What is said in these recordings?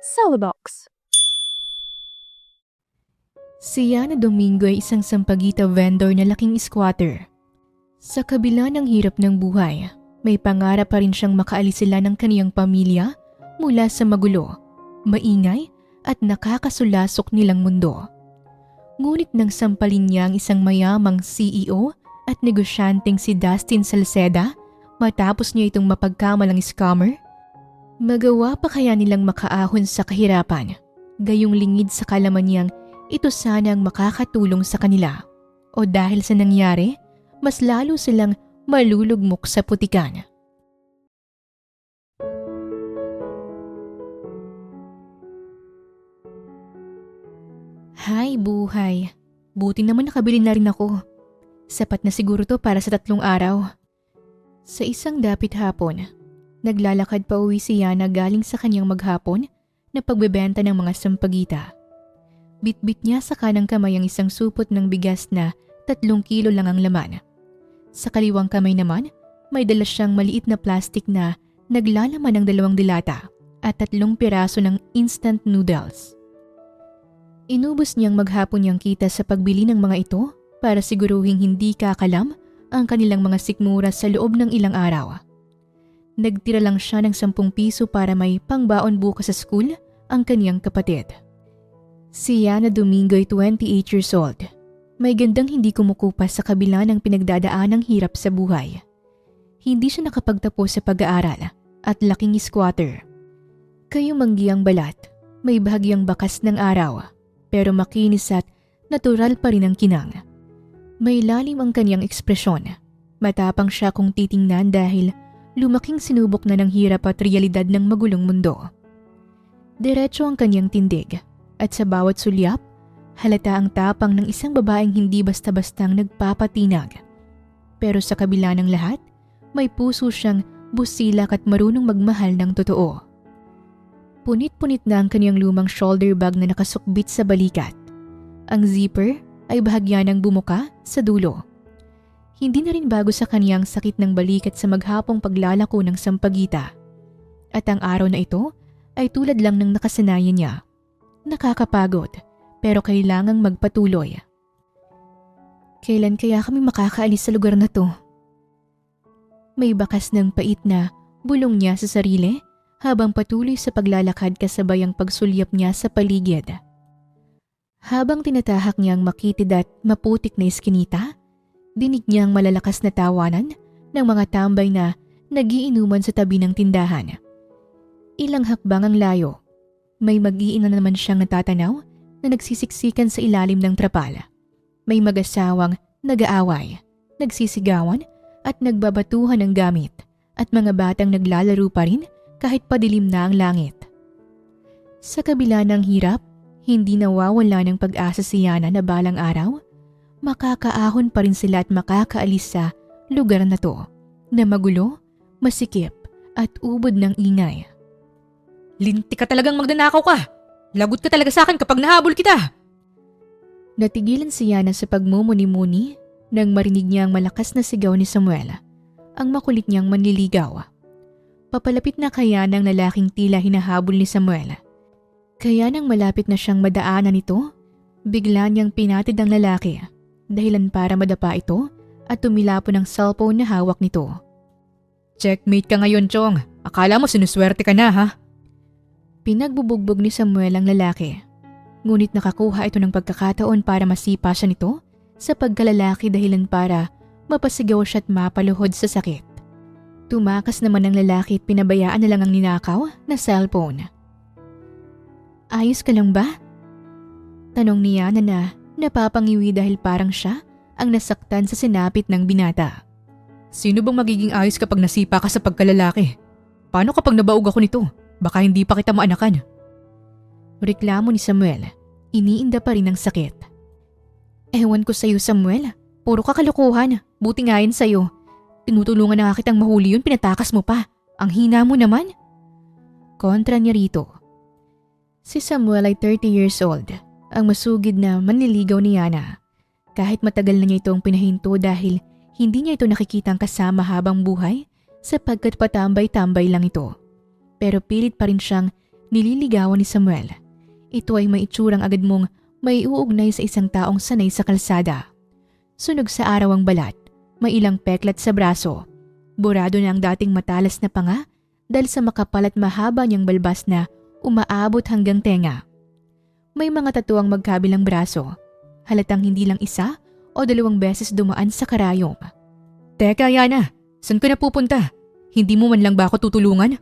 Celebox. Si Yana Domingo ay isang sampagita vendor na laking squatter. Sa kabila ng hirap ng buhay, may pangarap pa rin siyang makaalis sila ng kaniyang pamilya mula sa magulo, maingay at nakakasulasok nilang mundo. Ngunit nang sampalin niya ang isang mayamang CEO at negosyanteng si Dustin Salceda matapos niya itong mapagkamalang scammer, magawa pa kaya nilang makaahon sa kahirapan, gayong lingid sa kalaman niyang ito sana ang makakatulong sa kanila. O dahil sa nangyari, mas lalo silang malulugmok sa putikan. Hay buhay, buti naman nakabili na rin ako. Sapat na siguro to para sa 3 araw. Sa isang dapit hapon, naglalakad pa uwi si Yana galing sa kanyang maghapon na pagbebenta ng mga sampagita. Bitbit niya sa kanang kamay ang isang supot ng bigas na 3 kilo lang ang laman. Sa kaliwang kamay naman, may dala siyang maliit na plastic na naglalaman ng 2 dilata at 3 piraso ng instant noodles. Inubos niyang maghapon niyang kita sa pagbili ng mga ito para siguruhing hindi kakalam ang kanilang mga sikmura sa loob ng ilang araw. Nagtira lang siya ng 10 piso para may pangbaon bukas sa school ang kaniyang kapatid. Si Yana Domingo ay 28 years old. May gandang hindi kumukupas sa kabila ng pinagdadaanang hirap sa buhay. Hindi siya nakapagtapos sa pag-aaral at laking squatter. Kayong manggiyang balat, may bahagyang bakas ng araw, pero makinis at natural pa rin ang kinang. May lalim ang kanyang ekspresyon. Matapang siya kung titingnan dahil lumaking sinubok na ng hirap at realidad ng magulong mundo. Diretso ang kanyang tindig at sa bawat sulyap, halata ang tapang ng isang babaeng hindi basta-bastang nagpapatinag. Pero sa kabila ng lahat, may puso siyang busilak at marunong magmahal ng totoo. Punit-punit na ang kanyang lumang shoulder bag na nakasukbit sa balikat. Ang zipper ay bahagya ng bumuka sa dulo. Hindi na rin bago sa kaniyang sakit ng balikat sa maghapong paglalako ng sampagita. At ang araw na ito ay tulad lang ng nakasanayan niya. Nakakapagod, pero kailangang magpatuloy. Kailan kaya kami makakaalis sa lugar na to? May bakas ng pait na bulong niya sa sarili habang patuloy sa paglalakad kasabay ang pagsulyap niya sa paligid. Habang tinatahak niyang makitid at maputik na iskinita, dinig niyang malalakas na tawanan ng mga tambay na nagiinuman sa tabi ng tindahan. Ilang hakbang ang layo. May mag-iina naman siyang natatanaw na nagsisiksikan sa ilalim ng trapal. May mag-asawang nag-aaway, nagsisigawan at nagbabatuhan ng gamit at mga batang naglalaro pa rin kahit padilim na ang langit. Sa kabila ng hirap, hindi nawawala ng pag-asa si Yana na balang araw, makakaahon pa rin sila at makakaalis sa lugar na to na magulo, masikip at ubod ng ingay. Linti ka talagang magnanakaw ka. Lagot ka talaga sa akin kapag nahabol kita. Natigilan si Yana sa pagmumuni-muni nang marinig niya ang malakas na sigaw ni Samuel, ang makulit niyang manliligaw. Papalapit na kaya ng lalaking tila hinahabol ni Samuel. Kaya nang malapit na siyang madaanan nito, bigla niyang pinatid ang lalaki, dahilan para madapa ito at tumilapo ng cellphone na hawak nito. Checkmate ka ngayon, Chong. Akala mo sinuswerte ka na, ha? Pinagbubugbog ni Samuel ang lalaki. Ngunit nakakuha ito ng pagkakataon para masipa siya nito sa pagkalalaki dahilan para mapasigaw siya at mapaluhod sa sakit. Tumakas naman ang lalaki at pinabayaan na lang ang ninakaw na cellphone. Ayos ka lang ba? Tanong ni Yana na napapangiwi dahil parang siya ang nasaktan sa sinapit ng binata. Sino bang magiging ayos kapag nasipa ka sa pagkalalaki? Paano kapag nabaog ako nito? Baka hindi pa kita maanakan. Reklamo ni Samuel. Iniinda pa rin ang sakit. Ewan ko sa'yo, Samuel. Puro kakalukuhan. Buti nga yan sa'yo. Tinutulungan na nga kitang mahuli yun, pinatakas mo pa. Ang hina mo naman. Kontra niya rito. Si Samuel ay 30 years old. Ang masugid na manliligaw ni Yana. Kahit matagal na niya itong pinahinto dahil hindi niya ito nakikitang kasama habang buhay sapagkat patambay-tambay lang ito. Pero pilit pa rin siyang nililigawan ni Samuel. Ito ay may itsurang agad mong may uugnay sa isang taong sanay sa kalsada. Sunog sa araw ang balat, may ilang peklat sa braso. Burado na ang dating matalas na panga dahil sa makapal at mahaba niyang balbas na umaabot hanggang tenga. May mga tatuang magkabilang braso. Halatang hindi lang isa o 2 beses dumaan sa karayom. Teka, Yana, saan ka na pupunta? Hindi mo man lang ba ako tutulungan?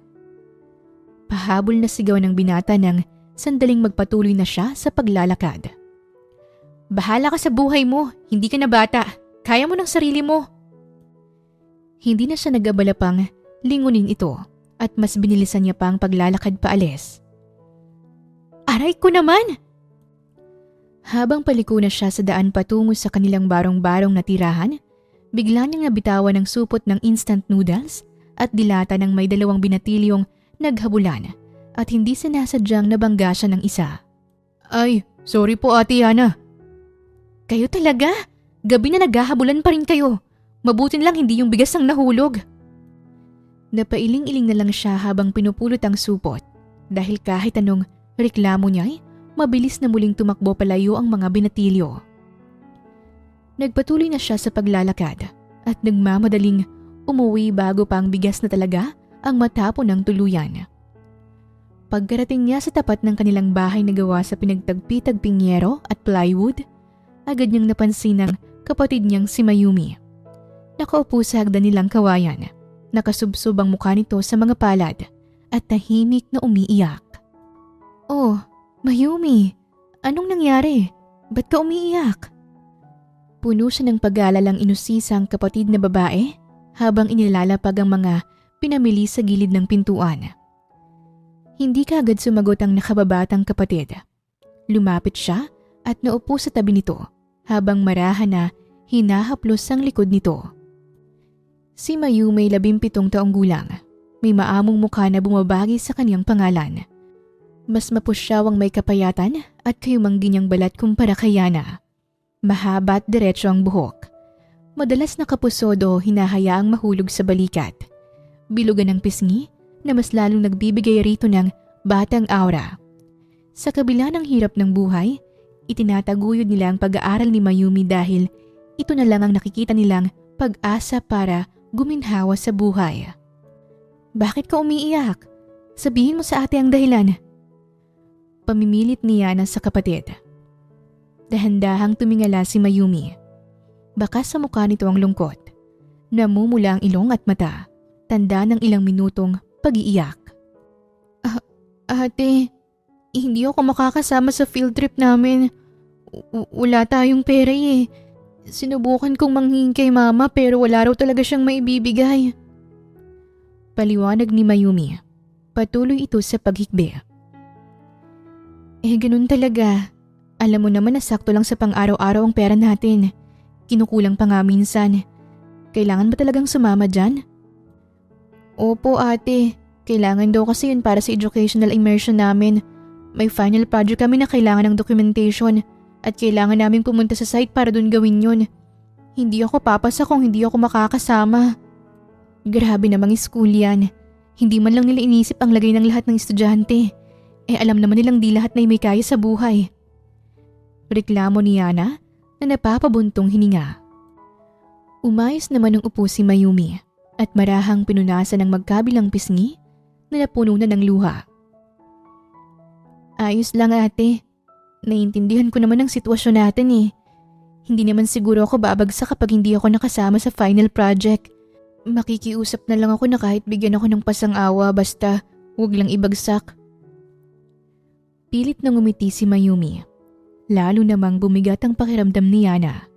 Pahabol na sigaw ng binata nang sandaling magpatuloy na siya sa paglalakad. Bahala ka sa buhay mo, hindi ka na bata. Kaya mo ng sarili mo. Hindi na siya nag-abala pang lingunin ito at mas binilisan niya pa ang paglalakad paalis. Aray ko naman! Habang paliko na siya sa daan patungo sa kanilang barong-barong na tirahan, bigla niyang nabitawan ng supot ng instant noodles at dilata ng may 2 binatilyong naghabulan at hindi sinasadyang nabangga siya ng isa. Ay, sorry po Ate Yana. Kayo talaga? Gabi na naghahabulan pa rin kayo. Mabuti lang hindi yung bigas ang nahulog. Napailing-iling na lang siya habang pinupulot ang supot dahil kahit anong reklamo niya mabilis na muling tumakbo palayo ang mga binatilyo. Nagpatuloy na siya sa paglalakad at nagmamadaling umuwi bago pa ang bigas na talaga ang matapon ng tuluyan. Pagkarating niya sa tapat ng kanilang bahay na gawa sa pinagtagpi-tagping yero at plywood, agad niyang napansin ng kapatid niyang si Mayumi. Nakaupo sa hagdan nilang kawayan, nakasubsob ang mukha nito sa mga palad at tahimik na umiiyak. Oh, Mayumi, anong nangyari? Ba't ka umiiyak? Puno siya ng pag-aalalang inusisang kapatid na babae habang inilalapag ang mga pinamili sa gilid ng pintuan. Hindi kaagad sumagot ang nakababatang kapatid. Lumapit siya at naupo sa tabi nito habang marahan na hinahaplos ang likod nito. Si Mayumi 17 taong gulang. May maamong mukha na bumabagi sa kanyang pangalan. Mas mapusyaw ang may kapayatan at kayumanggi niyang balat kumpara kay Yana. Mahaba at diretso ang buhok. Madalas nakapusod o hinahayaang mahulog sa balikat. Bilugan ng pisngi na mas lalong nagbibigay rito ng batang aura. Sa kabila ng hirap ng buhay, itinataguyod nila ang pag-aaral ni Mayumi dahil ito na lang ang nakikita nilang pag-asa para guminhawa sa buhay. Bakit ka umiiyak? Sabihin mo sa ate ang dahilan. Pamimilit ni Yana sa kapatid. Dahan-dahang tumingala si Mayumi. Baka sa mukha nito ang lungkot. Namumula ang ilong at mata. Tanda ng ilang minutong pag-iiyak. Ate, hindi ako makakasama sa field trip namin. Wala tayong pera eh. Sinubukan kong manghingi kay mama pero wala raw talaga siyang maibibigay. Paliwanag ni Mayumi. Patuloy ito sa paghikbi. Ganun talaga. Alam mo naman na sakto lang sa pang-araw-araw ang pera natin. Kinukulang pa nga minsan. Kailangan ba talagang sumama dyan? Opo ate. Kailangan daw kasi yun para sa educational immersion namin. May final project kami na kailangan ng documentation at kailangan namin pumunta sa site para dun gawin yun. Hindi ako papasa kung hindi ako makakasama. Grabe namang school yan. Hindi man lang nila inisip ang lagay ng lahat ng estudyante. Alam naman nilang di lahat na may kaya sa buhay. Reklamo ni Yana na napapabuntong hininga. Umayos naman ang upo si Mayumi at marahang pinunasan ng magkabilang pisngi na napuno na ng luha. Ayos lang ate. Naiintindihan ko naman ang sitwasyon natin eh. Hindi naman siguro ako babagsak kapag hindi ako nakasama sa final project. Makikiusap na lang ako na kahit bigyan ako ng pasang-awa basta huwag lang ibagsak. Pilit na ngumiti si Mayumi. Lalo namang bumigat ang pakiramdam ni Yana.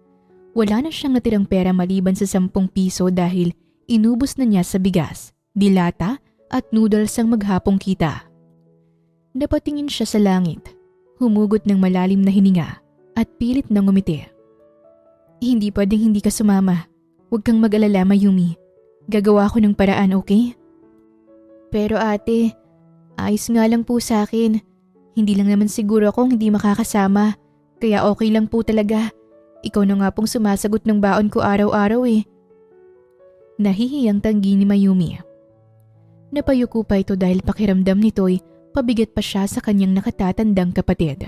Wala na siyang natirang pera maliban sa 10 piso dahil inubos na niya sa bigas, dilata at noodles ang maghapong kita. Napatingin siya sa langit, humugot ng malalim na hininga at pilit na ngumiti. Hindi pwedeng hindi ka sumama. Huwag kang mag-alala Mayumi. Gagawa ko ng paraan, okay? Pero ate, ayos nga lang po sa akin. Hindi lang naman siguro akong hindi makakasama. Kaya okay lang po talaga. Ikaw na nga pong sumasagot ng baon ko araw-araw eh. Nahihiyang tanggi ni Mayumi. Napayuko pa ito dahil pakiramdam nito'y Pabigat pa siya sa kanyang nakatatandang kapatid.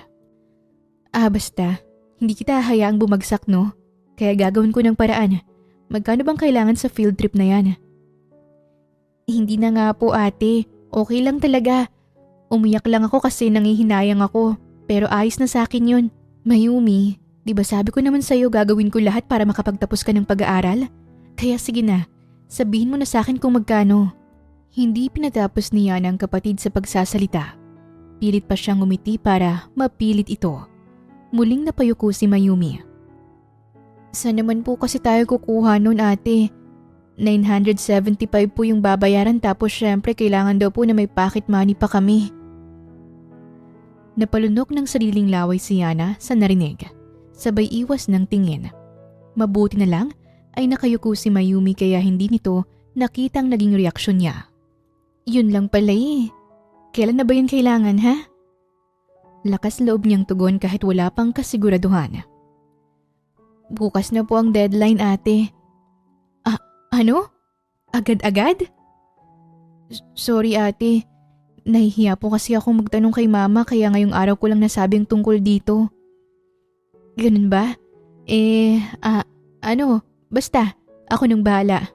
Basta, hindi kita hayaang bumagsak no? Kaya gagawin ko ng paraan. Magkano bang kailangan sa field trip na yan? Hindi na nga po ate, okay lang talaga. Umiyak lang ako kasi nangihinayang ako, pero ayos na sa akin yun. Mayumi, di ba sabi ko naman sa'yo gagawin ko lahat para makapagtapos ka ng pag-aaral? Kaya sige na, sabihin mo na sa akin kung magkano. Hindi pinatapos ni Yana ang kapatid sa pagsasalita. Pilit pa siyang ngumiti para mapilit ito. Muling napayuko si Mayumi. Saan naman po kasi tayo kukuha nun ate? 975 po yung babayaran tapos syempre kailangan daw po na may pocket money pa kami. Napalunok ng sariling laway si Yana sa narinig. Sabay iwas ng tingin. Mabuti na lang ay nakayuko si Mayumi kaya hindi nito nakitang naging reaksyon niya. Yun lang pala eh. Kailan na ba yun kailangan ha? Lakas loob niyang tugon kahit wala pang kasiguraduhan. Bukas na po ang deadline ate. Ano? Agad-agad? Sorry ate. Nahihiya po kasi ako magtanong kay mama kaya ngayong araw ko lang nasabing tungkol dito. Ganun ba? Basta, ako nang bahala.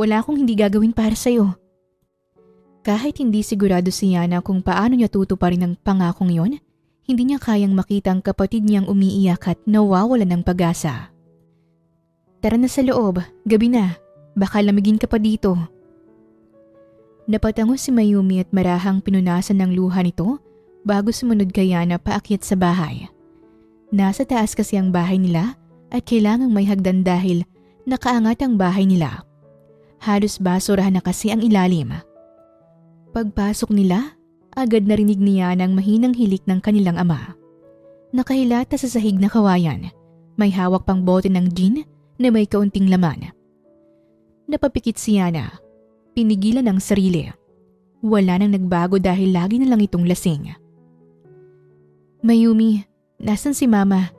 Wala akong hindi gagawin para sa'yo. Kahit hindi sigurado si Yana kung paano niya tutuparin ang pangakong yon, hindi niya kayang makita ang kapatid niyang umiiyak at nawawalan ng pag-asa. Tara na sa loob, gabi na. Baka lamigin ka pa dito. Napatango si Mayumi at marahang pinunasan ng luha nito bago sumunod kay Yana paakyat sa bahay. Nasa taas kasi ang bahay nila at kailangang may hagdan dahil nakaangat ang bahay nila. Halos basurahan na kasi ang ilalim. Pagpasok nila, agad narinig ni Yana ang mahinang hilik ng kanilang ama. Nakahilata sa sahig na kawayan, may hawak pang bote ng gin na may kaunting laman. Napapikit si Yana. Pinigilan ang sarili. Wala nang nagbago dahil lagi na lang itong lasing. Mayumi, nasan si mama?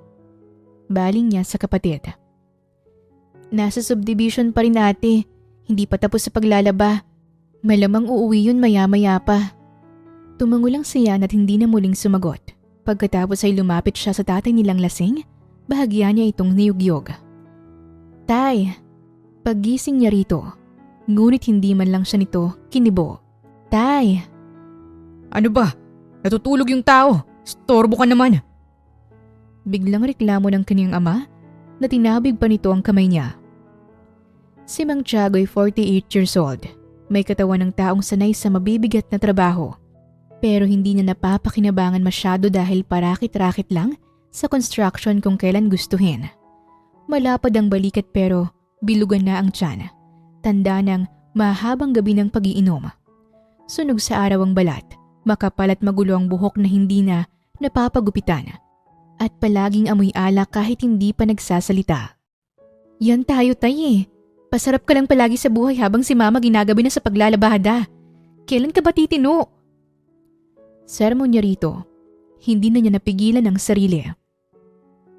Baling niya sa kapatid. Nasa subdivision pa rin ate. Hindi pa tapos sa paglalaba. Malamang uuwi yun maya-maya pa. Tumango lang si Yana at hindi na muling sumagot. Pagkatapos ay lumapit siya sa tatay nilang lasing, bahagya niya itong niyugyog. Tay! Paggising niya rito, ngunit hindi man lang siya nito kinibo. Tay! Ano ba? Natutulog yung tao. Storbo ka naman. Biglang reklamo ng kanyang ama na tinabig pa nito ang kamay niya. Si Mang Tiago ay 48 years old. May katawan ng taong sanay sa mabibigat na trabaho. Pero hindi na napapakinabangan masyado dahil parakit-rakit lang sa construction kung kailan gustuhin. Malapad ang balikat pero bilugan na ang tiyan. Tanda ng mahabang gabi ng pag-iinom. Sunog sa araw ang balat, makapal at magulo ang buhok na hindi na napapagupitan. At palaging amoy alak kahit hindi pa nagsasalita. Yan tayo tay. Pasarap ka lang palagi sa buhay habang si mama ginagabi na sa paglalabada. Kailan ka ba titino? Sermon niya rito. Hindi na niya napigilan ang sarili.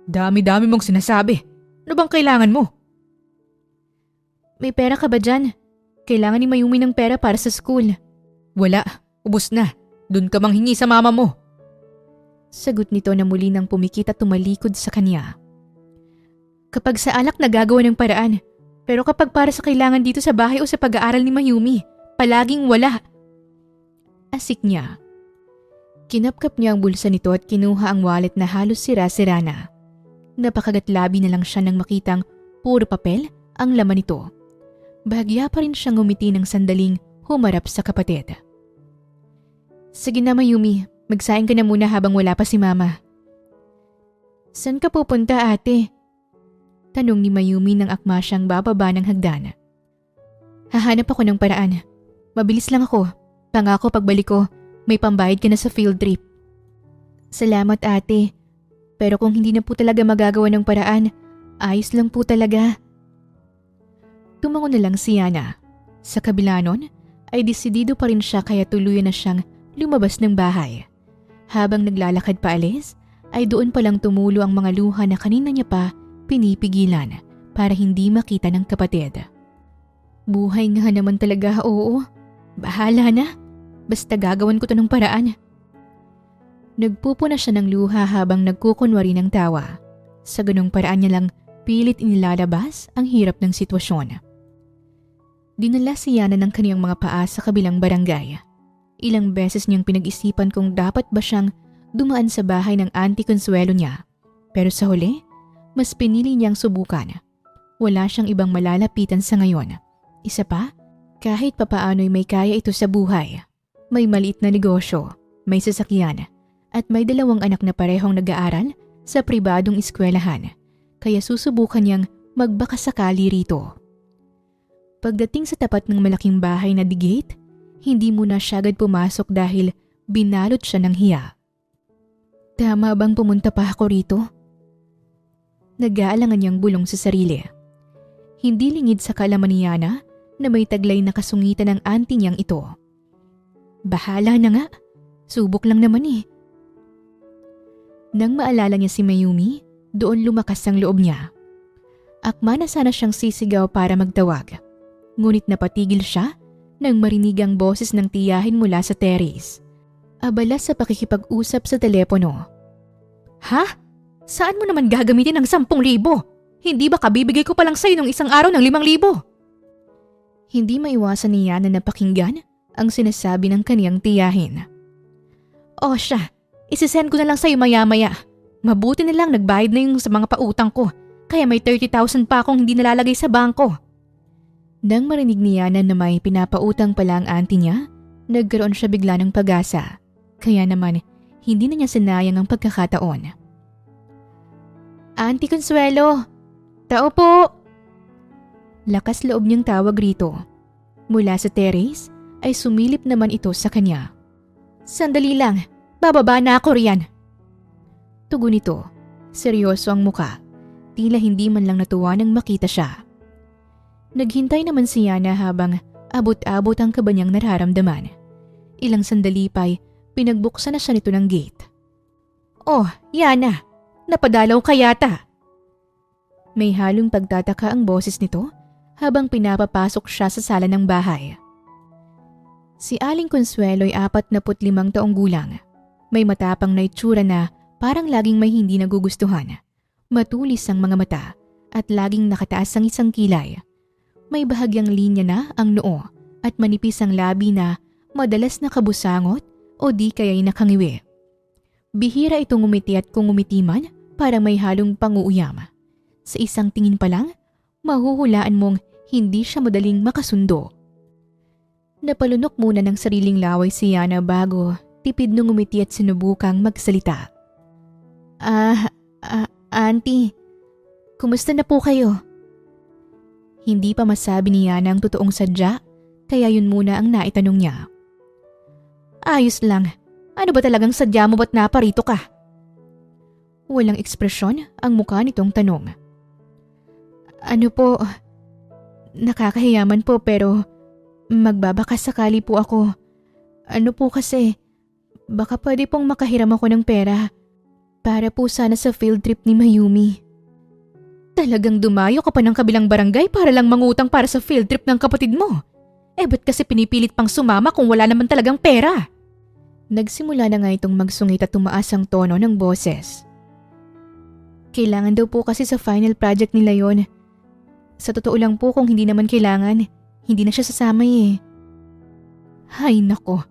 Dami-dami mong sinasabi. Ano bang kailangan mo? May pera ka ba dyan? Kailangan ni Mayumi ng pera para sa school. Wala. Ubus na. Doon ka manghingi sa mama mo. Sagot nito na muli nang pumikit at tumalikod sa kanya. Kapag sa alak nagagawa ng paraan, pero kapag para sa kailangan dito sa bahay o sa pag-aaral ni Mayumi, palaging wala. Asik niya. Kinapkap niya ang bulsa nito at kinuha ang wallet na halos sira-sira na. Napakagatlabi na lang siya nang makitang puro papel ang laman nito. Bahagya pa rin siyang ngumiti ng sandaling humarap sa kapatid. Sige na Mayumi, magsaing ka na muna habang wala pa si mama. Saan ka pupunta ate? Tanong ni Mayumi nang akma siyang bababa ng hagdan. Hahanap ako ng paraan. Mabilis lang ako. Pangako pagbalik ko, may pambayad ka na sa field trip. Salamat ate. Pero kung hindi na po talaga magagawa ng paraan, ayos lang po talaga. Tumango na lang si Yana. Sa kabila nun, ay desidido pa rin siya kaya tuluyan na siyang lumabas ng bahay. Habang naglalakad paalis, ay doon palang tumulo ang mga luha na kanina niya pa pinipigilan para hindi makita ng kapatid. Buhay nga naman talaga, oo. Bahala na. Basta gagawan ko to ng paraan. Nagpupuna siya ng luha habang nagkukunwari ng tawa. Sa ganung paraan niya lang pilit inilalabas ang hirap ng sitwasyon. Dinala si Yana ng kaniyang mga paa sa kabilang barangay. Ilang beses niyang pinag-isipan kung dapat ba siyang dumaan sa bahay ng Auntie Consuelo niya. Pero sa huli, mas pinili niyang subukan. Wala siyang ibang malalapitan sa ngayon. Isa pa, kahit papaano'y may kaya ito sa buhay. May maliit na negosyo, may sasakyan, at may 2 anak na parehong nag-aaral sa pribadong eskwelahan. Kaya susubukan niyang magbakasakali rito. Pagdating sa tapat ng malaking bahay na gate, hindi muna siya agad pumasok dahil binalot siya ng hiya. Tama bang pumunta pa ako rito? Nag-aalangan niyang bulong sa sarili. Hindi lingid sa kaalaman ni Yana na may taglay na kasungitan ng auntie niyang ito. Bahala na nga, subok lang naman eh. Nang maalala niya si Mayumi, doon lumakas ang loob niya. Akma na sana siyang sisigaw para magtawag. Ngunit napatigil siya nang marinig ang boses ng tiyahin mula sa terrace. Abala sa pakikipag-usap sa telepono. Ha? Saan mo naman gagamitin ang 10,000? Hindi ba kabibigay ko palang sa'yo ng isang araw ng 5,000? Hindi maiwasan ni Yana na pakinggan ang sinasabi ng kaniyang tiyahin. O siya, isisend ko na lang sa'yo maya-maya. Mabuti na lang nagbayad na yung sa mga pautang ko, kaya may 30,000 pa akong hindi nalalagay sa bangko. Nang marinig ni Yana na may pinapautang pala ang auntie niya, nagkaroon siya bigla ng pag-asa. Kaya naman, hindi na niya sinayang ang pagkakataon. Auntie Consuelo! Tao po! Lakas loob niyang tawag rito. Mula sa terrace ay sumilip naman ito sa kanya. Sandali lang, bababa na ako riyan. Tugon nito, seryoso ang muka. Tila hindi man lang natuwa nang makita siya. Naghintay naman si Yana habang abot-abot ang kaba niyang nararamdaman. Ilang sandali pa'y pinagbuksan na siya nito ng gate. Oh, Yana! Napadalaw ka yata! May halong pagtataka ang boses nito habang pinapapasok siya sa sala ng bahay. Si Aling Consuelo'y 45 taong gulang. May matapang na itsura na parang laging may hindi nagugustuhan. Matulis ang mga mata at laging nakataas ang isang kilay. May bahagyang linya na ang noo at manipis ang labi na madalas nakabusangot o di kaya'y nakangiwi. Bihira itong umiti at kung umiti man para may halong panguuyam. Sa isang tingin pa lang, mahuhulaan mong hindi siya madaling makasundo. Napalunok muna ng sariling laway si Yana bago tipid nung umiti at sinubukang magsalita. Auntie, kumusta na po kayo? Hindi pa masabi ni Yana ang totoong sadya, kaya yun muna ang naitanong niya. Ayos lang. Ano ba talagang sadya mo ba't naparito ka? Walang ekspresyon ang mukha nitong tanong. Ano po, nakakahiyaman po pero magbabakasakali po ako. Ano po kasi, baka pwede pong makahiram ako ng pera para po sana sa field trip ni Mayumi. Talagang dumayo ka pa ng kabilang barangay para lang mangutang para sa field trip ng kapatid mo. Ba't kasi pinipilit pang sumama kung wala naman talagang pera? Nagsimula na nga itong magsungit at tumaas ang tono ng boses. Kailangan daw po kasi sa final project nila yon. Sa totoo lang po kung hindi naman kailangan, hindi na siya sasama eh. Hay nako,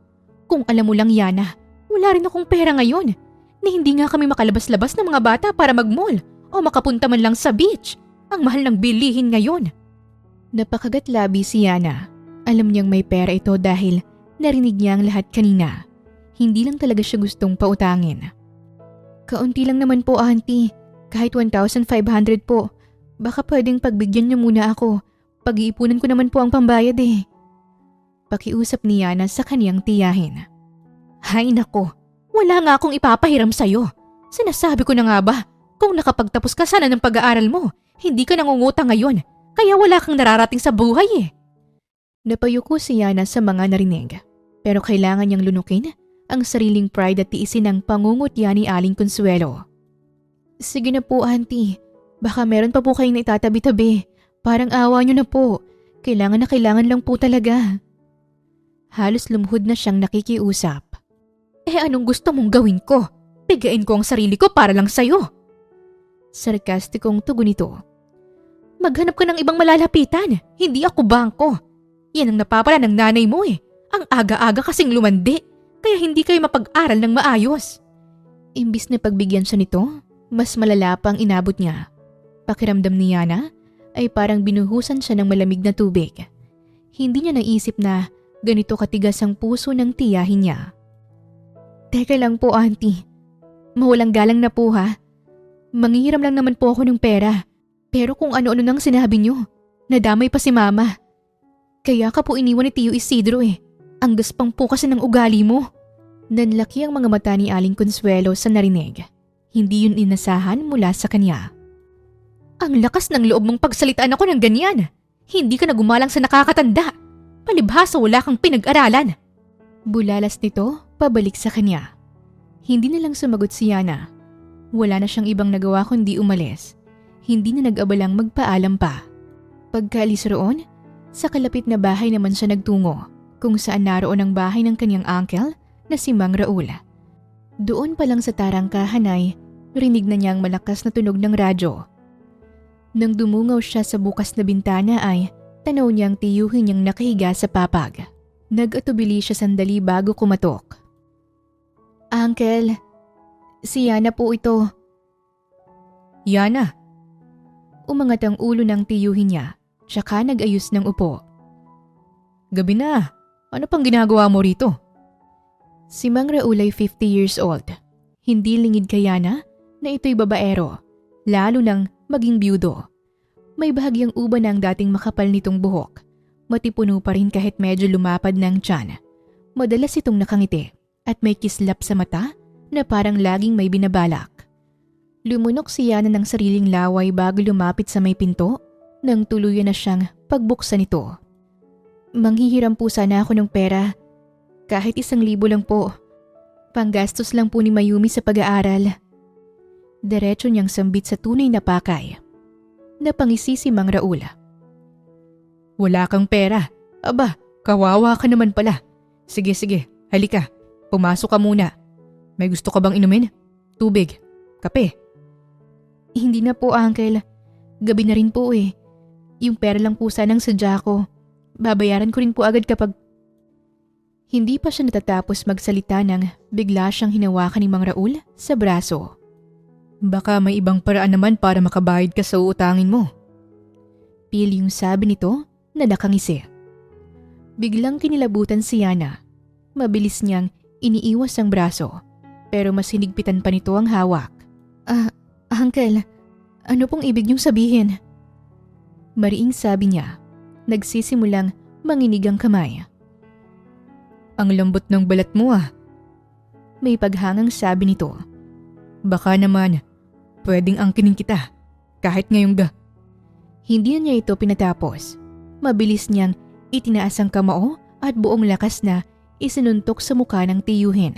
kung alam mo lang Yana, wala rin akong pera ngayon. Na hindi nga kami makalabas-labas ng mga bata para mag-mall. O makapunta man lang sa beach. Ang mahal ng bilihin ngayon. Napakagatlabi si Yana. Alam niyang may pera ito dahil narinig niya ang lahat kanina. Hindi lang talaga siya gustong pautangin. Kaunti lang naman po, auntie. Kahit 1,500 po. Baka pwedeng pagbigyan niyo muna ako. Pag-iipunan ko naman po ang pambayad eh. Pakiusap ni Yana sa kaniyang tiyahin. Hay nako, wala nga akong ipapahiram sa'yo. Sinasabi ko na nga ba? Kung nakapagtapos ka sana ng pag-aaral mo, hindi ka nangungutang ngayon, kaya wala kang nararating sa buhay eh. Napayuko si Yana sa mga narinig, pero kailangan niyang lunukin ang sariling pride at tiisin ang pangungutya ni Aling Consuelo. Sige na po, auntie. Baka meron pa po kayong naitatabi-tabi. Parang awa niyo na po. Kailangan na kailangan lang po talaga. Halos lumuhod na siyang nakikiusap. Anong gusto mong gawin ko? Pigain ko ang sarili ko para lang sa'yo. Sarkastikong tugon nito. Maghanap ka ng ibang malalapitan. Hindi ako bangko. Yan ang napapala ng nanay mo eh. Ang aga-aga kasing lumandi. Kaya hindi kayo mapag-aral ng maayos. Imbis na pagbigyan siya nito, mas malala pa ang inabot niya. Pakiramdam ni Yana ay parang binuhusan siya ng malamig na tubig. Hindi niya naisip na ganito katigas ang puso ng tiyahin niya. Teka lang po, auntie. Mawalang galang na po ha. Manghihiram lang naman po ako ng pera. Pero kung ano-ano nang sinabi niyo, nadamay pa si mama. Kaya ka po iniwan ni Tio Isidro eh. Ang gaspang po kasi ng ugali mo. Nanlaki ang mga mata ni Aling Consuelo sa narinig. Hindi yun inasahan mula sa kanya. Ang lakas ng loob mong pagsalitaan ako ng ganyan. Hindi ka na gumalang sa nakakatanda. Palibhasa wala kang pinag-aralan. Bulalas nito pabalik sa kanya. Hindi na lang sumagot si Yana. Wala na siyang ibang nagawa kundi umalis. Hindi na nag-abalang magpaalam pa. Pagkaalis roon, sa kalapit na bahay naman siya nagtungo, kung saan naroon ang bahay ng kanyang uncle na si Mang Raul. Doon pa lang sa tarangkahan ay rinig na niya ang malakas na tunog ng radyo. Nang dumungaw siya sa bukas na bintana ay tanaw niyang tiyuhin niyang nakahiga sa papag. Nag-atubili siya sandali bago kumatok. Uncle, si Yana po ito. Yana? Umangat ang ulo ng tiyuhin niya, tsaka nag-ayos ng upo. Gabi na. Ano pang ginagawa mo rito? Si Mang Raul ay 50 years old. Hindi lingid kay Yana na ito'y babaero, lalo nang maging byudo. May bahagyang uba na ang dating makapal nitong buhok. Matipuno pa rin kahit medyo lumapad ng tiyan. Madalas itong nakangiti at may kislap sa mata na parang laging may binabalak. Lumunok si Yana ng sariling laway bago lumapit sa may pinto nang tuluyan na siyang pagbuksan nito. Manghihiram po sana ako ng pera. Kahit 1,000 lang po. Panggastos lang po ni Mayumi sa pag-aaral. Diretso niyang sambit sa tunay na pakay. Napangisi si Mang Raul. Wala kang pera. Aba, kawawa ka naman pala. Sige, halika. Pumasok ka muna. May gusto ka bang inumin? Tubig? Kape? Hindi na po, uncle. Gabi na rin po eh. Yung pera lang po sanang sadya ko. Babayaran ko rin po agad kapag... Hindi pa siya natatapos magsalita nang bigla siyang hinawakan ni Mang Raul sa braso. Baka may ibang paraan naman para makabayad ka sa uutangin mo. Pil yung sabi nito na nakangisi. Biglang kinilabutan si Yana. Mabilis niyang iniiwas ang braso, pero mas hinigpitan pa nito ang hawak. Uncle, ano pong ibig niyong sabihin? Mariing sabi niya, nagsisimulang manginig ang kamay. Ang lambot ng balat mo ah. May paghangang sabi nito. Baka naman, pwedeng angkinin kita, kahit ngayong Hindi na niya ito pinatapos. Mabilis niyang itinaas ang kamao at buong lakas na isinuntok sa mukha ng tiyuhin.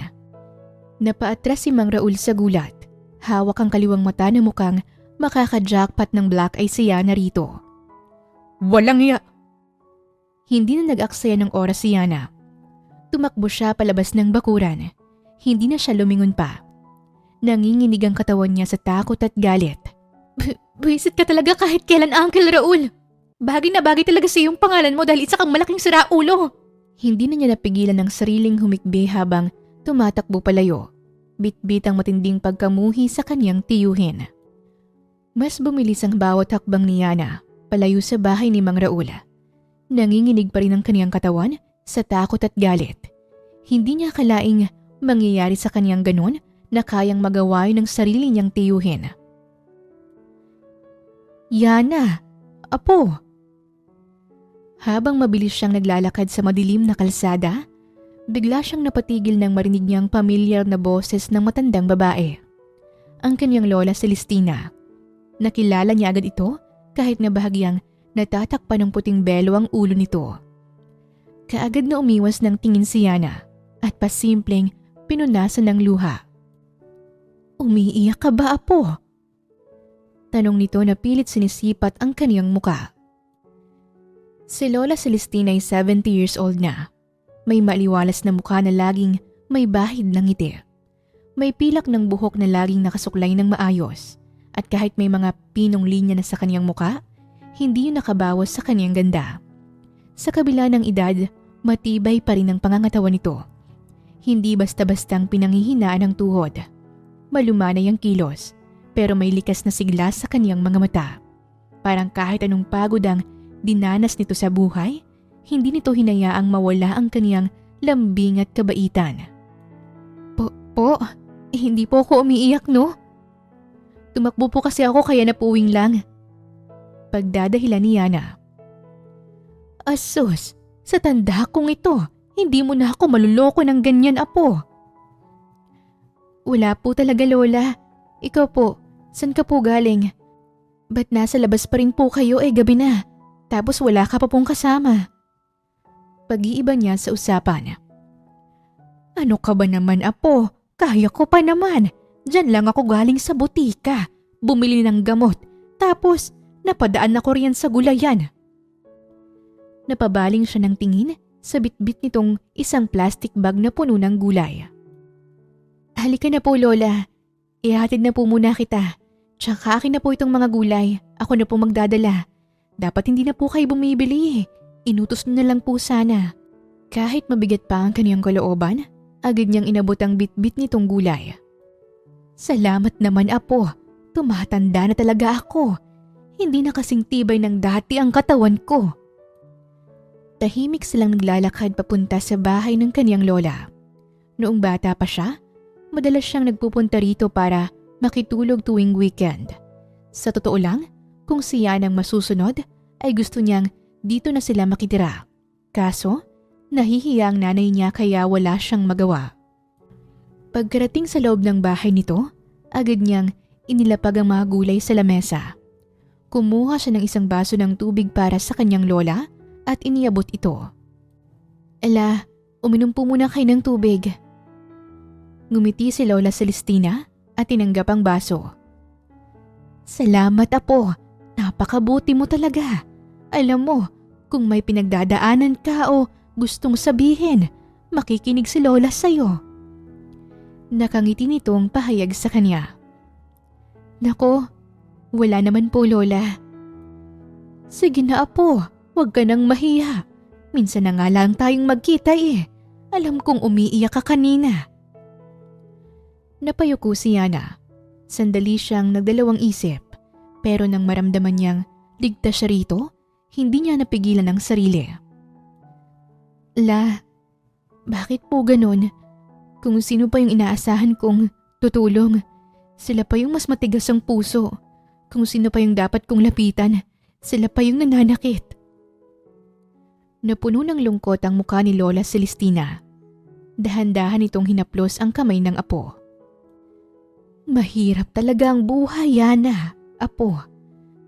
Napaatras si Mang Raul sa gulat. Hawak ang kaliwang mata na mukhang makaka-jackpot ng black eye si Yana rito. Walang iya! Hindi na nag-aksaya ng oras si Yana. Tumakbo siya palabas ng bakuran. Hindi na siya lumingon pa. Nanginginig ang katawan niya sa takot at galit. Buwisit ka talaga kahit kailan, Uncle Raul. Bagay na bagay talaga sa iyong pangalan mo dahil isa kang malaking siraulo. Hindi na niya napigilan ng sariling humikbi habang tumatakbo palayo. Bit-bit ang matinding pagkamuhi sa kanyang tiyuhin. Mas bumilis ang bawat hakbang ni Yana palayo sa bahay ni Mang Raul. Nanginginig pa rin ang kanyang katawan sa takot at galit. Hindi niya akalaing mangyayari sa kanyang ganon na kayang magawa ng sarili niyang tiyuhin. Yana, apo! Habang mabilis siyang naglalakad sa madilim na kalsada, bigla siyang napatigil nang marinig niyang pamilyar na boses ng matandang babae. Ang kanyang lola Celestina. Nakilala niya agad ito kahit na bahagyang natatakpan ng puting belo ang ulo nito. Kaagad na umiwas ng tingin si Yana at pasimpleng pinunasan ng luha. Umiiyak ka ba, apo? Tanong nito na pilit sinisipat ang kaniyang muka. Si Lola Celestina ay 70 years old na. May maliwalas na mukha na laging may bahid ng ngiti. May pilak ng buhok na laging nakasuklay ng maayos at kahit may mga pinong linya na sa kanyang muka, hindi yun nakabawas sa kanyang ganda. Sa kabila ng edad, matibay pa rin ang pangangatawan nito. Hindi basta-bastang pinanghihinaan ang tuhod. Malumanay ang kilos, pero may likas na sigla sa kanyang mga mata. Parang kahit anong pagod ang dinanas nito sa buhay, hindi nito hinayaang mawala ang kanyang lambing at kabaitan. Hindi po ako umiiyak, no? Tumakbo po kasi ako kaya napuwing lang. Pagdadahilan ni Yana. Asus, sa tanda kong ito, hindi mo na ako maluloko ng ganyan, apo. Wala po talaga, Lola. Ikaw po, saan ka po galing? Ba't nasa labas pa rin po kayo gabi na? Tapos wala ka pa pong kasama. Pag-iiba niya sa usapan. Ano ka ba naman, apo? Kaya ko pa naman. Diyan lang ako galing sa butika. Bumili ng gamot. Tapos, napadaan ako riyan sa gulayan. Napabaling siya ng tingin sa bitbit nitong isang plastic bag na puno ng gulay. Halika na po, Lola. Ihatid na po muna kita. Tsaka akin na po itong mga gulay. Ako na po magdadala. Dapat hindi na po kayo bumibili. Inutos niyo na lang po sana. Kahit mabigat pa ang kaniyang kalooban, agad niyang inabot ang bitbit nitong gulay. Salamat naman, apo. Tumatanda na talaga ako. Hindi na kasing tibay ng dati ang katawan ko. Tahimik silang naglalakad papunta sa bahay ng kaniyang lola. Noong bata pa siya, madalas siyang nagpupunta rito para makitulog tuwing weekend. Sa totoo lang, kung siya nang masusunod, ay gusto niyang dito na sila makitira. Kaso, nahihiya ang nanay niya kaya wala siyang magawa. Pagkarating sa loob ng bahay nito, agad niyang inilapag ang mga gulay sa lamesa. Kumuha siya ng isang baso ng tubig para sa kanyang lola at iniabot ito. Ela, uminom po muna kayo ng tubig. Ngumiti si Lola Celestina at tinanggap ang baso. Salamat, apo. Napakabuti mo talaga. Alam mo, kung may pinagdadaanan ka o gustong sabihin, makikinig si Lola sa'yo. Nakangiti nitong pahayag sa kanya. Nako, wala naman po, Lola. Sige na, apo. Huwag ka nang mahiya. Minsan na nga lang tayong magkita Alam kong umiiyak ka kanina. Napayuko si Yana. Sandali siyang nagdalawang isip. Pero nang maramdaman niyang ligtas siya rito, hindi niya napigilan ang sarili. La, bakit po ganon? Kung sino pa yung inaasahan kong tutulong, sila pa yung mas matigas ang puso. Kung sino pa yung dapat kong lapitan, sila pa yung nananakit. Napuno ng lungkot ang mukha ni Lola Celestina. Dahan-dahan itong hinaplos ang kamay ng apo. Mahirap talaga ang buhay, Yana, apo.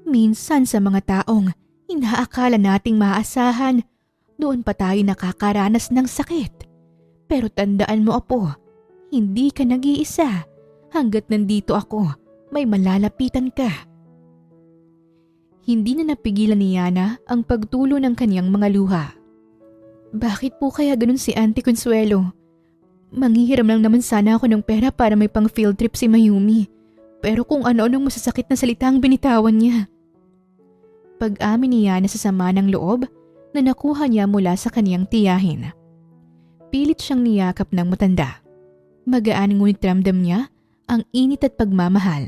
Minsan sa mga taong inaakala nating maasahan, doon pa tayo nakakaranas ng sakit. Pero tandaan mo, apo, hindi ka nag-iisa. Hanggat nandito ako, may malalapitan ka. Hindi na napigilan ni Yana ang pagtulo ng kaniyang mga luha. Bakit po kaya ganun si Auntie Consuelo? Manghihiram lang naman sana ako ng pera para may pang field trip si Mayumi. Pero kung ano-anong masasakit na salita ang binitawan niya. Pag-amin ni Yana sa sama ng loob na nakuha niya mula sa kaniyang tiyahin. Pilit siyang niyakap ng matanda. Magaan ngunit ramdam niya ang init at pagmamahal.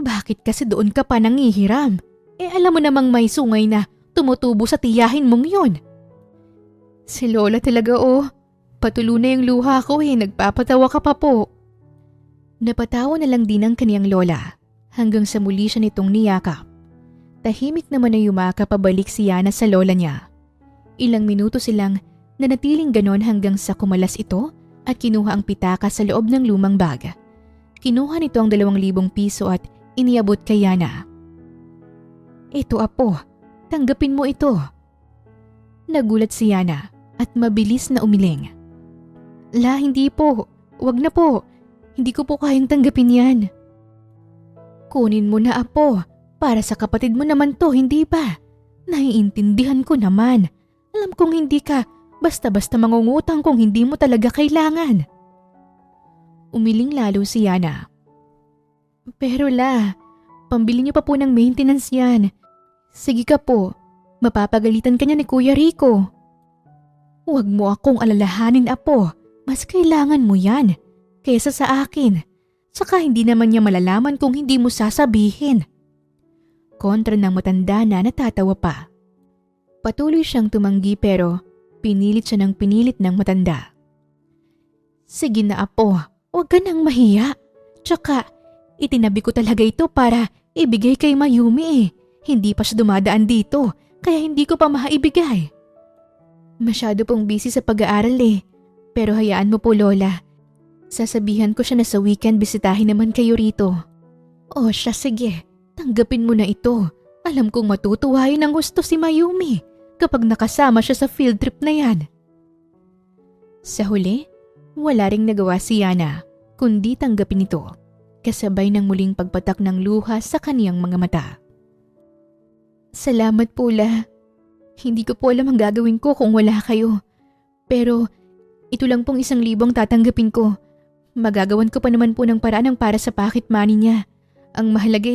Bakit kasi doon ka pa nangihiram? Alam mo namang may sungay na tumutubo sa tiyahin mong yun. Si Lola talaga Patulo na yung luha ko nagpapatawa ka pa po. Napatawa na lang din ang kaniyang lola hanggang sa muli siya nitong niyakap. Tahimik naman na yumakap pabalik si Yana sa lola niya. Ilang minuto silang nanatiling ganon hanggang sa kumalas ito at kinuha ang pitaka sa loob ng lumang bag. Kinuha nito ang 2,000 piso at iniabot kay Yana. Ito, apo, tanggapin mo ito. Nagulat si Yana at mabilis na umiling. La, hindi po. Wag na po. Hindi ko po kayang tanggapin yan. Kunin mo na, apo. Para sa kapatid mo naman to, hindi ba? Naiintindihan ko naman. Alam kong hindi ka basta-basta mangungutang kung hindi mo talaga kailangan. Umiling lalo si Yana. Pero pambili niyo pa po ng maintenance yan. Sige ka po, mapapagalitan ka niya ni Kuya Rico. Huwag mo akong alalahanin, apo. Mas kailangan mo yan kaysa sa akin. Saka hindi naman niya malalaman kung hindi mo sasabihin. Kontra ng matanda na natatawa pa. Patuloy siyang tumanggi pero pinilit siya ng matanda. Sige na, apo, huwag ka nang mahiya. Tsaka itinabi ko talaga ito para ibigay kay Mayumi. Hindi pa siya dumadaan dito kaya hindi ko pa maibigay. Masyado pong busy sa pag-aaral Pero hayaan mo po, Lola. Sasabihan ko siya na sa weekend bisitahin naman kayo rito. O siya, sige. Tanggapin mo na ito. Alam kong matutuwa yun ang gusto si Mayumi kapag nakasama siya sa field trip na yan. Sa huli, wala ring nagawa si Yana kundi tanggapin ito. Kasabay ng muling pagpatak ng luha sa kaniyang mga mata. Salamat po, La. Hindi ko po alam ang gagawin ko kung wala kayo. Pero ito lang pong 1,000 tatanggapin ko. Magagawan ko pa naman po ng paraan para sa pocket money niya. Ang mahalaga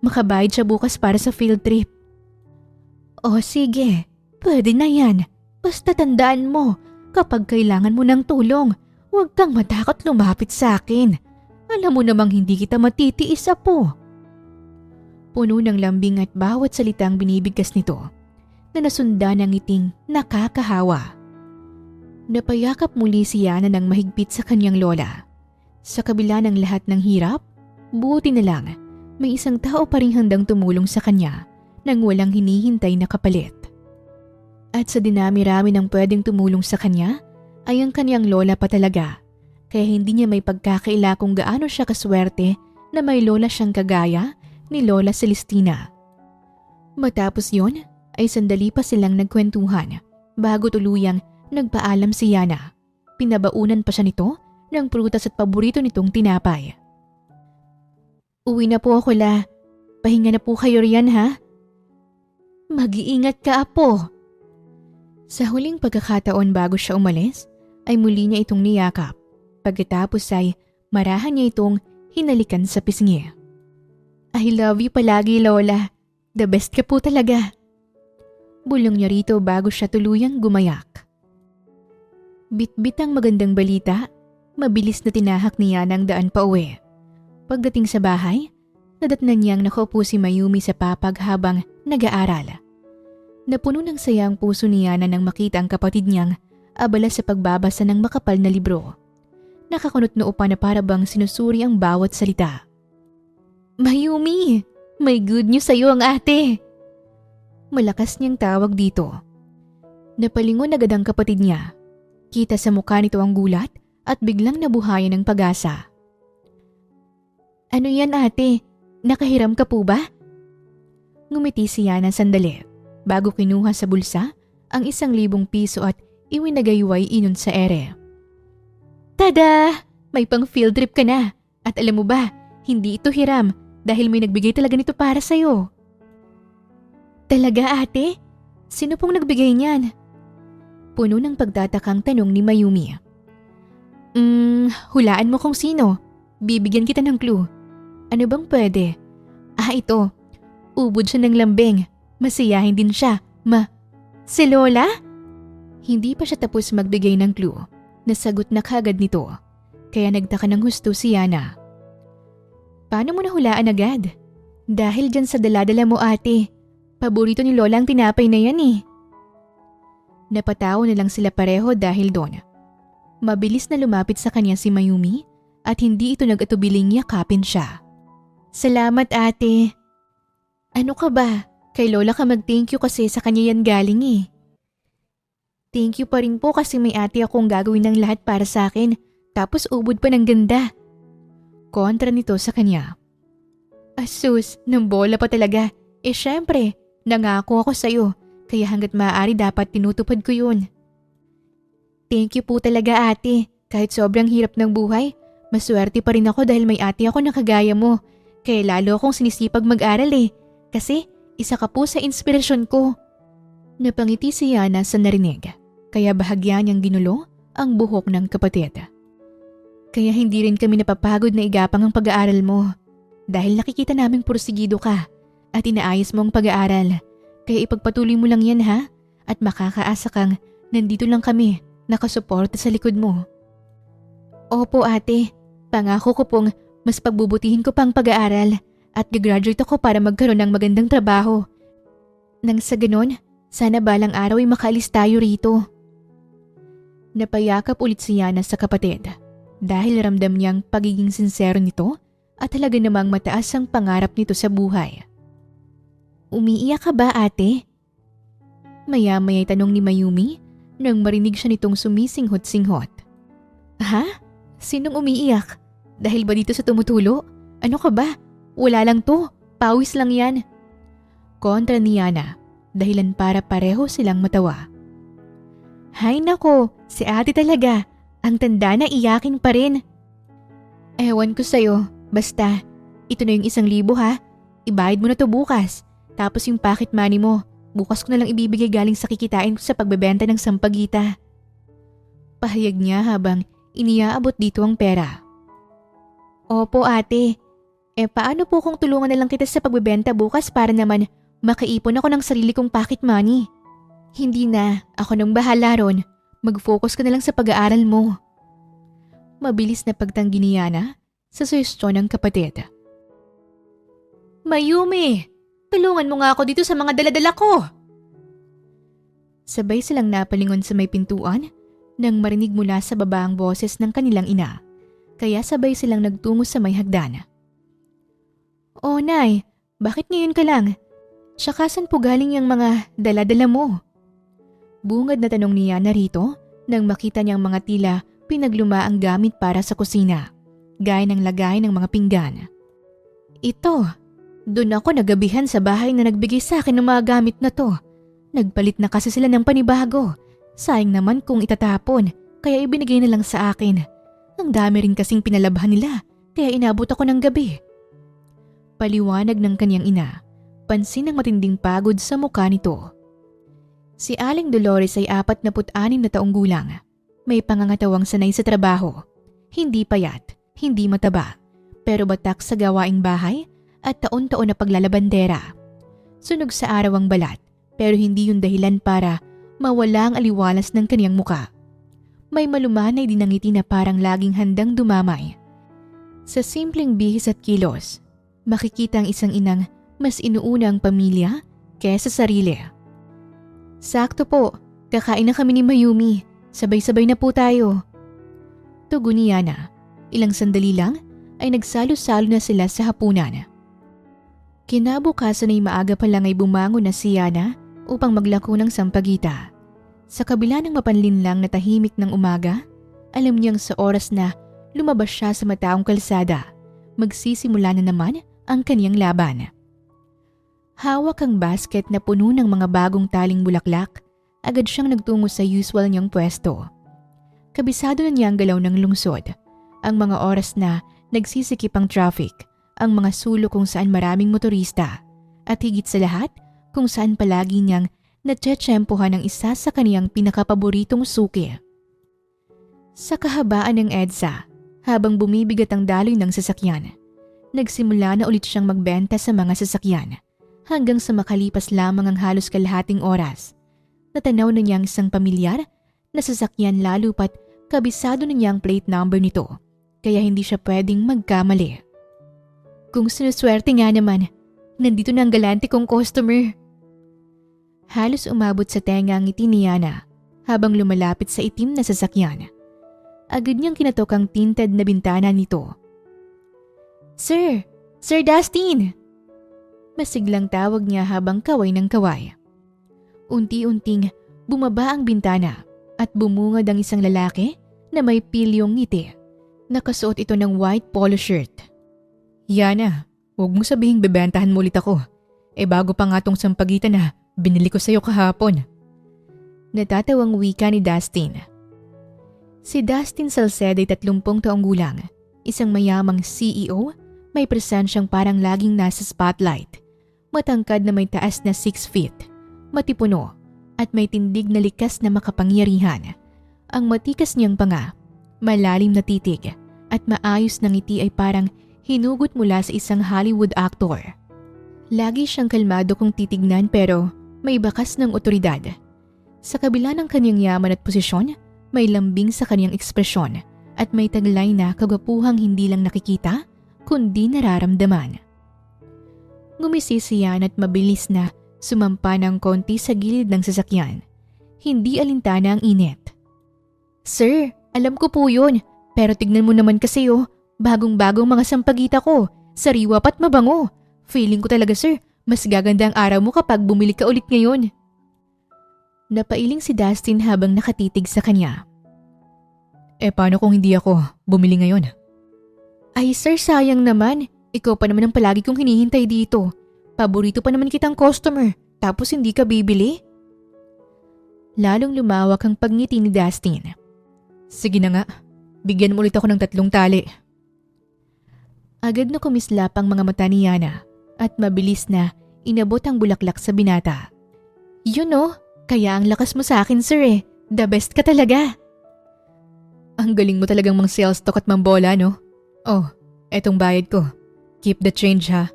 makabayad siya bukas para sa field trip. O sige, pwede na yan. Basta tandaan mo, kapag kailangan mo ng tulong, huwag kang matakot lumapit sa akin. Alam mo namang hindi kita matitiis, apo. Puno ng lambing at bawat salitang binibigkas nito na nasundan ng ngiting nakakahawa. Napayakap muli si Yana ng mahigpit sa kanyang lola. Sa kabila ng lahat ng hirap, buti na lang may isang tao pa ring handang tumulong sa kanya nang walang hinihintay na kapalit. At sa dinami-rami ng pwedeng tumulong sa kanya ay ang kanyang lola pa talaga. Kaya hindi niya may pagkakaila kung gaano siya kaswerte na may lola siyang kagaya ni Lola Celestina. Matapos yon ay sandali pa silang nagkwentuhan bago tuluyang nagpaalam si Yana. Pinabaunan pa siya nito ng prutas at paborito nitong tinapay. Uwi na po ako, La. Pahinga na po kayo riyan, ha? Mag-iingat ka, apo. Sa huling pagkakataon bago siya umalis, ay muli niya itong niyakap. Pagkatapos ay marahan niya itong hinalikan sa pisngi. I love you palagi, Lola. The best ka po talaga. Bulong niya rito bago siya tuluyang gumayak. Bitbit ang magandang balita, mabilis na tinahak niya ng daan pa uwi. Pagdating sa bahay, nadatnan niyang nakaupo si Mayumi sa papag habang nag-aaral. Napuno ng saya ang puso ni Yana nang makita ang kapatid niyang abala sa pagbabasa ng makapal na libro. Nakakunot-noo pa na para bang sinusuri ang bawat salita. Mayumi, may good news sa'yo ang ate. Malakas niyang tawag dito. Napalingon agad ang kapatid niya. Kita sa mukha nito ang gulat at biglang nabuhayan ng pag-asa. Ano yan, ate? Nakahiram ka po ba? Ngumiti si Yana sandali bago kinuha sa bulsa ang 1,000 piso at iwinagayway inon sa ere. Tada! May pang field trip ka na. At alam mo ba, hindi ito hiram dahil may nagbigay talaga nito para sa'yo. Talaga, ate? Sino pong nagbigay niyan? Puno ng pagtatakang tanong ni Mayumi. Hulaan mo kung sino. Bibigyan kita ng clue. Ano bang pwede? Ito. Ubod siya ng lambing. Masiyahin din siya. Si Lola? Hindi pa siya tapos magbigay ng clue. Nasagot na kagad nito. Kaya nagtaka ng husto si Yana. Paano mo nahulaan agad? Dahil dyan sa daladala mo, ate. Paborito ni Lola ang tinapay na yan eh. Napatawa na lang sila pareho dahil doon. Mabilis na lumapit sa kanya si Mayumi at hindi ito nag-atubiling yakapin siya. Salamat, ate. Ano ka ba? Kay Lola ka mag-thank you kasi sa kanya yan galing eh. Thank you pa rin po kasi may ate akong gagawin ng lahat para sa akin tapos ubod pa ng ganda. Kontra nito sa kanya. Asus, nang bola pa talaga. Syempre, nangako ako sa'yo kaya hanggat maaari dapat tinutupad ko yun. Thank you po talaga, ate. Kahit sobrang hirap ng buhay, maswerte pa rin ako dahil may ate ako na kagaya mo. Kaya lalo akong sinisipag mag-aral eh. Kasi isa ka po sa inspirasyon ko. Napangiti si Yana sa narinig, kaya bahagya niyang ginulo ang buhok ng kapatid. Kaya hindi rin kami napapagod na igapang ang pag-aaral mo. Dahil nakikita naming porsigido ka at inaayos mo ang pag-aaral. Kaya ipagpatuloy mo lang yan ha? At makakaasa kang nandito lang kami, nakasuporta sa likod mo. Opo ate, pangako ko pong mas pagbubutihin ko pang pag-aaral at gagraduate ako para magkaroon ng magandang trabaho. Nang sa ganon, sana balang araw ay makaalis tayo rito. Napayakap ulit si Yana sa kapatid dahil ramdam niyang pagiging sincero nito at talaga namang mataas ang pangarap nito sa buhay. Umiiyak ka ba ate? Maya-maya'y tanong ni Mayumi nang marinig siya nitong sumisinghot-singhot. Ha? Sinong umiiyak? Dahil ba dito sa tumutulo? Ano ka ba? Wala lang to. Pawis lang yan. Kontra ni Yana, dahilan para pareho silang matawa. Hay nako, si ate talaga. Ang tanda na iyakin pa rin. Ewan ko sa'yo. Basta, ito na yung 1,000 ha. Ibayad mo na to bukas. Tapos yung pocket money mo, bukas ko na lang ibibigay galing sa kikitain ko sa pagbebenta ng sampagita. Pahayag niya habang iniaabot dito ang pera. Opo ate. Paano po kung tulungan na lang kita sa pagbebenta bukas para naman makaipon ako ng sarili kong pocket money? Hindi na, ako nang bahala ron. Mag-focus ka na lang sa pag-aaral mo. Mabilis na pagtanggi ni Yana sa suhestyon ng kapatid. Mayumi! Tulungan mo nga ako dito sa mga daladala ko! Sabay silang napalingon sa may pintuan nang marinig mula sa baba ang boses ng kanilang ina. Kaya sabay silang nagtungo sa may hagdan. Oh nay, bakit ngayon ka lang? Tsaka saan po galing yung mga daladala mo? Bungad na tanong ni Yana rito nang makita niyang mga tila pinagluma ang gamit para sa kusina. Gaya ng lagay ng mga pinggan. Ito, doon ako nagabihan sa bahay na nagbigay sa akin ng mga gamit na to. Nagpalit na kasi sila ng panibago. Sayang naman kung itatapon, kaya ibinigay na lang sa akin. Ang dami rin kasing pinalabhan nila, kaya inabot ako ng gabi. Paliwanag ng kanyang ina, pansin ang matinding pagod sa mukha nito. Si Aling Dolores ay 46 na taong gulang. May pangangatawang sanay sa trabaho. Hindi payat, hindi mataba, pero batak sa gawaing bahay at taon-taon na paglalabandera. Sunog sa araw ang balat, pero hindi yun dahilan para mawala ang aliwalas ng kaniyang muka. May malumanay din ang ngiti na parang laging handang dumamay. Sa simpleng bihis at kilos, makikita ang isang inang mas inuuna ang pamilya kaysa sarili. Sakto po, kakain na kami ni Mayumi. Sabay-sabay na po tayo. Tugon ni Yana. Ilang sandali lang ay nagsalo-salo na sila sa hapunan. Kinabukasan ay maaga pa lang ay bumangon na si Yana upang maglako ng sampagita. Sa kabila ng mapanlinlang na tahimik ng umaga, alam niyang sa oras na lumabas siya sa mataong kalsada, magsisimula na naman ang kaniyang laban. Hawak ang basket na puno ng mga bagong taling bulaklak, agad siyang nagtungo sa usual niyang pwesto. Kabisado na niya ang galaw ng lungsod, ang mga oras na nagsisikip ang traffic, ang mga sulok kung saan maraming motorista, at higit sa lahat kung saan palagi niyang natsetsempohan ang isa sa kaniyang pinakapaboritong suki. Sa kahabaan ng EDSA, habang bumibigat ang daloy ng sasakyan, nagsimula na ulit siyang magbenta sa mga sasakyan hanggang sa makalipas lamang ang halos kalahating oras. Natanaw na niya ang isang pamilyar na sasakyan lalo pat kabisado na niya ang plate number nito, kaya hindi siya pwedeng magkamali. Kung sinuswerte nga naman, nandito na ang galante kong customer. Halos umabot sa tenga ang ngiti ni Yana habang lumalapit sa itim na sasakyan. Agad niyang kinatok ang tinted na bintana nito. Sir! Sir Dustin! Masiglang tawag niya habang kaway ng kaway. Unti-unting bumaba ang bintana at bumungad ang isang lalaki na may pilyong ngiti. Nakasuot ito ng white polo shirt. Yana, huwag mong sabihing bebentahan mo ulit ako. Bago pa nga tong sampagitan na binili ko sa'yo kahapon. Natatawang wika ni Dustin. Si Dustin Salceda ay 30 taong gulang. Isang mayamang CEO, may presensyang parang laging nasa spotlight. Matangkad na may taas na 6 feet. Matipuno at may tindig na likas na makapangyarihan. Ang matikas niyang panga, malalim na titig maayos na ngiti ay parang hinugot mula sa isang Hollywood actor. Lagi siyang kalmado kung titignan pero may bakas ng otoridad. Sa kabila ng kanyang yaman at posisyon, may lambing sa kanyang ekspresyon at may taglay na kagwapuhang hindi lang nakikita kundi nararamdaman. Ngumisi si Yana at mabilis na sumampa ng konti sa gilid ng sasakyan. Hindi alintana ang init. "Sir, alam ko po yun. Pero tignan mo naman kasi bagong-bagong mga sampagita ko. Sariwa pa't mabango. Feeling ko talaga sir, mas gaganda ang araw mo kapag bumili ka ulit ngayon." Napailing si Dustin habang nakatitig sa kanya. Paano kung hindi ako bumili ngayon? "Ay sir, sayang naman. Ikaw pa naman ang palagi kong hinihintay dito. Paborito pa naman kitang customer, tapos hindi ka bibili?" Lalong lumawak ang pagngiti ni Dustin. Sige na nga, bigyan mo ulit ako ng 3 tali. Agad na kumislap ang mga mata ni Yana at mabilis na inabot ang bulaklak sa binata. "Yun kaya ang lakas mo sa akin sir The best ka talaga." Ang galing mo talagang mang sales talk at mambola, no? Oh, etong bayad ko. Keep the change ha.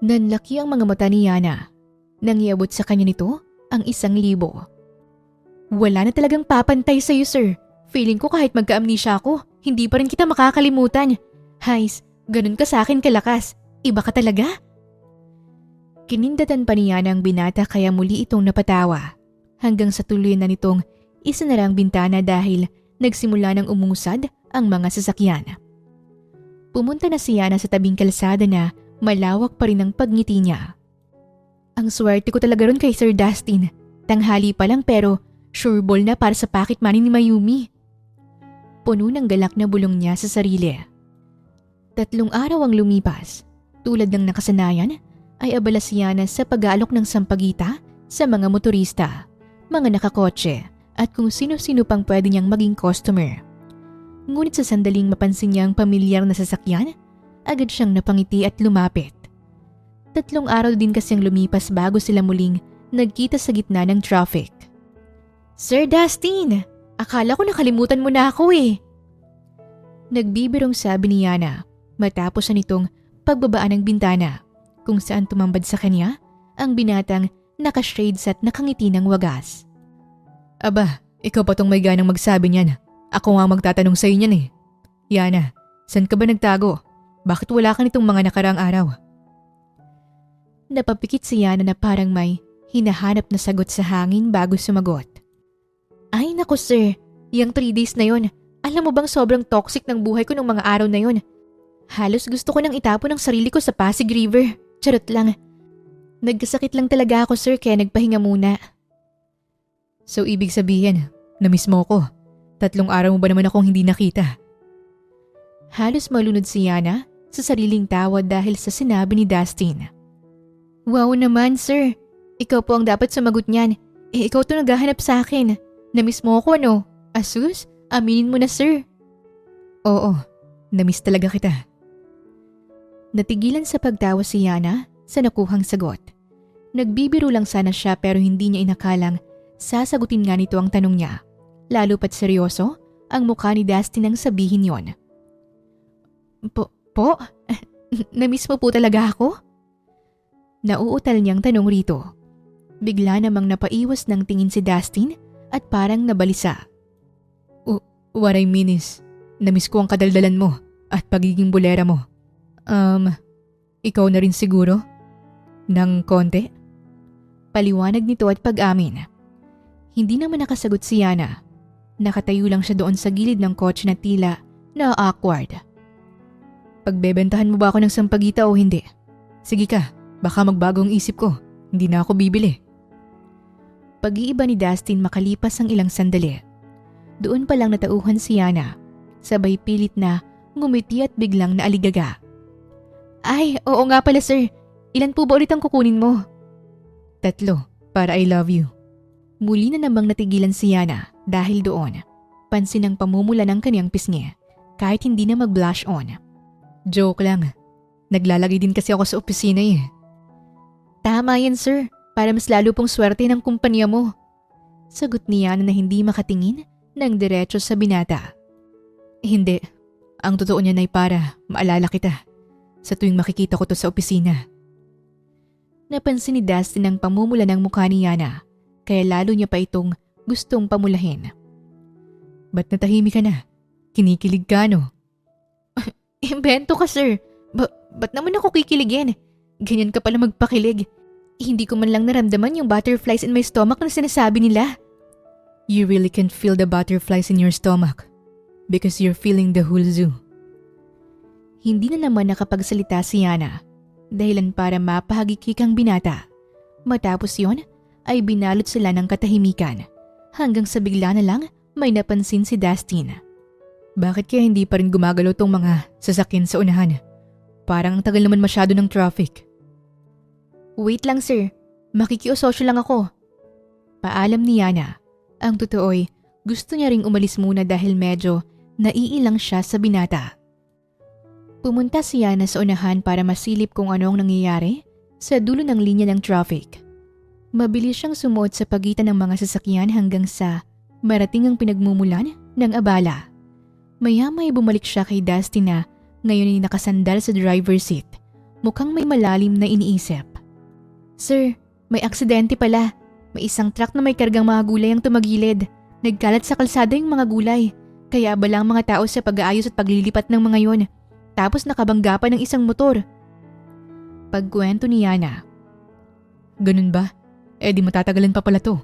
Nanlaki ang mga mata ni Yana. Nang iabot sa kanya nito ang 1,000. "Wala na talagang papantay sa'yo sir. Feeling ko kahit magka-amnesia ako, hindi pa rin kita makakalimutan. Hays, ganun ka sa akin kalakas. Iba ka talaga." Kinindatan pa ni Yana ang binata kaya muli itong napatawa. Hanggang sa tuloy na nitong isinara ang bintana dahil nagsimula ng umusad ang mga sasakyan. Pumunta na si Yana sa tabing kalsada na malawak pa rin ang pagngiti niya. "Ang swerte ko talaga ron kay Sir Dustin. Tanghali pa lang pero sure ball na para sa pocket money ni Mayumi." Puno ng galak na bulong niya sa sarili. 3 araw ang lumipas. Tulad ng nakasanayan, ay abala si Yana sa pag-aalok ng sampagita sa mga motorista, mga nakakotse, at kung sino-sino pang pwede niyang maging customer. Ngunit sa sandaling mapansin niya ang pamilyar na sasakyan, agad siyang napangiti at lumapit. 3 araw din kasi ang lumipas bago sila muling nagkita sa gitna ng traffic. "Sir Dustin, akala ko nakalimutan mo na ako Nagbibirong sabi ni Yana matapos na nitong pagbabaan ng bintana kung saan tumambad sa kanya ang binatang naka-shades at nakangiti ng wagas. Aba, ikaw pa tong may ganang magsabi niyan. Ako nga magtatanong sa'yo niyan Yana, saan ka ba nagtago? Bakit wala ka nitong mga nakaraang araw? Napapikit si Yana na parang may hinahanap na sagot sa hangin bago sumagot. "Ay naku sir, yung 3 days na yon, alam mo bang sobrang toxic ng buhay ko ng mga araw na yon? Halos gusto ko nang itapon ang sarili ko sa Pasig River. Charot lang. Nagkasakit lang talaga ako sir kaya nagpahinga muna." So ibig sabihin, na-miss mo ko. 3 araw mo ba naman akong hindi nakita? Halos malunod si Yana sa sariling tawa dahil sa sinabi ni Dustin. "Wow naman sir, ikaw po ang dapat sumagot niyan. Ikaw to naghahanap sa akin. Na-miss mo ako Asus, aminin mo na sir." Oo, na-miss talaga kita. Natigilan sa pagtawa si Yana sa nakuhang sagot. Nagbibiro lang sana siya pero hindi niya inakalang sasagutin nga nito ang tanong niya. Lalo pat seryoso ang mukha ni Dustin nang sabihin yon. Po? Na-miss mo po talaga ako?" Nauutal niyang tanong rito. Bigla namang napaiwas ng tingin si Dustin at parang nabalisa. What I mean is, na-miss ko ang kadaldalan mo at pagiging bulera mo. Ikaw na rin siguro? Nang konti? Paliwanag nito at pag-amin. Hindi naman nakasagot si Yana. Nakatayo lang siya doon sa gilid ng kotse na tila na awkward. Pagbebentahan mo ba ako ng sampagita o hindi? Sige ka, baka magbago ang isip ko. Hindi na ako bibili. Pag-iiba ni Dustin makalipas ang ilang sandali. Doon pa lang natauhan si Yana. Sabay pilit na ngumiti at biglang naaligaga. "Ay, oo nga pala sir. Ilan po ba ulit ang kukunin mo?" 3, para I love you. Muli na namang natigilan si Yana dahil doon. Pansin ang pamumula ng kanyang pisngi kahit hindi na mag-blush on. Joke lang. Naglalagay din kasi ako sa opisina "Tama yan sir, para mas lalo pong swerte ng kumpanya mo." Sagot ni Yana na hindi makatingin ng diretso sa binata. Hindi. Ang totoo niyan ay para maalala kita sa tuwing makikita ko to sa opisina. Napansin ni Dustin ang pamumula ng mukha ni Yana, kaya lalo niya pa itong gustong pamulahin. Ba't natahimik ka na? Kinikilig ka, no? Imbento ka, sir. Ba't naman ako kikiligin? Ganyan ka pala magpakilig. Hindi ko man lang naramdaman yung butterflies in my stomach na sinasabi nila. You really can't feel the butterflies in your stomach because you're feeling the whole zoo. Hindi na naman nakapagsalita si Yana, dahilan para mapahagikik ang binata. Matapos yon, ay binalot sila ng katahimikan, hanggang sa bigla na lang may napansin si Dustin. Bakit kaya hindi pa rin gumagalaw tong mga sasakyan sa unahan? Parang ang tagal naman masyado ng traffic. Wait lang, sir. Makikiusosyo lang ako. Paalam ni Yana. Ang totoo'y gusto niya ring umalis muna dahil medyo naiilang siya sa binata. Pumunta si Yana sa unahan para masilip kung ano ang nangyayari sa dulo ng linya ng traffic. Mabilis siyang sumuot sa pagitan ng mga sasakyan hanggang sa marating ang pinagmumulan ng abala. Maya-may bumalik siya kay Dustin na ngayon ay nakasandal sa driver's seat. Mukhang may malalim na iniisip. Sir, may aksidente pala. May isang truck na may kargang mga gulay ang tumagilid. Nagkalat sa kalsada yung mga gulay. Kaya abala ang mga tao sa pag-aayos at paglilipat ng mga yon. Tapos nakabangga pa ng isang motor. Pagkwento ni Yana. Ganun ba? Di matatagalan pa pala to.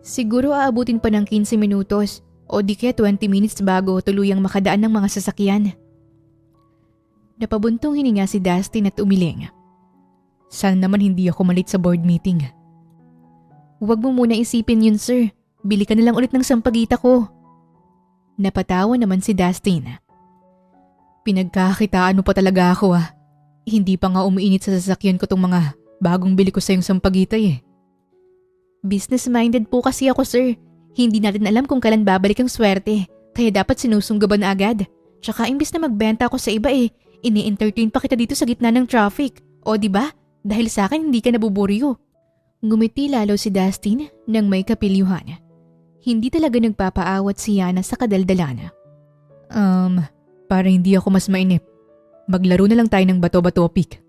Siguro aabutin pa ng 15 minutos o di kaya 20 minutes bago tuluyang makadaan ng mga sasakyan. Napabuntong hininga si Dustin at umiling. Sana naman hindi ako malate sa board meeting. Huwag mo muna isipin yun, sir. Bili ka na lang ulit ng sampagita ko. Napatawa naman si Dustin. Pinagkakakitaan mo pa talaga ako Hindi pa nga umiinit sa sasakyan ko tong mga bagong bili ko sa yung sampagita . Business-minded po kasi ako, sir. Hindi natin alam kung kailan babalik ang swerte. Kaya dapat sinusunggaban na agad. Tsaka imbis na magbenta ako sa iba ini-entertain pa kita dito sa gitna ng traffic. O diba? Dahil sa akin hindi ka nabuburyo. Ngumiti lalo si Dustin nang may kapilyuhan. Hindi talaga nagpapaawat si Yana sa kadaldalan. Para hindi ako mas mainip. Maglaro na lang tayo ng bato-bato pick.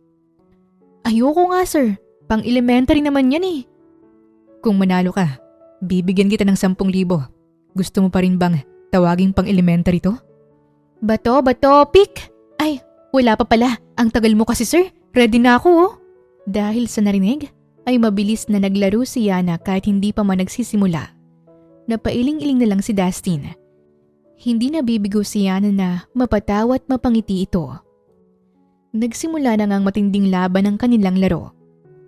Ayoko nga, sir. Pang-elementary naman yan . Kung manalo ka, bibigyan kita ng 10,000. Gusto mo pa rin bang tawaging pang-elementary to? Bato-bato pick? Ay, wala pa pala. Ang tagal mo kasi, sir. Ready na ako Dahil sa narinig, ay mabilis na naglaro si Yana kahit hindi pa man nagsisimula. Napailing-iling na lang si Dustin. Hindi na bibigo si Yana na mapatawa at mapangiti ito. Nagsimula na ngang matinding laban ang kanilang laro.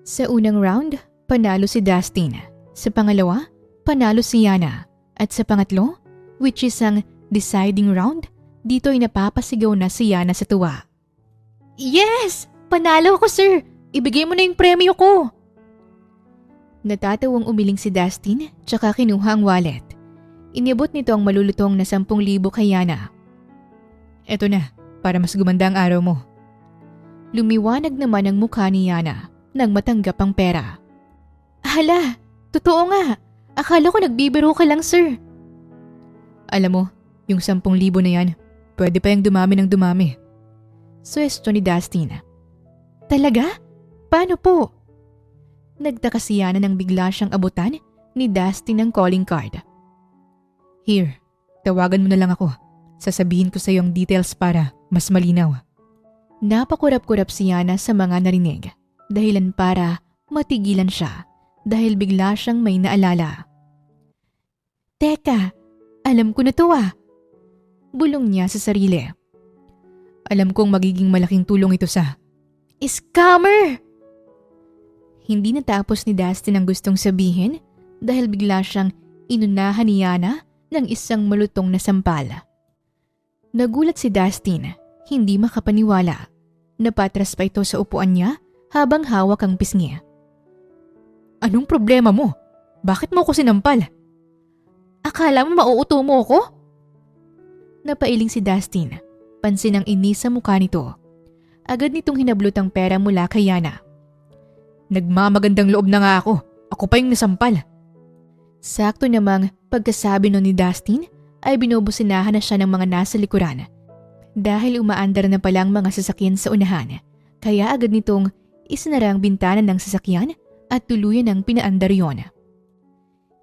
Sa unang round, panalo si Dustin. Sa pangalawa, panalo si Yana. At sa pangatlo, which is ang deciding round, dito ay napapasigaw na si Yana sa tuwa. Yes! Panalo ako, sir! Ibigay mo na yung premyo ko! Natatawang umiling si Dustin, tsaka kinuha ang wallet. Inibot nito ang malulutong na 10,000 kay Yana. Eto na, para mas gumanda ang araw mo. Lumiwanag naman ang mukha ni Yana nang matanggap ang pera. Hala, totoo nga. Akala ko nagbibiro ka lang, sir. Alam mo, yung 10,000 na yan, pwede pa yung dumami ng dumami. Suwestyo ni Dustin. Talaga? Paano po? Nagtaka si Yana nang bigla siyang abutan ni Dustin ng calling card. Here, tawagan mo na lang ako. Sasabihin ko sa iyo ang details para mas malinaw. Napakurap-kurap si Yana sa mga narinig, dahilan para matigilan siya dahil bigla siyang may naalala. Teka, alam ko na to Bulong niya sa sarili. Alam kong magiging malaking tulong ito sa... Scammer! Hindi natapos ni Dustin ang gustong sabihin dahil bigla siyang inunahan ni Yana ng isang malutong na sampal. Nagulat si Dustin, hindi makapaniwala. Napatras pa ito sa upuan niya habang hawak ang pisngi. Anong problema mo? Bakit mo ko sinampal? Akala mo mauuto mo ako? Napailing si Dustin. Pansin ang inis sa mukha nito. Agad nitong hinablot ang pera mula kay Yana. Nagmamagandang loob na nga ako. Ako pa yung nasampal. Sakto namang pagkasabi nun ni Dustin ay binubusinahan na siya ng mga nasa likuran. dahil umaandar na palang mga sasakyan sa unahan, kaya agad nitong isinara ang bintana ng sasakyan at tuluyan ang pinaandar yon.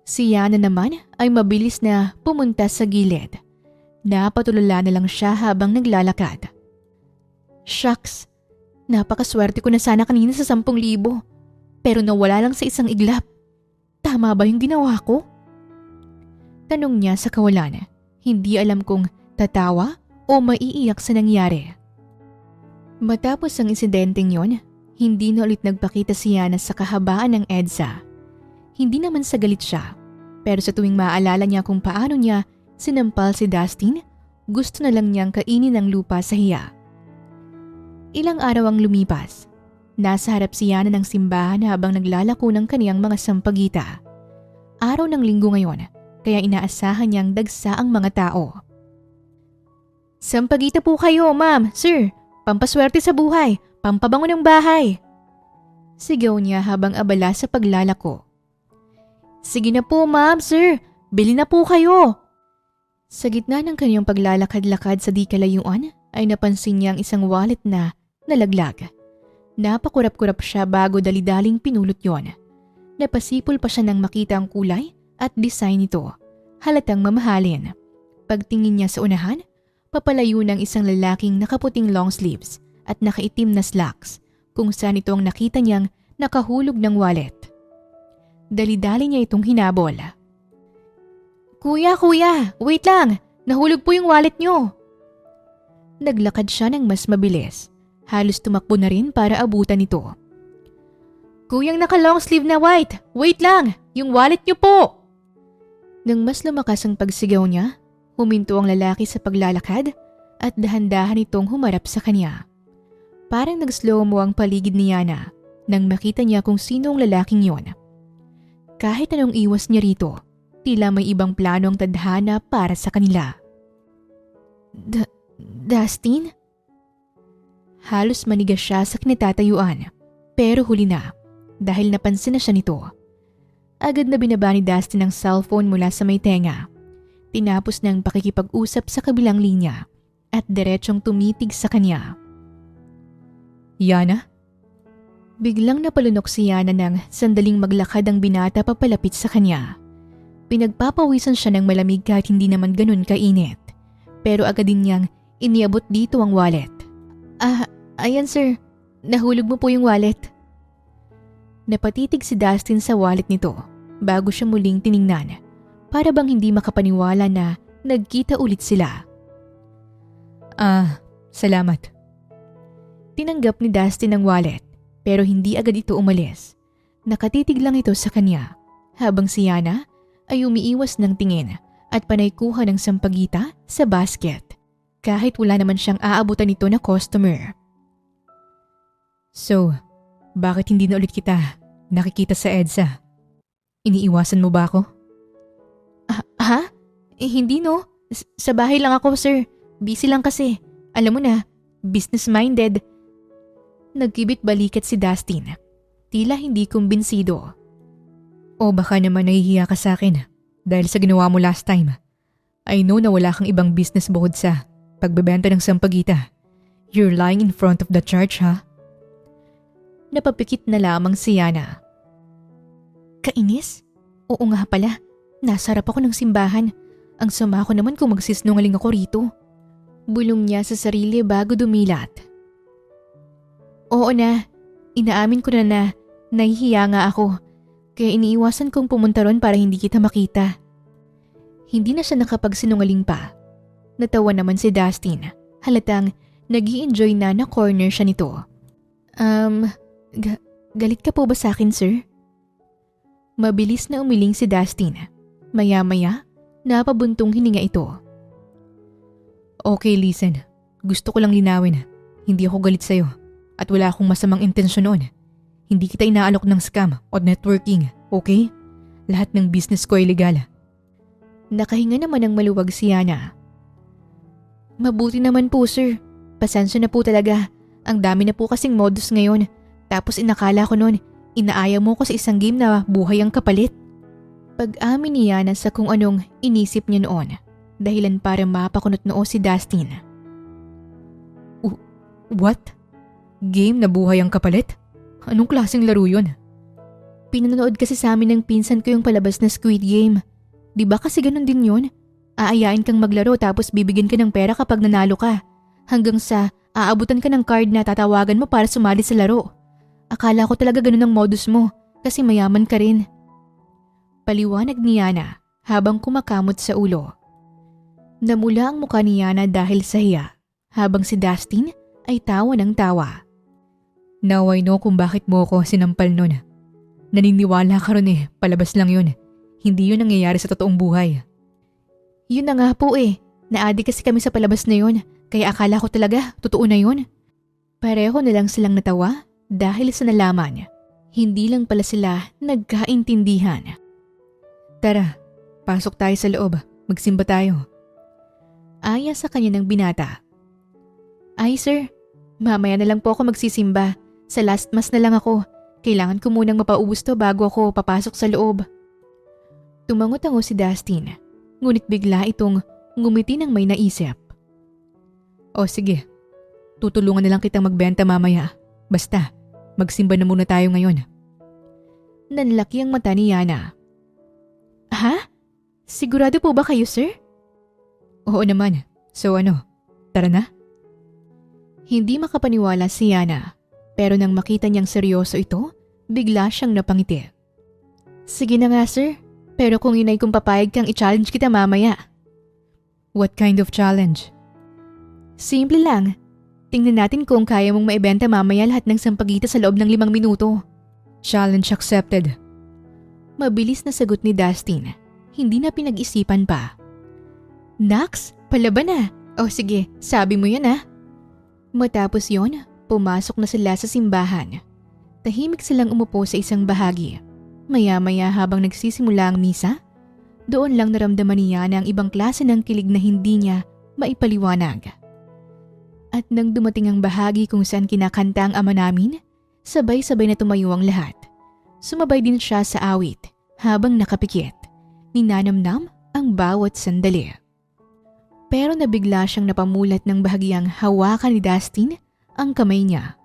Si Yana naman ay mabilis na pumunta sa gilid. Napatulala na lang siya habang naglalakad. Shucks, napakaswerte ko na sana kanina sa 10,000, pero nawala lang sa isang iglap. Tama ba yung ginawa ko? Tanong niya sa kawalan, hindi alam kung tatawa o maiiyak sa nangyari. Matapos ang insidenteng yon, hindi na ulit nagpakita si Yana sa kahabaan ng EDSA. Hindi naman sa galit siya, pero sa tuwing maaalala niya kung paano niya sinampal si Dustin, gusto na lang niyang kainin ang lupa sa hiya. Ilang araw ang lumipas. Nasa harap si Yana ng simbahan habang naglalako ng kaniyang mga sampagita. Araw ng linggo ngayon, kaya inaasahan niyang dagsa ang mga tao. Sampagita po kayo, ma'am, sir. Pampaswerte sa buhay, pampabango ng bahay. Sigaw niya habang abala sa paglalako. Sige na po, ma'am, sir. Bili na po kayo. Sa gitna ng kanyang paglalakad-lakad sa di kalayuan, ay napansin niya ang isang wallet na nalaglag. Napakurap-kurap siya bago dali-daling pinulot yon. Napasipol pa siya nang makita ang kulay at design nito. Halatang mamahalin. Pagtingin niya sa unahan, papalayo ng isang lalaking nakaputing long sleeves at nakaitim na slacks kung saan ito ang nakita niyang nakahulog ng wallet. Dali-dali niya itong hinabol. Kuya, wait lang! Nahulog po yung wallet niyo! Naglakad siya ng mas mabilis. Halos tumakbo na rin para abutan ito. Kuyang naka-long sleeve na white! Wait lang! Yung wallet niyo po! Nang mas lumakas ang pagsigaw niya, huminto ang lalaki sa paglalakad at dahan-dahan itong humarap sa kanya. Parang nag-slow mo ang paligid ni Yana nang makita niya kung sino ang lalaking yon. Kahit anong iwas niya rito, tila may ibang plano ang tadhana para sa kanila. Dustin? Halos manigas siya sa kinatatayuan, pero huli na dahil napansin na siya nito. Agad na binaba ni Dustin ang cellphone mula sa may tenga. Tinapos ng pakikipag-usap sa kabilang linya at diretsong tumitig sa kanya. Yana? Biglang napalunok si Yana nang sandaling maglakad ang binata papalapit sa kanya. Pinagpapawisan siya ng malamig kahit hindi naman ganun kainit. Pero agad din niyang iniabot dito ang wallet. Ayan sir, nahulog mo po yung wallet. Napatitig si Dustin sa wallet nito bago siya muling tiningnan. Para bang hindi makapaniwala na nagkita ulit sila. Salamat. Tinanggap ni Dustin ang wallet pero hindi agad ito umalis. Nakatitig lang ito sa kanya habang si Yana ay umiiwas ng tingin at panay kuha ng sampagita sa basket kahit wala naman siyang aabutan nito na customer. So, bakit hindi na ulit kita nakikita sa EDSA? Iniiwasan mo ba ako? Hindi no. Sa bahay lang ako, sir. Busy lang kasi. Alam mo na, business-minded. Nagkibit balikat si Dustin. Tila hindi kumbinsido. O baka naman nahihiya ka sa akin dahil sa ginawa mo last time. I know na wala kang ibang business bukod sa pagbebenta ng sampagita. You're lying in front of the church, ha? Napapikit na lamang si Yana. Kainis? Oo nga pala. Nasa harap ako ng simbahan. Ang sama ko naman kung magsisinungaling ako rito. Bulong niya sa sarili bago dumilat. Oo na. Inaamin ko na nahihiya nga ako. Kaya iniiwasan kong pumunta ron para hindi kita makita. Hindi na siya nakapagsinungaling pa. Natawa naman si Dustin. Halatang nag-i-enjoy na corner siya nito. Galit ka po ba sa akin, sir? Mabilis na umiling si Dustin. Maya-maya, napabuntong hininga ito. Okay, listen. Gusto ko lang linawin. Hindi ako galit sa'yo. At wala akong masamang intensyon noon. Hindi kita inaalok ng scam o networking, okay? Lahat ng business ko ay legal. Nakahinga naman ng maluwag si Yana. Mabuti naman po, sir. Pasensya na po talaga. Ang dami na po kasing modus ngayon. Tapos inakala ko noon, inaaya mo ko sa isang game na buhay ang kapalit. Pag-amin ni Yana sa kung anong inisip niya noon, dahilan para mapakunot noo si Dustin. What? Game na buhay ang kapalit? Anong klaseng laro yun? Pinanonood kasi sa amin ng pinsan ko yung palabas na Squid Game. Di ba kasi ganun din yun? Aayain kang maglaro tapos bibigyan ka ng pera kapag nanalo ka. Hanggang sa aabutan ka ng card na tatawagan mo para sumali sa laro. Akala ko talaga ganun ang modus mo kasi mayaman ka rin. Paliwanag ni Yana habang kumakamot sa ulo. Namula ang mukha ni Yana dahil sa hiya habang si Dustin ay tawa ng tawa. Now I know kung bakit mo ako sinampal nun. Naniniwala ka ron palabas lang yun. Hindi yun nangyayari sa totoong buhay. Yun na nga po Naadi kasi kami sa palabas na yun, kaya akala ko talaga totoo na yun. Pareho na lang silang natawa dahil sa nalaman. Hindi lang pala sila nagkaintindihan. Tara, pasok tayo sa loob. Magsimba tayo. Aya sa kanya ng binata. Ay sir, mamaya na lang po ako magsisimba. Sa last mass na lang ako. Kailangan ko munang mapaubos to bago ako papasok sa loob. Tumango-tango si Dustin, ngunit bigla itong ngumiti ng may naisip. O sige, tutulungan na lang kitang magbenta mamaya. Basta, magsimba na muna tayo ngayon. Nanlaki ang mata ni Yana. Ha? Sigurado po ba kayo, sir? Oo naman. So ano, tara na? Hindi makapaniwala si Yana, pero nang makita niyang seryoso ito, bigla siyang napangiti. Sige na nga, sir. Pero kung inay kong papayag kang i-challenge kita mamaya. What kind of challenge? Simple lang. Tingnan natin kung kaya mong maibenta mamaya lahat ng sampagita sa loob ng 5 minuto. Challenge accepted. Mabilis na sagot ni Dustin. Hindi na pinag-isipan pa. Nax, palaban na. O sige, sabi mo yan Matapos yon, pumasok na sila sa simbahan. Tahimik silang umupo sa isang bahagi. Maya-maya habang nagsisimula ang misa, doon lang naramdaman niya na ang ibang klase ng kilig na hindi niya maipaliwanag. At nang dumating ang bahagi kung saan kinakanta ang Ama Namin, sabay-sabay na tumayo ang lahat. Sumabay din siya sa awit habang nakapikit. Ninanamnam ang bawat sandali. Pero nabigla siyang napamulat ng bahagyang hawakan ni Dustin ang kamay niya.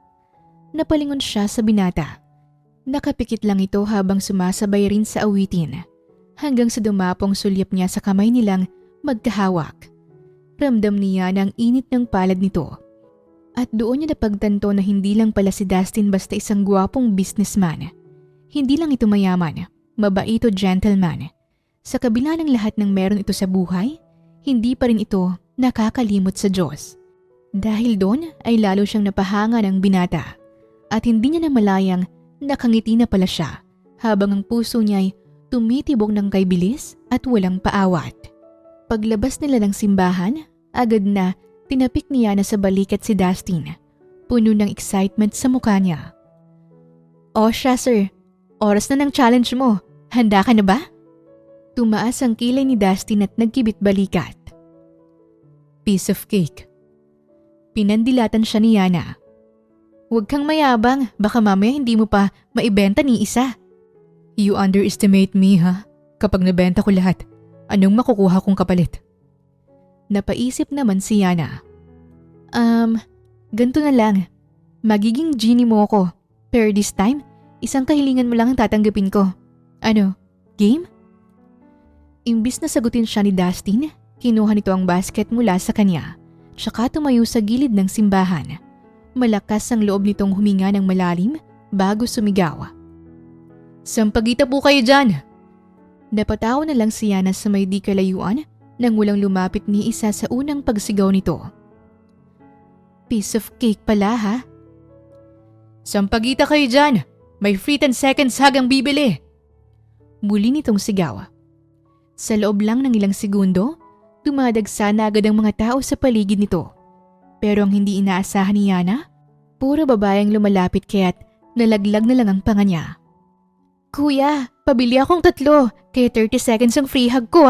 Napalingon siya sa binata. Nakapikit lang ito habang sumasabay rin sa awitin hanggang sa dumapong sulyap niya sa kamay nilang magkahawak. Ramdam niya ng init ng palad nito. At doon niya napagtanto na hindi lang pala si Dustin basta isang gwapong businessman. Hindi lang ito mayaman, mabait o gentleman. Sa kabila ng lahat ng meron ito sa buhay, hindi pa rin ito nakakalimot sa Diyos. Dahil doon ay lalo siyang napahanga ng binata. At hindi niya namalayang nakangiti na pala siya habang ang puso niya ay tumitibok ng kay bilis at walang paawat. Paglabas nila ng simbahan, agad na tinapik niya na sa balikat si Dustin. Puno ng excitement sa mukha niya. O siya sir, oras na ng challenge mo. Handa ka na ba? Tumaas ang kilay ni Dustin at nagkibit balikat. Piece of cake. Pinandilatan siya ni Yana. Huwag kang mayabang, baka mamaya hindi mo pa maibenta ni isa. You underestimate me Kapag nabenta ko lahat, anong makukuha kong kapalit? Napaisip naman si Yana. Ganito na lang. Magiging genie mo ako. Pero this time, isang kahilingan mo lang ang tatanggapin ko. Ano, game? Imbis na sagutin siya ni Dustin, kinuha nito ang basket mula sa kanya, tsaka tumayo sa gilid ng simbahan. Malakas ang loob nitong huminga ng malalim bago sumigaw. Sampagita po kayo dyan! Napatawa na lang si Yana sa may di kalayuan nang walang lumapit ni isa sa unang pagsigaw nito. Piece of cake pala Sampagita kayo dyan! May free 10 seconds hagang bibili! Muli nitong sigaw. Sa loob lang ng ilang segundo, dumadagsa na agad ang mga tao sa paligid nito. Pero ang hindi inaasahan ni Yana, puro babaeng lumalapit kaya't nalaglag na lang ang panga niya. Kuya, pabili akong 3, kaya 30 seconds ang free hug ko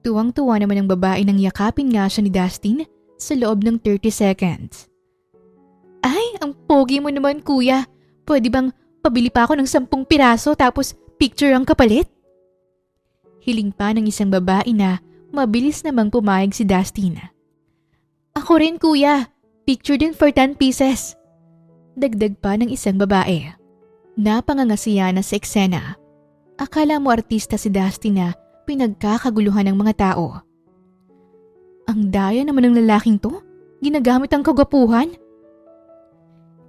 Tuwang-tuwa naman ang babae nang yakapin nga siya ni Dustin sa loob ng 30 seconds. Ay, ang pogi mo naman kuya. Pwede bang pabili pa ako ng 10 piraso tapos picture ang kapalit? Hiling pa ng isang babae na mabilis namang pumayag si Dustin. Ako rin kuya, Picture din for 10 pieces. Dagdag pa ng isang babae. Napanganga si Yana sa eksena. Akala mo artista si Dusty na pinagkakaguluhan ng mga tao. Ang daya naman ng lalaking to, ginagamit ang kagwapuhan.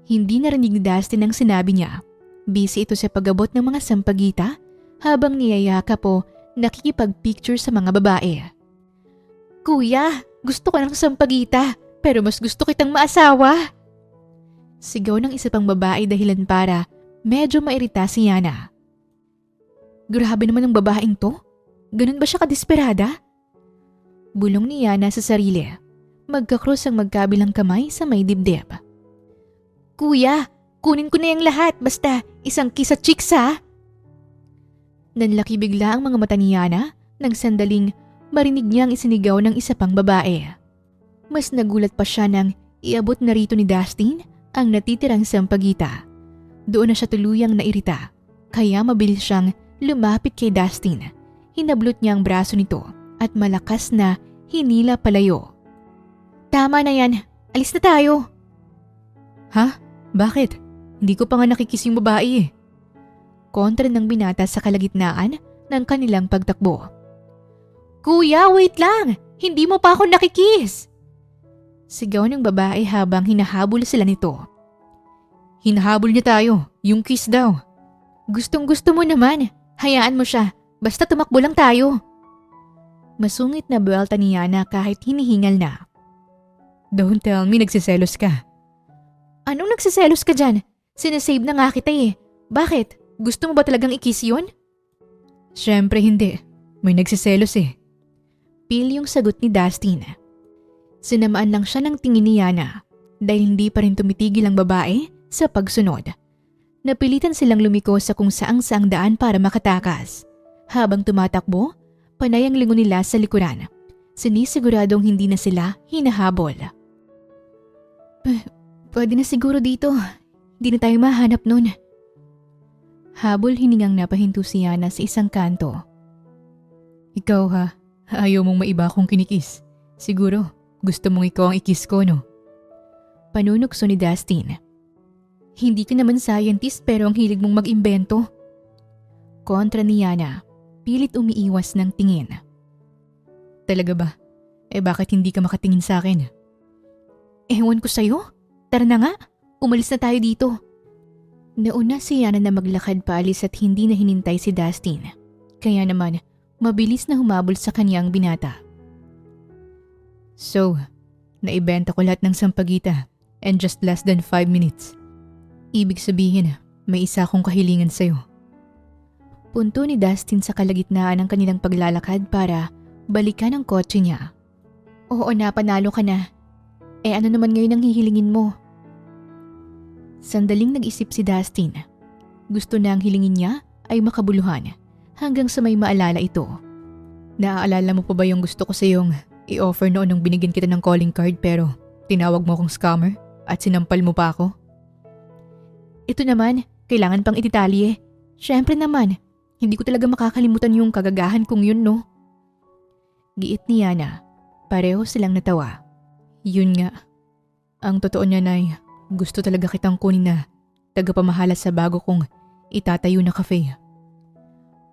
Hindi narinig ni Dusty nang sinabi niya. Busy ito sa pag-abot ng mga sampagita habang niyayakap po nakikipag-picture sa mga babae. Kuya, gusto ko ng sampagita pero mas gusto kitang maasawa. Sigaw ng isa pang babae dahilan para medyo mairita si Yana. Grabe naman ang babaeng to. Ganun ba siya kadesperada? Bulong ni Yana sa sarili. Magkakrus ang magkabilang kamay sa may dibdib. Kuya, kunin ko na yung lahat basta isang kiss at chicks ha. Nanlaki bigla ang mga mata ni Yana nang sandaling marinig niyang isinigaw ng isa pang babae. Mas nagulat pa siya nang iabot na rito ni Dustin ang natitirang sampagita. Doon na siya tuluyang nairita, kaya mabilis siyang lumapit kay Dustin. Hinablot niya ang braso nito at malakas na hinila palayo. Tama na yan, alis na tayo. Ha? Bakit? Hindi ko pa nga nakikiss yung babae eh. Kontra ng binata sa kalagitnaan ng kanilang pagtakbo. Kuya, wait lang! Hindi mo pa ako nakikiss! Sigaw ng babae habang hinahabol sila nito. Hinahabol niya tayo, yung kiss daw. Gustong gusto mo naman, hayaan mo siya, basta tumakbo lang tayo. Masungit na buwelta ni Yana kahit hinihingal na. Don't tell me nagsiselos ka. Anong nagsiselos ka dyan? Sinasave na nga kita eh. Bakit? Gusto mo ba talagang i-kiss yun? Siyempre hindi. May nagsiselos eh. Pil yung sagot ni Dustin. Sinamaan lang siya ng tingin ni Yana dahil hindi pa rin tumitigil ang babae sa pagsunod. Napilitan silang lumiko sa kung saang-saang daan para makatakas. Habang tumatakbo, panay ang lingon nila sa likuran. Sinisiguradong hindi na sila hinahabol. Pwede na siguro dito. Hindi na tayo mahanap nun. Habol hiningang napahinto si Yana sa isang kanto. Ikaw ha, ayaw mong maiba akong kinikis. Siguro, gusto mong ikaw ang ikis ko no? Panunukso ni Dustin. Hindi ka naman scientist pero ang hilig mong mag-imbento. Kontra ni Yana, pilit umiiwas ng tingin. Talaga ba? Bakit hindi ka makatingin sa akin? Ewan ko sa'yo. Tara na nga, umalis na tayo dito. Nauna si Yana na maglakad paalis at hindi na hinintay si Dustin. Kaya naman, mabilis na humabol sa kanyang binata. So, naibenta ko lahat ng sampagita and just less than 5 minutes. Ibig sabihin, may isa akong kahilingan sa'yo. Punto ni Dustin sa kalagitnaan ng kanilang paglalakad para balikan ang kotse niya. Oo na, panalo ka na. Ano naman ngayon ang hihilingin mo? Sandaling nag-isip si Dustin. Gusto na ang hilingin niya ay makabuluhan hanggang sa may maalala ito. Naaalala mo pa ba yung gusto ko sa iyong i-offer noon nung binigyan kita ng calling card pero tinawag mo akong scammer at sinampal mo pa ako? Ito naman, kailangan pang ititalye. Siyempre naman, hindi ko talaga makakalimutan yung kagagahan kong yun, no? Giit ni Yana. Pareho silang natawa. Yun nga. Ang totoo niya ay gusto talaga kitang kunin na tagapamahala sa bago kong itatayo na cafe.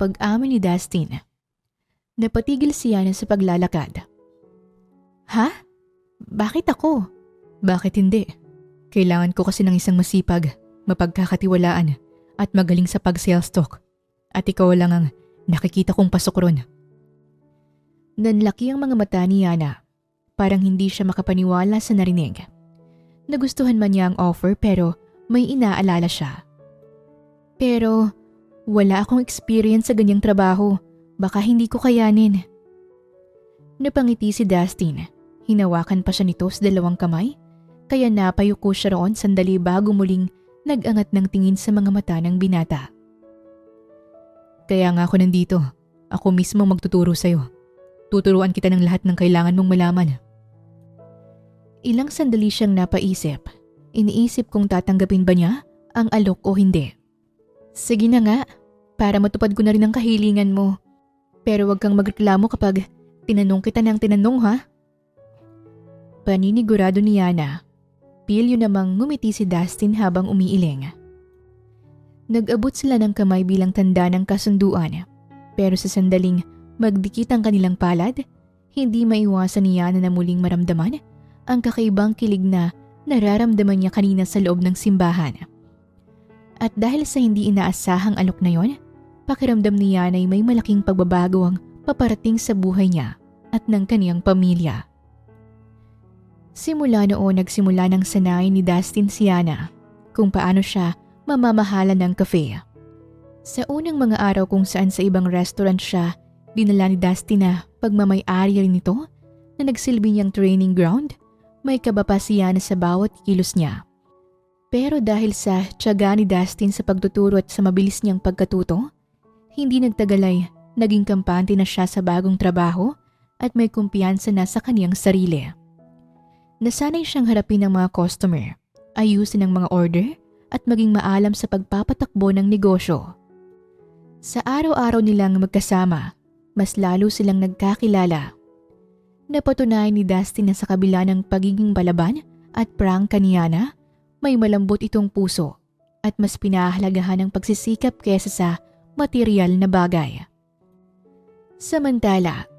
Pag-amin ni Dustin. Napatigil si Yana sa paglalakad. Ha? Bakit ako? Bakit hindi? Kailangan ko kasi ng isang masipag, mapagkakatiwalaan at magaling sa pag-sales talk. At ikaw lang ang nakikita kong pasok ron. Nanlaki ang mga mata ni Yana. Parang hindi siya makapaniwala sa narinig. Nagustuhan man niya ang offer pero may inaalala siya. Pero wala akong experience sa ganyang trabaho. Baka hindi ko kayanin. Napangiti si Dustin. Hinawakan pa siya nito sa dalawang kamay. Kaya napayuko siya roon sandali bago muling nag-angat ng tingin sa mga mata ng binata. Kaya nga ako nandito. Ako mismo magtuturo sa'yo. Tuturuan kita ng lahat ng kailangan mong malaman. Ilang sandali siyang napaisip. Iniisip kung tatanggapin ba niya ang alok o hindi. Sige na nga, para matupad ko na rin ang kahilingan mo. Pero wag kang magreklamo kapag tinanong kita ng tinanong ha. Paninigurado ni Yana. pilyo namang ngumiti si Dustin habang umiiling. Nag-abot sila ng kamay bilang tanda ng kasunduan. Pero sa sandaling magdikit ang kanilang palad, hindi maiwasan ni Yana na muling maramdaman ang kakaibang kilig na nararamdaman niya kanina sa loob ng simbahan. At dahil sa hindi inaasahang alok na yon, pakiramdam ni Yana ay may malaking pagbabago ang paparating sa buhay niya at ng kaniyang pamilya. Simula noon nagsimula ng sanayin ni Dustin si Yana kung paano siya mamamahala ng cafe. Sa unang mga araw kung saan sa ibang restaurant siya, dinala ni Dustin na pagmamay-ari rin nito na nagsilbi niyang training ground, may kaba pa si Yana sa bawat kilos niya. Pero dahil sa tiyaga ni Dustin sa pagtuturo at sa mabilis niyang pagkatuto, hindi nagtagal ay naging kampante na siya sa bagong trabaho at may kumpiyansa na sa kaniyang sarili. Nasanay siyang harapin ng mga customer, ayusin ang mga order at maging maalam sa pagpapatakbo ng negosyo. Sa araw-araw nilang magkasama, mas lalo silang nagkakilala. Napatunayan ni Dustin na sa kabila ng pagiging balaban at prangka ni Yana, may malambot itong puso at mas pinahahalagahan ang pagsisikap kaysa sa material na bagay. Samantala,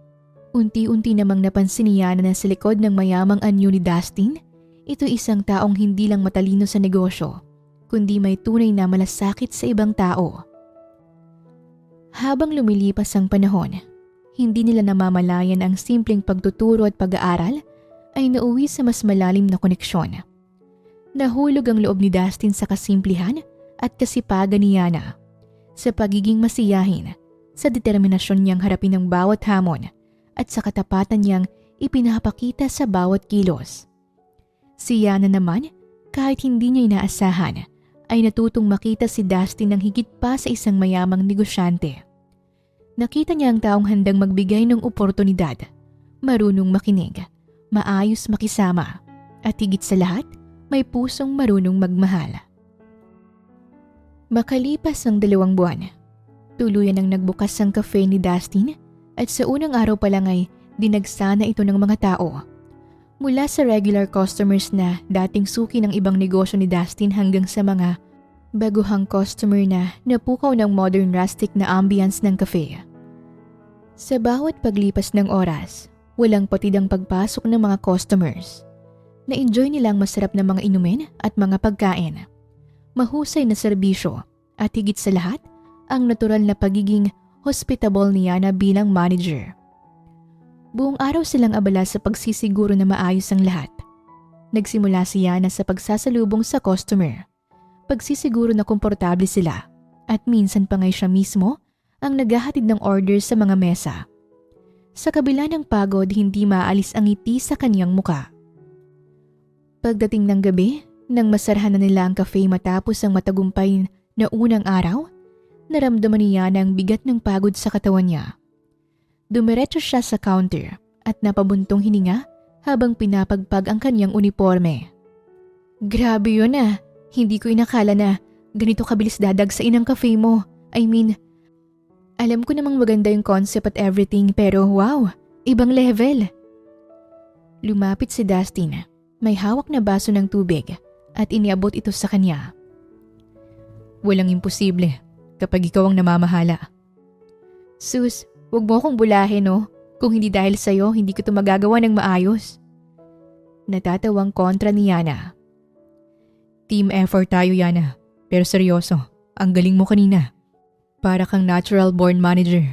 unti-unti namang napansin ni Yana na sa likod ng mayamang anyo ni Dustin, ito isang taong hindi lang matalino sa negosyo, kundi may tunay na malasakit sa ibang tao. Habang lumilipas ang panahon, hindi nila namamalayan ang simpleng pagtuturo at pag-aaral ay nauwi sa mas malalim na koneksyon. Nahulog ang loob ni Dustin sa kasimplihan at kasipagan ni Yana, sa pagiging masiyahin, sa determinasyon niyang harapin ang bawat hamon at sa katapatan niyang ipinapakita sa bawat kilos. Si Yana naman, kahit hindi niya inaasahan, ay natutong makita si Dustin ng higit pa sa isang mayamang negosyante. Nakita niya ang taong handang magbigay ng oportunidad, marunong makinig, maayos makisama, at higit sa lahat, may pusong marunong magmahal. Makalipas ang 2 buwan, tuluyan ang nagbukas ang cafe ni Dustin at sa unang araw pa lang ay dinagsana ito ng mga tao. Mula sa regular customers na dating suki ng ibang negosyo ni Dustin hanggang sa mga baguhang customer na napukaw ng modern rustic na ambience ng cafe. Sa bawat paglipas ng oras, walang patid ang pagpasok ng mga customers. Na-enjoy nilang masarap na mga inumin at mga pagkain, mahusay na serbisyo at higit sa lahat, ang natural na pagiging hospitable ni Yana bilang manager. Buong araw silang abala sa pagsisiguro na maayos ang lahat. Nagsimula si Yana sa pagsasalubong sa customer, pagsisiguro na komportable sila, at minsan pa ngay siya mismo ang naghahatid ng orders sa mga mesa. Sa kabila ng pagod, hindi maalis ang ngiti sa kaniyang muka. Pagdating ng gabi, nang masarahan na nila ang cafe matapos ang matagumpay na unang araw, naramdaman ni Yana ang bigat ng pagod sa katawan niya. Dumiretso siya sa counter at napabuntong hininga habang pinapagpag ang kanyang uniforme. Grabe yun ah, hindi ko inakala na ganito kabilis dadagsain ang cafe mo. I mean, alam ko namang maganda yung concept at everything pero wow, ibang level. Lumapit si Dustin, may hawak na baso ng tubig at iniabot ito sa kanya. Walang imposible kapag ikaw ang namamahala. Sus, huwag mo akong bulahin no. Kung hindi dahil sa'yo, hindi ko ito magagawa ng maayos. Natatawang kontra ni Yana. Team effort tayo, Yana. Pero seryoso, ang galing mo kanina. Para kang natural born manager.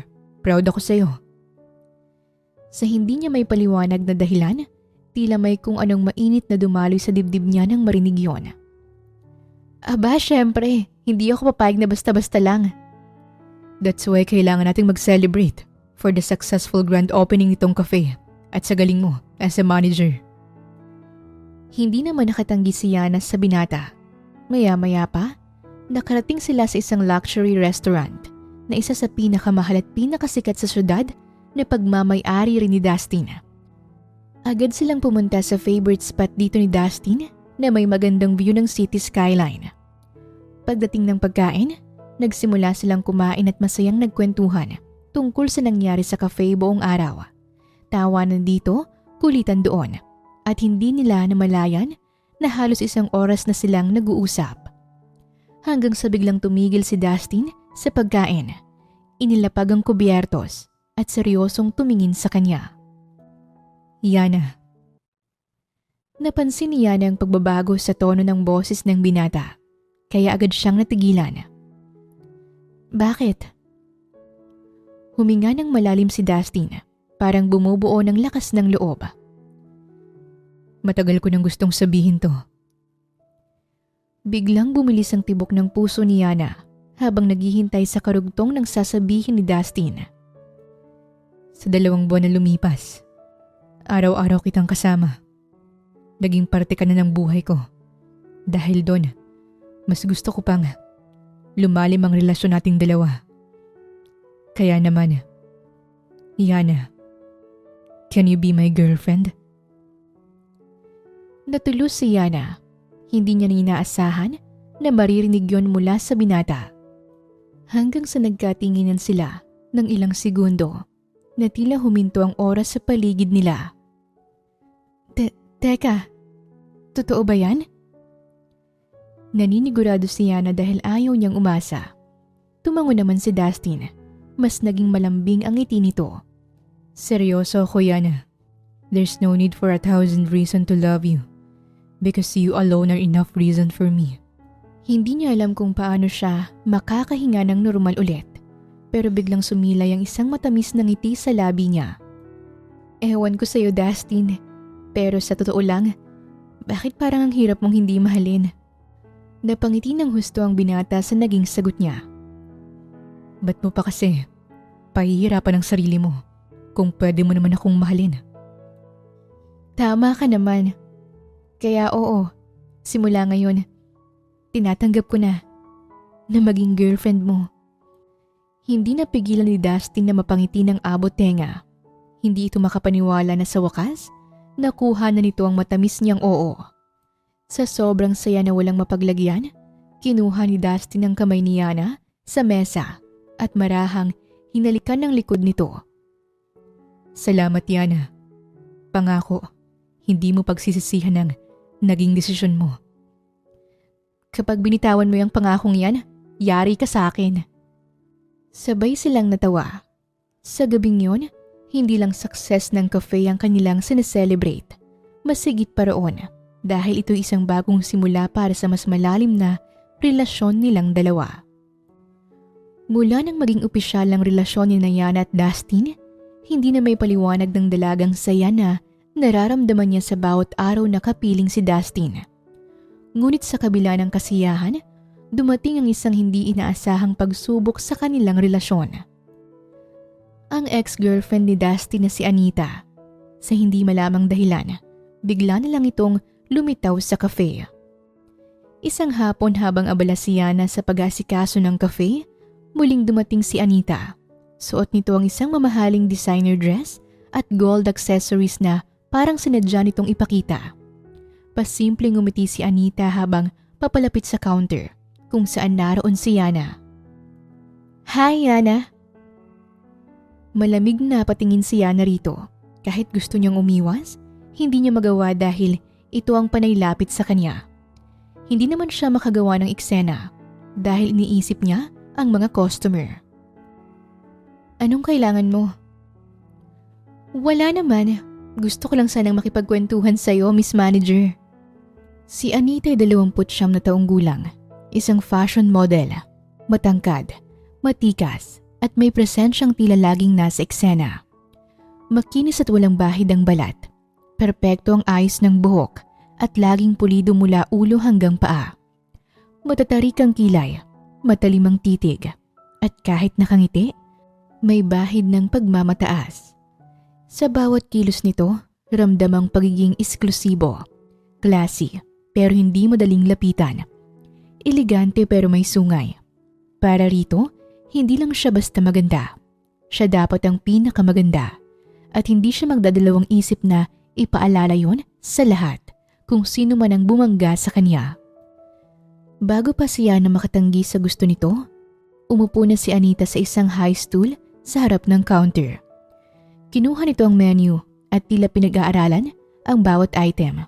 Proud ako sa'yo. Sa hindi niya may paliwanag na dahilan, tila may kung anong mainit na dumaloy sa dibdib niya nang marinig yon. Aba, syempre. Hindi ako papayag na basta-basta lang. That's why kailangan nating mag-celebrate for the successful grand opening nitong cafe at sa galing mo as a manager. Hindi naman nakatanggi si Yana sa binata. Maya-maya pa, nakarating sila sa isang luxury restaurant na isa sa pinakamahal at pinakasikat sa syudad na pagmamay-ari rin ni Dustin. Agad silang pumunta sa favorite spot dito ni Dustin na may magandang view ng city skyline. Pagdating ng pagkain, nagsimula silang kumain at masayang nagkwentuhan tungkol sa nangyari sa cafe buong araw. Tawanan dito, kulitan doon, at hindi nila namalayan na halos 1 oras na silang nag-uusap. Hanggang sa biglang tumigil si Dustin sa pagkain. Inilapag ang kubyertos at seryosong tumingin sa kanya. Yana, Napansin ni Yana ang pagbabago sa tono ng boses ng binata, kaya agad siyang natigilan. Bakit? Huminga ng malalim si Dustin, parang bumubuo ng lakas ng loob. matagal ko nang gustong sabihin to. Biglang bumilis ang tibok ng puso ni Yana habang naghihintay sa karugtong ng sasabihin ni Dustin. Sa 2 buwan na lumipas, araw-araw kitang kasama. Naging parte ka na ng buhay ko. Dahil doon, mas gusto ko pang lumalim ang relasyon nating dalawa. Kaya naman, Yana, can you be my girlfriend? Natulos si Yana. Hindi niya inaasahan na maririnig yon mula sa binata. Hanggang sa nagkatinginan sila ng ilang segundo na tila huminto ang oras sa paligid nila. Teka, totoo ba yan? Naninigurado si Yana dahil ayaw niyang umasa. Tumango naman si Dustin. Mas naging malambing ang ngiti nito. Seryoso ako, Yana. There's no need for 1,000 reasons to love you. Because you alone are enough reason for me. Hindi niya alam kung paano siya makakahinga ng normal ulit. Pero biglang sumilay ang isang matamis na ngiti sa labi niya. Ewan ko sa'yo, Dustin. Pero sa totoo lang, bakit parang ang hirap mong hindi mahalin? Napangiti ng husto ang binata sa naging sagot niya. Ba't mo pa kasi pahihirapan ang sarili mo kung pwede mo naman akong mahalin? Tama ka naman. Kaya oo, simula ngayon, tinatanggap ko na maging girlfriend mo. Hindi napigilan ni Dustin na mapangiti ng abot tenga. Hindi ito makapaniwala na sa wakas, nakuha na nito ang matamis niyang oo. Sa sobrang saya na walang mapaglagyan, kinuha ni Dustin ang kamay ni Yana sa mesa at marahang hinalikan ng likod nito. Salamat, Yana. Pangako, hindi mo pagsisisihan ng naging desisyon mo. Kapag binitawan mo yung pangakong yan, yari ka sa akin. Sabay silang natawa. Sa gabing yun, hindi lang success ng cafe ang kanilang sineselebrate. Masigit pa roon dahil ito isang bagong simula para sa mas malalim na relasyon nilang dalawa. Mula nang maging opisyal ang relasyon ni Yana at Dustin, hindi na may paliwanag ng dalagang saya na nararamdaman niya sa bawat araw na kapiling si Dustin. Ngunit sa kabila ng kasiyahan, dumating ang isang hindi inaasahang pagsubok sa kanilang relasyon. Ang ex-girlfriend ni Dustin na si Anita, sa hindi malamang dahilan, bigla na lang itong lumitaw sa cafe. Isang hapon habang abala si Yana sa pag-asikaso ng cafe, muling dumating si Anita. Suot nito ang isang mamahaling designer dress at gold accessories na parang sinadya nitong ipakita. Pasimpleng ngumiti si Anita habang papalapit sa counter kung saan naroon si Yana. Hi, Yana! Malamig na patingin si Yana rito. Kahit gusto niyang umiwas, hindi niya magawa dahil ito ang panaylapit sa kanya. Hindi naman siya makagawa ng eksena dahil iniisip niya ang mga customer. Anong kailangan mo? Wala naman. Gusto ko lang sanang makipagkwentuhan sa'yo, Miss Manager. Si Anita ay 29 na taong gulang. Isang fashion model. Matangkad, matikas, at may presensyang tila laging nasa eksena. Makinis at walang bahid ang balat. Perpekto ang ayos ng buhok at laging pulido mula ulo hanggang paa. Matatarik ang kilay, matalim ang titig, at kahit nakangiti, may bahid ng pagmamataas. Sa bawat kilos nito, ramdam ang pagiging eksklusibo, classy pero hindi madaling lapitan, elegante pero may sungay. Para rito, hindi lang siya basta maganda. Siya dapat ang pinakamaganda at hindi siya magdadalawang isip na ipaalala yon sa lahat kung sino man ang bumangga sa kanya. Bago pa siya na makatanggi sa gusto nito, umupo na si Anita sa isang high stool sa harap ng counter. Kinuha nito ang menu at tila pinag-aaralan ang bawat item.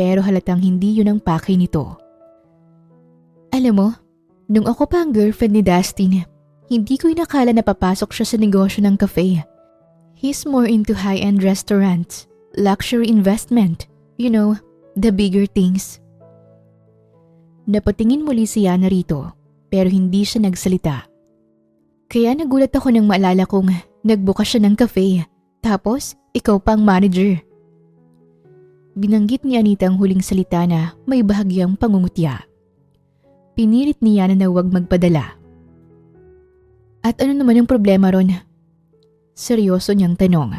pero halatang hindi yun ang pakay nito. Alam mo, nung ako pa ang girlfriend ni Dustin, hindi ko inakala na papasok siya sa negosyo ng cafe. He's more into high-end restaurants, luxury investment, the bigger things. Napatingin muli si Yana rito, pero hindi siya nagsalita. Kaya nagulat ako nang maalala kong nagbukas siya ng cafe, tapos ikaw pang manager. Binanggit ni Anita ang huling salita na may bahagyang pangungutya. Pinilit ni Yana na huwag magpadala. At ano naman ang problema ron? Seryoso niyang tanong.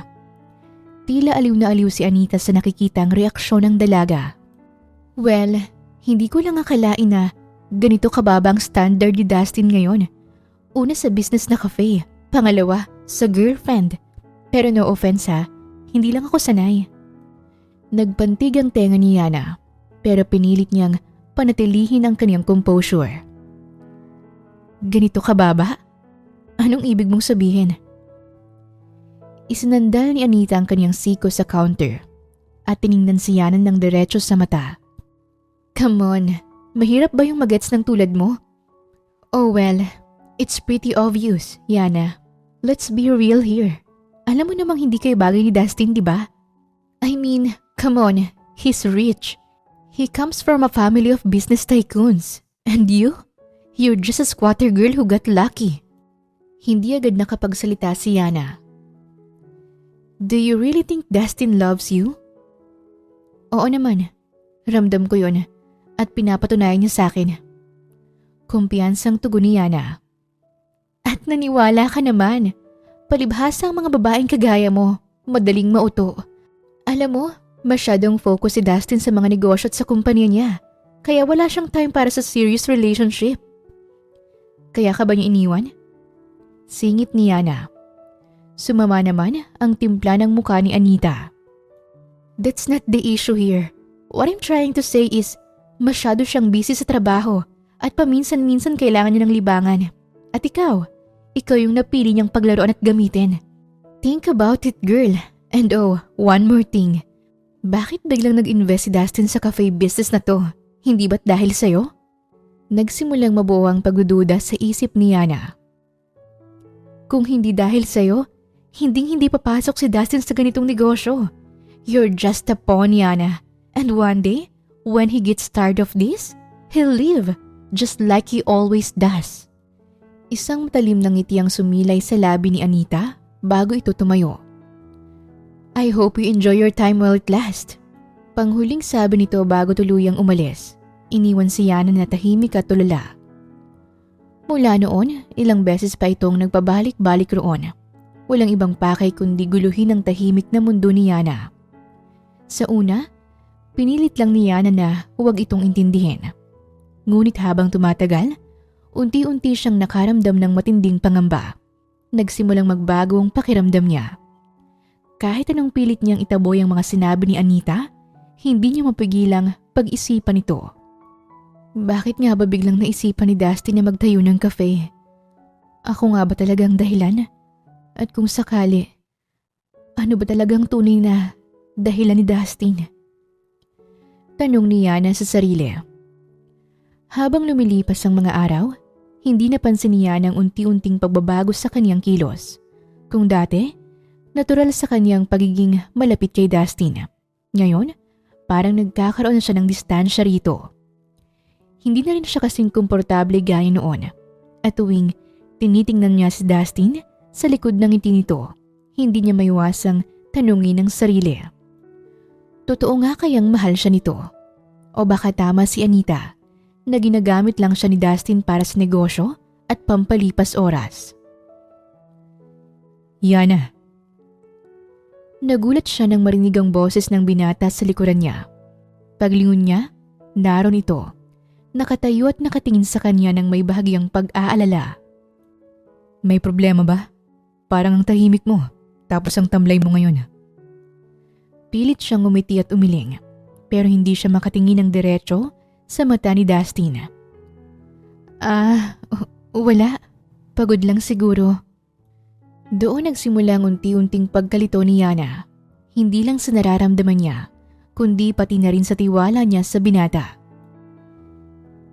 Tila aliw na aliw si Anita sa nakikitang reaksyon ng dalaga. Well, hindi ko lang akalain na ganito kababa ang standard ni Dustin ngayon. Una sa business na cafe, pangalawa sa girlfriend. Pero no offense ha, hindi lang ako sanay. Nagpantig ang tenga ni Yana, pero pinilit niyang panatilihin ang kanyang composure. Ganito kababa? Anong ibig mong sabihin? Isinandal ni Anita ang kanyang siko sa counter at tiningnan si Yana ng diretso sa mata. Come on, mahirap ba yung magets ng tulad mo? Oh well, it's pretty obvious, Yana. Let's be real here. Alam mo namang hindi kayo bagay ni Dustin, di ba? I mean, come on, he's rich. He comes from a family of business tycoons. And you? You're just a squatter girl who got lucky. Hindi agad nakapagsalita si Yana. Do you really think Dustin loves you? Oo naman. Ramdam ko yun at pinapatunayan niya sa akin. Kumpiyansang tugon ni Yana. At naniwala ka naman. Palibhasa ang mga babaeng kagaya mo. Madaling mauto. Alam mo, masyadong focus si Dustin sa mga negosyo at sa kumpanya niya. Kaya wala siyang time para sa serious relationship. Kaya ka ba niya iniwan? Singit ni Yana. Sumama naman ang timpla ng mukha ni Anita. That's not the issue here. What I'm trying to say is, masyado siyang busy sa trabaho at paminsan-minsan kailangan niya ng libangan. At ikaw yung napili niyang paglaruan at gamitin. Think about it, girl. And oh, one more thing. Bakit biglang nag-invest si Dustin sa cafe business na to? Hindi ba't dahil sa'yo? Nagsimulang mabuo ang pagdududa sa isip ni Yana. Kung hindi dahil sa'yo, hindi papasok si Dustin sa ganitong negosyo. You're just a pawn, Yana. And one day, when he gets tired of this, he'll leave, just like he always does. Isang matalim na ngiti ang sumilay sa labi ni Anita bago ito tumayo. I hope you enjoy your time while it lasts. Panghuling sabi nito bago tuluyang umalis. Iniwan si Yana na tahimik at tulala. Mula noon, ilang beses pa itong nagpabalik-balik roon. Walang ibang pakay kundi guluhin ang tahimik na mundo ni Yana. Sa una, pinilit lang ni Yana na huwag itong intindihin. Ngunit habang tumatagal, unti-unti siyang nakaramdam ng matinding pangamba. Nagsimulang magbago ang pakiramdam niya. Kahit anong pilit niyang itaboy ang mga sinabi ni Anita, hindi niya mapigilang pag-isipan ito. Bakit nga ba biglang naisipan ni Dustin na magtayo ng cafe? Ako nga ba talagang dahilan? At kung sakali, ano ba talagang tunay na dahilan ni Dustin? Tanong ni Yana sa sarili. Habang lumilipas ang mga araw, hindi napansin niya ang unti-unting pagbabago sa kanyang kilos. Kung dati, natural sa kanyang pagiging malapit kay Dustin. Ngayon, parang nagkakaroon na siya ng distansya rito. Hindi na rin siya kasing komportable gaya noon. At tuwing tinitingnan niya si Dustin sa likod ng ngiti nito, hindi niya maiwasang tanungin ang sarili. Totoo nga kayang mahal siya nito? O baka tama si Anita na ginagamit lang siya ni Dustin para sa negosyo at pampalipas oras? Yana. Nagulat siya nang marinig ang boses ng binata sa likuran niya. Paglingon niya, naroon ito. Nakatayo at nakatingin sa kanya ng may bahagyang pag-aalala. May problema ba? Parang ang tahimik mo, tapos ang tamlay mo ngayon. Pilit siyang umiti at umiling, pero hindi siya makatingin ng diretso sa mata ni Dustin. Wala. Pagod lang siguro. Doon nagsimula ang unti-unting pagkalito ni Yana. Hindi lang sa nararamdaman niya, kundi pati na rin sa tiwala niya sa binata.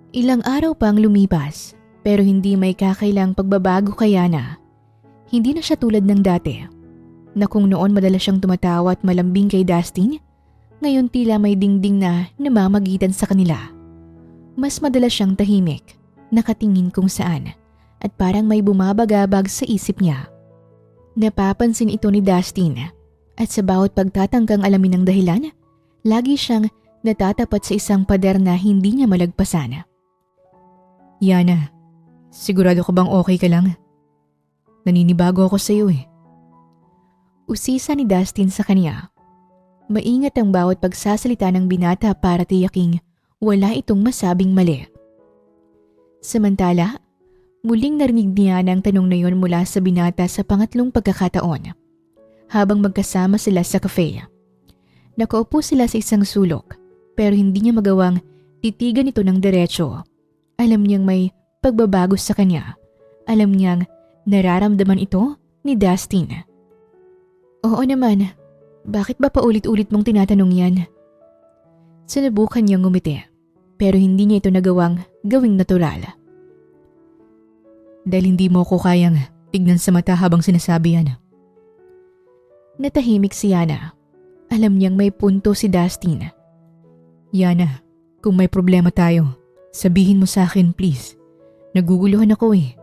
Ilang araw pang lumipas, pero hindi may kakailang pagbabago kay Yana. Hindi na siya tulad ng dati, na kung noon madalas siyang tumatawa at malambing kay Dustin, ngayon tila may dingding na namamagitan sa kanila. Mas madalas siyang tahimik, nakatingin kung saan, at parang may bumabagabag sa isip niya. Napapansin ito ni Dustin, at sa bawat pagtatangkang alamin ng dahilan, lagi siyang natatapat sa isang pader na hindi niya malagpasan. Yana, sigurado ka bang okay ka lang? Naninibago ako sa iyo eh. Usisa ni Dustin sa kanya. Maingat ang bawat pagsasalita ng binata para tiyaking wala itong masabing mali. Samantala, muling narinig niya ang tanong na yon mula sa binata sa pangatlong pagkakataon. Habang magkasama sila sa cafe. Nakaupo sila sa isang sulok pero hindi niya magawang titigan ito ng diretso. Alam niyang may pagbabago sa kanya. Alam niyang nararamdaman ito ni Dustin. Oo naman, bakit ba paulit-ulit mong tinatanong yan? Sinubukan niyang ngumiti, pero hindi niya ito nagawang gawing natural. Dahil hindi mo ko kayang tignan sa mata habang sinasabi yan. Natahimik si Yana. Alam niyang may punto si Dustin. Yana, kung may problema tayo, sabihin mo sa akin please. Naguguluhan ako eh.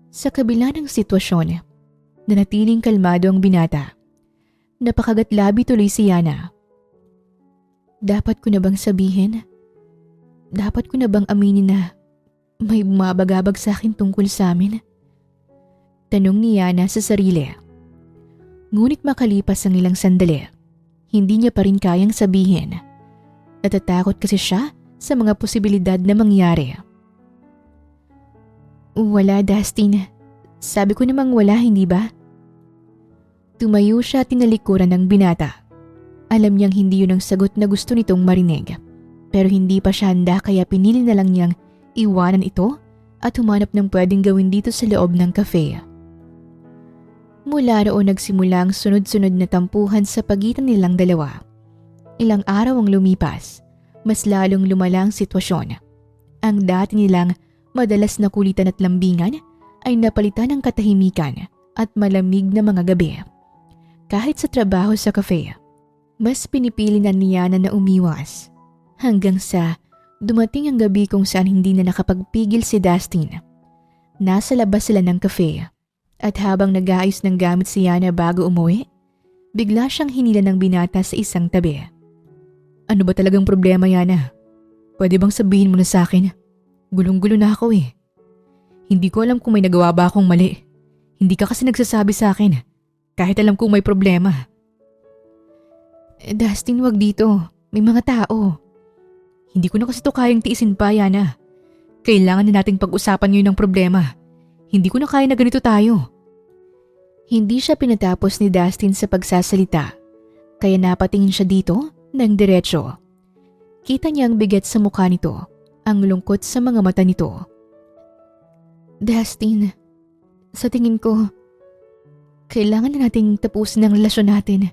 Sa kabila ng sitwasyon, nanatiling kalmado ang binata. Napakagatlabi tuloy si Yana. Dapat ko na bang sabihin? Dapat ko na bang aminin na may bumabagabag sa akin tungkol sa amin? Tanong ni Yana sa sarili. Ngunit makalipas ang ilang sandali, hindi niya pa rin kayang sabihin. Natatakot kasi siya sa mga posibilidad na mangyari. Wala, Dustin. Sabi ko namang wala, hindi ba? Tumayo siya at tinalikuran ng binata. Alam niyang hindi yun ang sagot na gusto nitong marinig. Pero hindi pa siya handa kaya pinili na lang niyang iwanan ito at humanap ng pwedeng gawin dito sa loob ng cafe. Mula roon nagsimula ang sunod-sunod na tampuhan sa pagitan nilang dalawa. Ilang araw ang lumipas, mas lalong lumala ang sitwasyon. Ang dati nilang madalas na kulitan at lambingan ay napalitan ng katahimikan at malamig na mga gabi. Kahit sa trabaho sa cafe, mas pinipili na ni Yana na umiwas. Hanggang sa dumating ang gabi kung saan hindi na nakapagpigil si Dustin. Nasa labas sila ng cafe at habang nag-aayos ng gamit si Yana bago umuwi, bigla siyang hinila ng binata sa isang tabi. Ano ba talagang problema, Yana? Pwede bang sabihin mo na sa akin? Gulong-gulo na ako eh. Hindi ko alam kung may nagawa ba akong mali. Hindi ka kasi nagsasabi sa akin. Kahit alam kong may problema. Dustin, wag dito. May mga tao. Hindi ko na kasi ito kayang tiisin pa, Yana. Kailangan na nating pag-usapan ngayon ng problema. Hindi ko na kaya na ganito tayo. Hindi siya pinatapos ni Dustin sa pagsasalita. Kaya napatingin siya dito ng diretsyo. Kita niya ang bigat sa mukha nito. Ang lungkot sa mga mata nito. Dustin, sa tingin ko, kailangan na nating tapusin ang relasyon natin.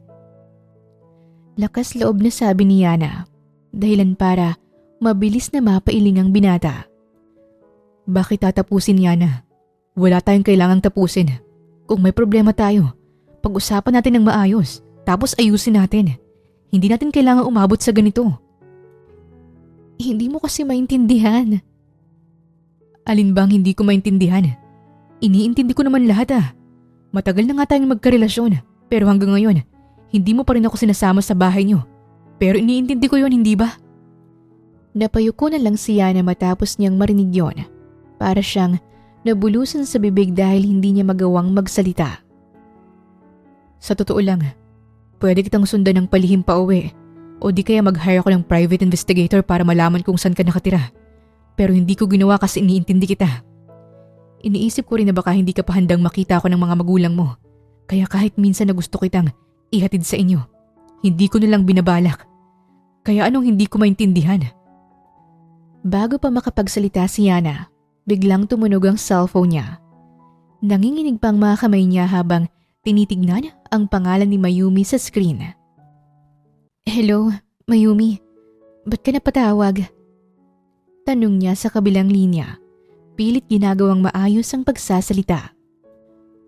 Lakas loob na sabi ni Yana, dahilan para mabilis na mapailing ang binata. Bakit tatapusin, Yana? Wala tayong kailangang tapusin. Kung may problema tayo, pag-usapan natin ng maayos, tapos ayusin natin. Hindi natin kailangang umabot sa ganito. Hindi mo kasi maintindihan. Alin bang hindi ko maintindihan? Iniintindi ko naman lahat ah. Matagal na nga tayong magkarelasyon, pero hanggang ngayon, hindi mo pa rin ako sinasama sa bahay niyo. Pero iniintindi ko yon, hindi ba? Napayuko na lang si Yana matapos niyang marinig yon. Para siyang nabulusan sa bibig dahil hindi niya magawang magsalita. Sa totoo lang, pwede kitang sundan ng palihim pa uwi. O di kaya mag-hire ako ng private investigator para malaman kung saan ka nakatira. Pero hindi ko ginawa kasi iniintindi kita. Iniisip ko rin na baka hindi ka pa handang makita ako ng mga magulang mo. Kaya kahit minsan na gusto kitang ihatid sa inyo, hindi ko nilang binabalak. Kaya anong hindi ko maintindihan? Bago pa makapagsalita si Yana, biglang tumunog ang cellphone niya. Nanginginig pang mga kamay niya habang tinitignan ang pangalan ni Mayumi sa screen. Hello, Mayumi. Ba't ka napatawag? Tanong niya sa kabilang linya. Pilit ginagawang maayos ang pagsasalita.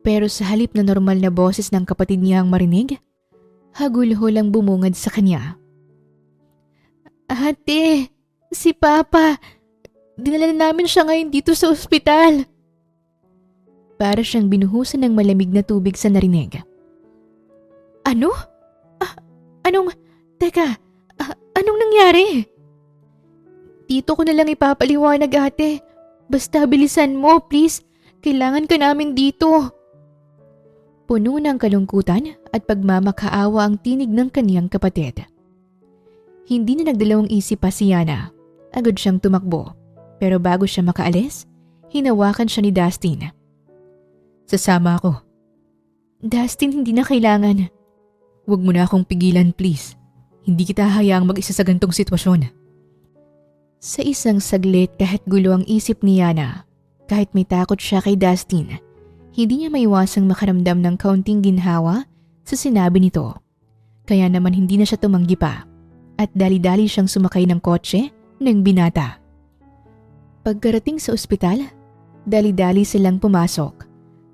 Pero sa halip na normal na boses ng kapatid niya ang marinig, hagulho lang bumungad sa kanya. Ate, si Papa. Dinala namin siya ngayon dito sa ospital. Para siyang binuhusan ng malamig na tubig sa narinig. Ano? Anong nangyari? Dito ko na lang ipapaliwanag, ate. Basta bilisan mo, please. Kailangan ka namin dito. Puno ng kalungkutan at pagmamakaawa ang tinig ng kaniyang kapatid. Hindi na nagdalawang isip pa si Yana. Agad siyang tumakbo. Pero bago siya makaalis, hinawakan siya ni Dustin. Sasama ako. Dustin, hindi na kailangan. Huwag mo na akong pigilan, please. Hindi kita hayaang mag-isa sa gantong sitwasyon. Sa isang saglit kahit gulo ang isip ni Yana, kahit may takot siya kay Dustin, hindi niya maiwasang makaramdam ng kaunting ginhawa sa sinabi nito. Kaya naman hindi na siya tumanggi pa at dali-dali siyang sumakay ng kotse ng binata. Pagkarating sa ospital, dali-dali silang pumasok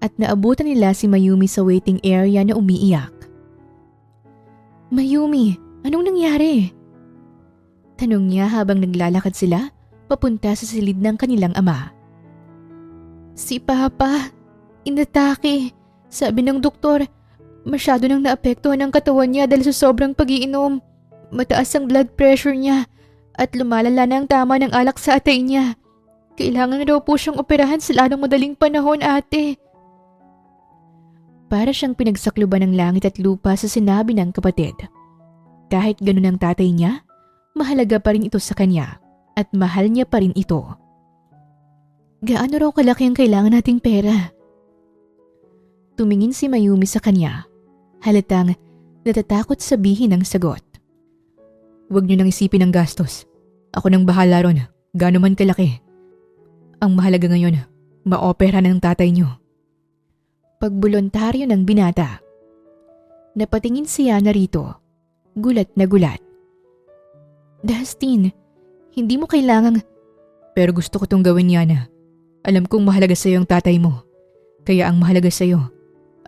at naabutan nila si Mayumi sa waiting area na umiiyak. Mayumi, anong nangyari? Tanong niya habang naglalakad sila papunta sa silid ng kanilang ama. Si Papa, inatake. Sabi ng doktor, masyado nang naapektuhan ang katawan niya dahil sa sobrang pag-iinom. Mataas ang blood pressure niya at lumalala na ang tama ng alak sa atay niya. Kailangan na daw po siyang operahan sa lalong madaling panahon, ate. Para siyang pinagsakluban ng langit at lupa sa sinabi ng kapatid. Kahit ganun ang tatay niya, mahalaga pa rin ito sa kanya at mahal niya pa rin ito. Gaano raw kalaki ang kailangan nating pera? Tumingin si Mayumi sa kanya, halatang natatakot sabihin ang sagot. Huwag niyo nang isipin ang gastos. Ako nang bahala ron, gaano man kalaki. Ang mahalaga ngayon, maopera na ng tatay niyo. Pagbolontaryo ng binata. Napatingin si Yana rito, gulat na gulat. Dustin, hindi mo kailangang... Pero gusto ko tong gawin, Yana. Alam kong mahalaga sa'yo ang tatay mo. Kaya ang mahalaga sa'yo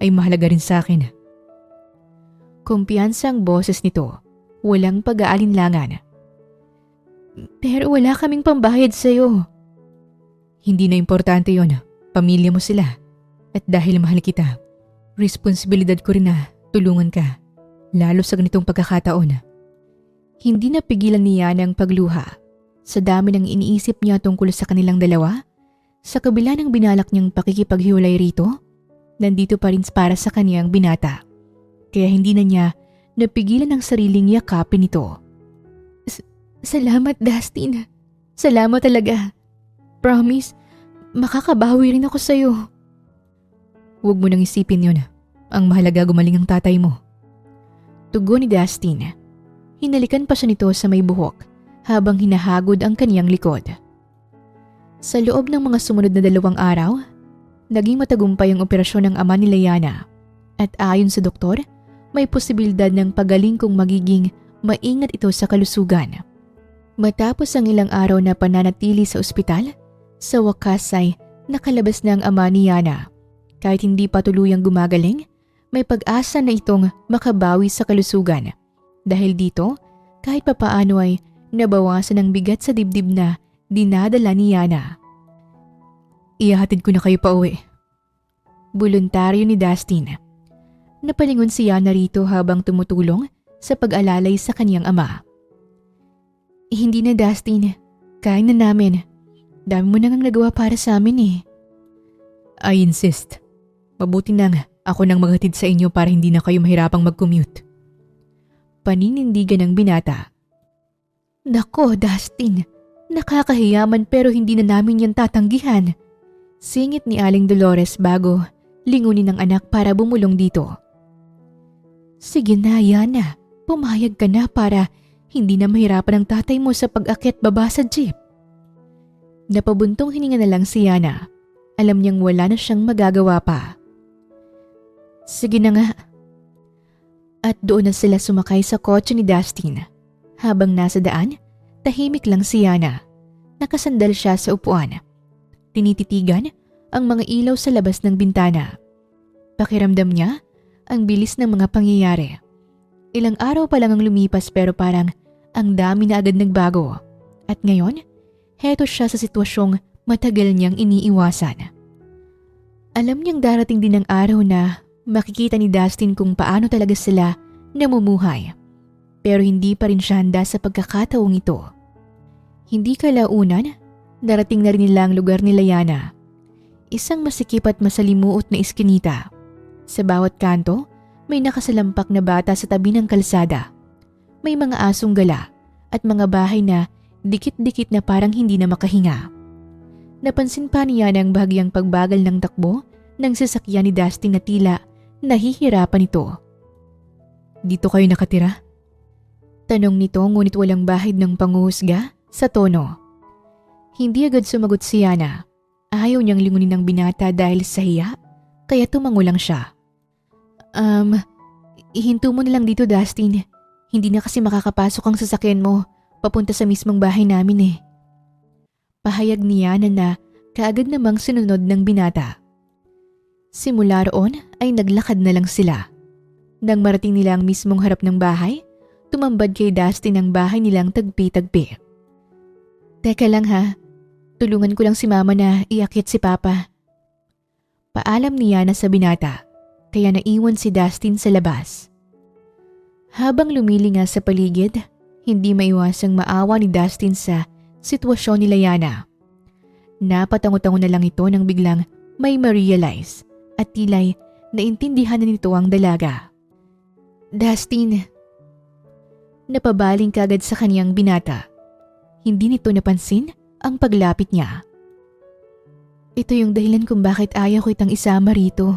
ay mahalaga rin sa akin. Kumpiyansa ang boses nito. Walang pag-aalinlangan. Pero wala kaming pambayad sa'yo. Hindi na importante yon. Pamilya mo sila. At dahil mahal kita, responsibilidad ko rin na tulungan ka. Lalo sa ganitong pagkakataon. Hindi napigilan ni Yana ang pagluha. Sa dami ng iniisip niya tungkol sa kanilang dalawa, sa kabila ng binalak niyang pakikipaghiwalay rito, nandito pa rin para sa kaniyang binata. Kaya hindi na niya napigilan ang sariling yakapin nito. Salamat, Dustin. Salamat talaga. Promise, makakabawi rin ako sa'yo. Huwag mo nang isipin yun. Ang mahalaga gumaling ang tatay mo. Tugon ni Dustin. Hinalikan pa siya nito sa may buhok habang hinahagod ang kaniyang likod. Sa loob ng mga sumunod na 2 araw, naging matagumpay ang operasyon ng ama ni Yana at ayon sa doktor, may posibilidad ng pagaling kung magiging maingat ito sa kalusugan. Matapos ang ilang araw na pananatili sa ospital, sa wakas ay nakalabas na ang ama ni Yana. Kahit hindi pa tuluyang gumagaling, may pag-asa na itong makabawi sa kalusugan. Dahil dito, kahit papaano ay nabawasan ang bigat sa dibdib na dinadala ni Yana. Ihahatid ko na kayo pa uwi. Voluntaryo ni Dustin. Napalingon si Yana rito habang tumutulong sa pag-alalay sa kaniyang ama. Hindi na, Dustin. Kaya na namin. Dami mo nang nagawa para sa amin eh. I insist. Mabuti nang ako nang maghatid sa inyo para hindi na kayo mahirapang mag-commute. Paninindigan ng binata. Nako, Dustin. Nakakahiyaman pero hindi na namin yan tatanggihan. Singit ni Aling Dolores bago lingunin ng anak para bumulong dito. Sige na, Yana. Pumayag ka na para hindi na mahirapan ang tatay mo sa pag-akyat baba sa jeep. Napabuntong hininga na lang si Yana. Alam niyang wala na siyang magagawa pa. Sige na nga. At doon na sila sumakay sa kotse ni Dustin. Habang nasa daan, tahimik lang si Yana. Nakasandal siya sa upuan. Tinititigan ang mga ilaw sa labas ng bintana. Pakiramdam niya ang bilis ng mga pangyayari. Ilang araw pa lang ang lumipas pero parang ang dami na agad nagbago. At ngayon, heto siya sa sitwasyong matagal niyang iniiwasan. Alam niyang darating din ang araw na makikita ni Dustin kung paano talaga sila namumuhay. Pero hindi pa rin siya handa sa pagkakataong ito. Hindi kalaunan, darating na rin nila ang lugar nila Yana. Isang masikip at masalimuot na iskinita. Sa bawat kanto, may nakasalampak na bata sa tabi ng kalsada. May mga asong gala at mga bahay na dikit-dikit na parang hindi na makahinga. Napansin pa niya ang bahagyang pagbagal ng takbo ng sasakyan ni Dustin na tila nahihirapan ito. Dito kayo nakatira? Tanong nito ngunit walang bahid ng panghuhusga sa tono. Hindi agad sumagot si Yana. Ayaw niyang lingunin ng binata dahil sa hiya, kaya tumango lang siya. Ihinto mo na lang dito, Dustin. Hindi na kasi makakapasok ang sasakyan mo papunta sa mismong bahay namin eh. Pahayag ni Yana na kaagad namang sinunod ng binata. Simula roon ay naglakad na lang sila. Nang marating nila ang mismong harap ng bahay, tumambad kay Dustin ang bahay nilang tagpi-tagpi. Teka lang ha, tulungan ko lang si Mama na iakyat si Papa. Paalam ni Yana sa binata, kaya naiwan si Dustin sa labas. Habang lumilinga sa paligid, hindi maiwasang maawa ni Dustin sa sitwasyon nila Yana. Napatango-tango na lang ito nang biglang may ma-realize at tila'y naintindihan na nito ang dalaga. Dustin. Napabaling kagad sa kaniyang binata. Hindi nito napansin ang paglapit niya. Ito yung dahilan kung bakit ayaw ko itang isama rito.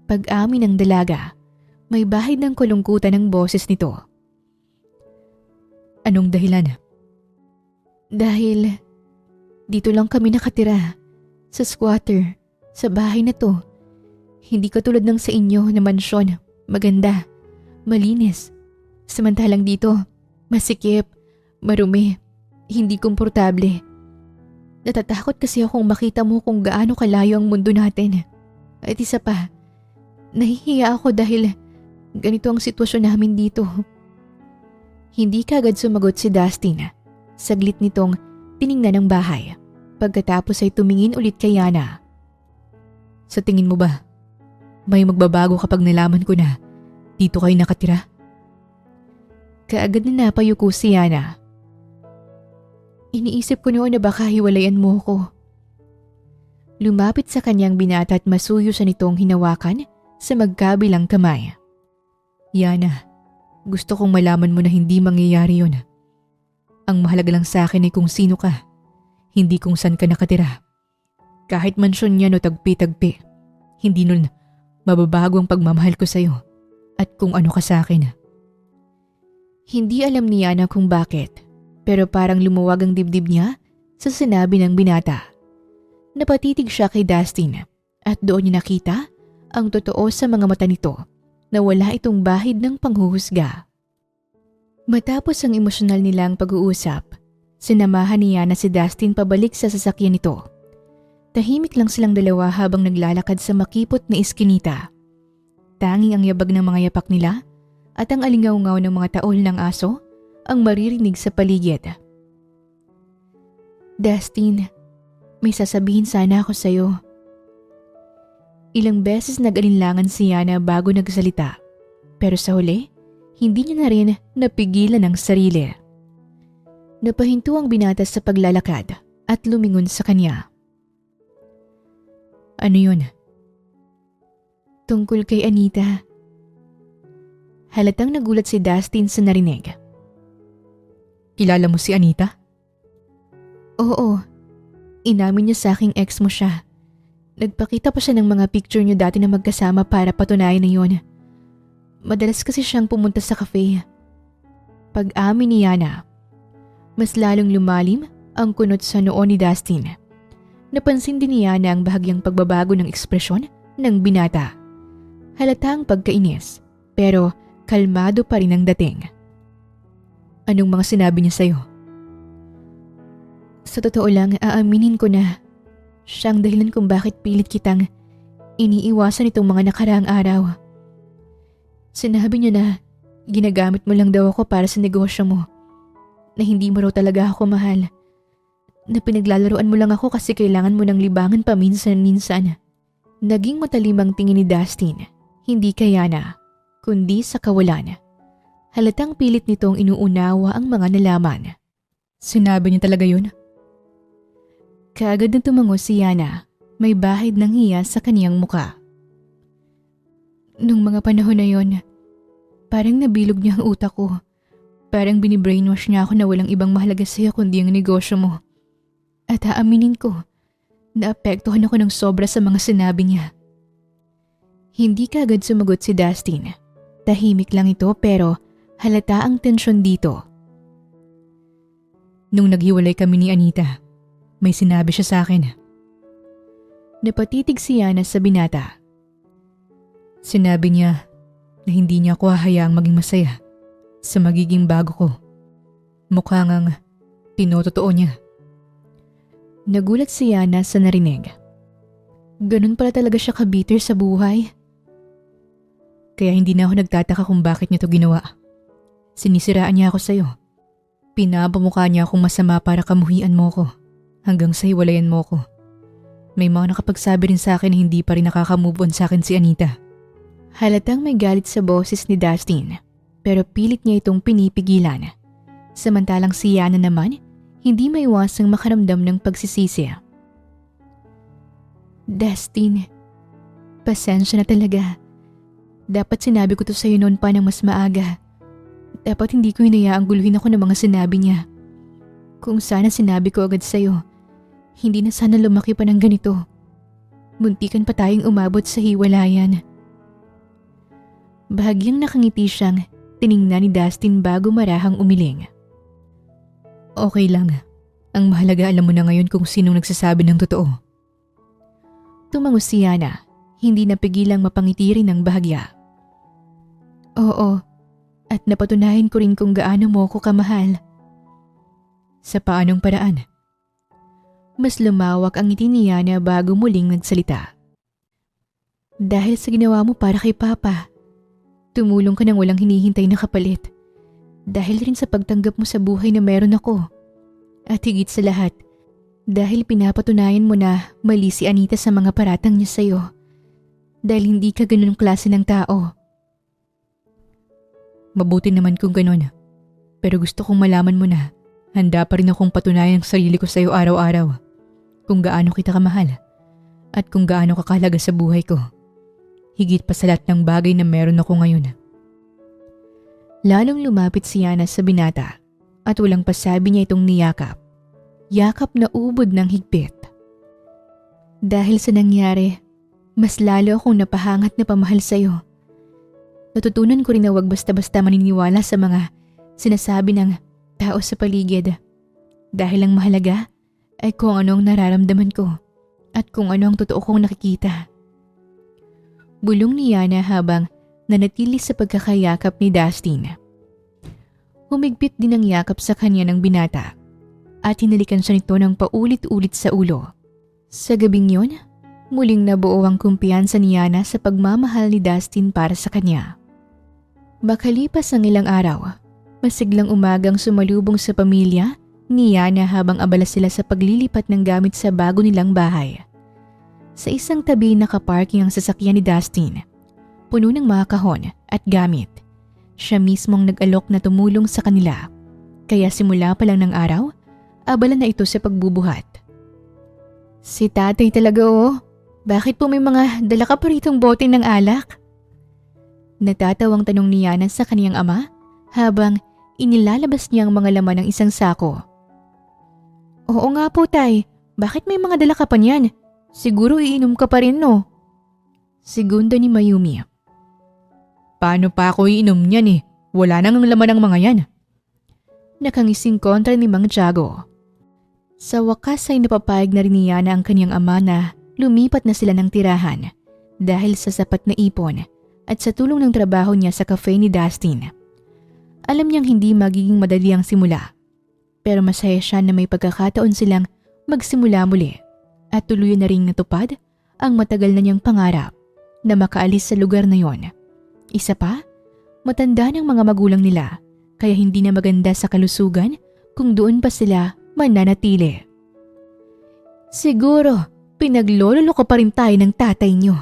Pag-amin ng dalaga, may bahid ng kulungkutan ng boses nito. Anong dahilan? Dahil dito lang kami nakatira, sa squatter, sa bahay na to. Hindi katulad ng sa inyo na mansyon, maganda, malinis. Samantalang dito, masikip, marumi, hindi komportable. Natatakot kasi akong makita mo kung gaano kalayo ang mundo natin. At isa pa, nahihiya ako dahil ganito ang sitwasyon namin dito. Hindi kagad sumagot si Dustin. Saglit nitong tiningnan ang bahay. Pagkatapos ay tumingin ulit kay Yana. Sa tingin mo ba, may magbabago kapag nalaman ko na dito kayo nakatira? Kaagad na napayuko si Yana. Iniisip ko noon na baka hiwalayan mo ko. Lumapit sa kanyang binata at masuyo sa nitong hinawakan sa magkabilang kamay. Yana, gusto kong malaman mo na hindi mangyayari yun. Ang mahalaga lang sa akin ay kung sino ka, hindi kung saan ka nakatira. Kahit mansyon yan o tagpi-tagpi, hindi nun mababago ang pagmamahal ko sa'yo at kung ano ka sa akin. Hindi alam ni Yana kung bakit, pero parang lumuwag ang dibdib niya sa sinabi ng binata. Napatitig siya kay Dustin at doon niya nakita ang totoo sa mga mata nito na wala itong bahid ng panghuhusga. Matapos ang emosyonal nilang pag-uusap, sinamahan ni Yana si Dustin pabalik sa sasakyan nito. Tahimik lang silang dalawa habang naglalakad sa makipot na iskinita. Tanging ang yabag ng mga yapak nila at ang alingaw-ngaw ng mga taol ng aso ang maririnig sa paligid. Dustin, may sasabihin sana ako sa'yo. Ilang beses nag-alinlangan si Yana bago nagsalita, pero sa huli, hindi niya na rin napigilan ang sarili. Napahinto ang binata sa paglalakad at lumingon sa kanya. Ano yun? Tungkol kay Anita. Halatang nagulat si Dustin sa narinig. Kilala mo si Anita? Oo. Inamin niya sa aking ex mo siya. Nagpakita pa siya ng mga picture niyo dati na magkasama para patunayan na yun. Madalas kasi siyang pumunta sa cafe. Pag-amin ni Yana, mas lalong lumalim ang kunot sa noo ni Dustin. Napansin din ni Yana ang bahagyang pagbabago ng ekspresyon ng binata. Halata ang pagkainis pero kalmado pa rin ang dating. Anong mga sinabi niya sa'yo? Sa totoo lang, aaminin ko na siya ang dahilan kung bakit pilit kitang iniiwasan itong mga nakaraang araw. Sinabi niya na ginagamit mo lang daw ako para sa negosyo mo, na hindi mo raw talaga ako mahal, na pinaglalaroan mo lang ako kasi kailangan mo ng libangan paminsan-minsan. Naging matalimang tingin ni Dustin, hindi kay Yana, kundi sa kawalan. Halatang pilit nitong inuunawa ang mga nalaman. Sinabi niya talaga yun? Kaagad na tumango si Yana, may bahid ng hiya sa kaniyang muka. Nung mga panahon na yon, parang nabilog niya ang utak ko. Parang binibrainwash niya ako na walang ibang mahalaga sa'yo kundi ang negosyo mo. At aaminin ko, naapektuhan ako ng sobra sa mga sinabi niya. Hindi kaagad sumagot si Dustin. Tahimik lang ito pero halata ang tensyon dito. Nung naghiwalay kami ni Anita, may sinabi siya sa akin. Napatitig si Yana sa binata. Sinabi niya na hindi niya ako hahayaang maging masaya sa magiging bago ko. Mukha ngang tinototoo niya. Nagulat si Yana sa narinig. Ganun pala talaga siya ka-bitter sa buhay. Kaya hindi na ako nagtataka kung bakit niya to ginawa. Sinisiraan niya ako sa'yo. Pinapamukha niya akong masama para kamuhian mo ko hanggang sa hiwalayan mo ko. May mga nakapagsabi rin sa akin na hindi pa rin nakaka-move on sa akin si Anita. Halatang may galit sa boses ni Dustin pero pilit niya itong pinipigilan. Samantalang si Yana naman hindi maiwasang makaramdam ng pagsisisi. Dustin, pasensya na talaga. Dapat sinabi ko to sa'yo noon pa ng mas maaga. Dapat hindi ko hinayaang guluhin ako ng mga sinabi niya. Kung sana sinabi ko agad sa'yo, hindi na sana lumaki pa ng ganito. Muntikan pa tayong umabot sa hiwalayan. Bahagyang nakangiti siyang tiningnan ni Dustin bago marahang umiling. Okay lang. Ang mahalaga alam mo na ngayon kung sinong nagsasabi ng totoo. Tumango si Yana, hindi napigilang mapangiti rin ng bahagya. Oo, at napatunayan ko rin kung gaano mo ako kamahal. Sa paanong paraan? Mas lumawak ang ngiti ni Yana bago muling nagsalita. Dahil sa ginawa mo para kay Papa, tumulong ka nang walang hinihintay na kapalit. Dahil rin sa pagtanggap mo sa buhay na meron ako. At higit sa lahat, dahil pinapatunayan mo na mali si Anita sa mga paratang niya sa'yo. Dahil hindi ka ganun klase ng tao. Mabuti naman kung ganun. Pero gusto kong malaman mo na handa pa rin akong patunayan ang sarili ko sa iyo araw-araw. Kung gaano kita kamahal at kung gaano kakahalaga sa buhay ko. Higit pa sa lahat ng bagay na meron ako ngayon. Lalong lumapit si Yana sa binata at walang pasabi niya itong niyakap. Yakap na ubod ng higpit. Dahil sa nangyari, mas lalo akong napahangat na pamahal sa iyo. Natutunan ko rin na huwag basta-basta maniniwala sa mga sinasabi ng tao sa paligid. Dahil ang mahalaga ay kung ano ang nararamdaman ko at kung ano ang totoo kong nakikita. Bulong ni Yana habang nanatili sa pagkakayakap ni Dustin. Humigpit din ang yakap sa kanya ng binata at hinalikan siya nito ng paulit-ulit sa ulo. Sa gabing yun, muling nabuo ang kumpiyansa ni Yana sa pagmamahal ni Dustin para sa kanya. Makalipas ang ilang araw, masiglang umagang sumalubong sa pamilya ni Yana habang abala sila sa paglilipat ng gamit sa bago nilang bahay. Sa isang tabi nakaparking ang sasakyan ni Dustin, puno ng mga kahon at gamit. Siya mismong nag-alok na tumulong sa kanila, kaya simula pa lang ng araw, abala na ito sa pagbubuhat. Si tatay talaga oh, bakit po may mga dala ka pa ritong bote ng alak? Natatawang tanong ni Yana sa kaniyang ama habang inilalabas niya ang mga laman ng isang sako. Oo nga po tay, bakit may mga dala ka pa niyan? Siguro iinom ka pa rin no? Segunda ni Mayumi. Paano pa ako iinom niyan eh? Wala nang laman ng mga yan. Nakangising kontra ni Mang Tiago. Sa wakas ay napapayag na rin ni Yana ang kanyang ama na lumipat na sila ng tirahan dahil sa sapat na ipon at sa tulong ng trabaho niya sa cafe ni Dustin. Alam niyang hindi magiging madali ang simula, pero masaya siya na may pagkakataon silang magsimula muli at tuluyan na ring natupad ang matagal na niyang pangarap na makaalis sa lugar na yon. Isa pa, matanda ng mga magulang nila kaya hindi na maganda sa kalusugan kung doon pa sila mananatili. Siguro, pinaglololo ko pa rin tayo ng tatay niyo.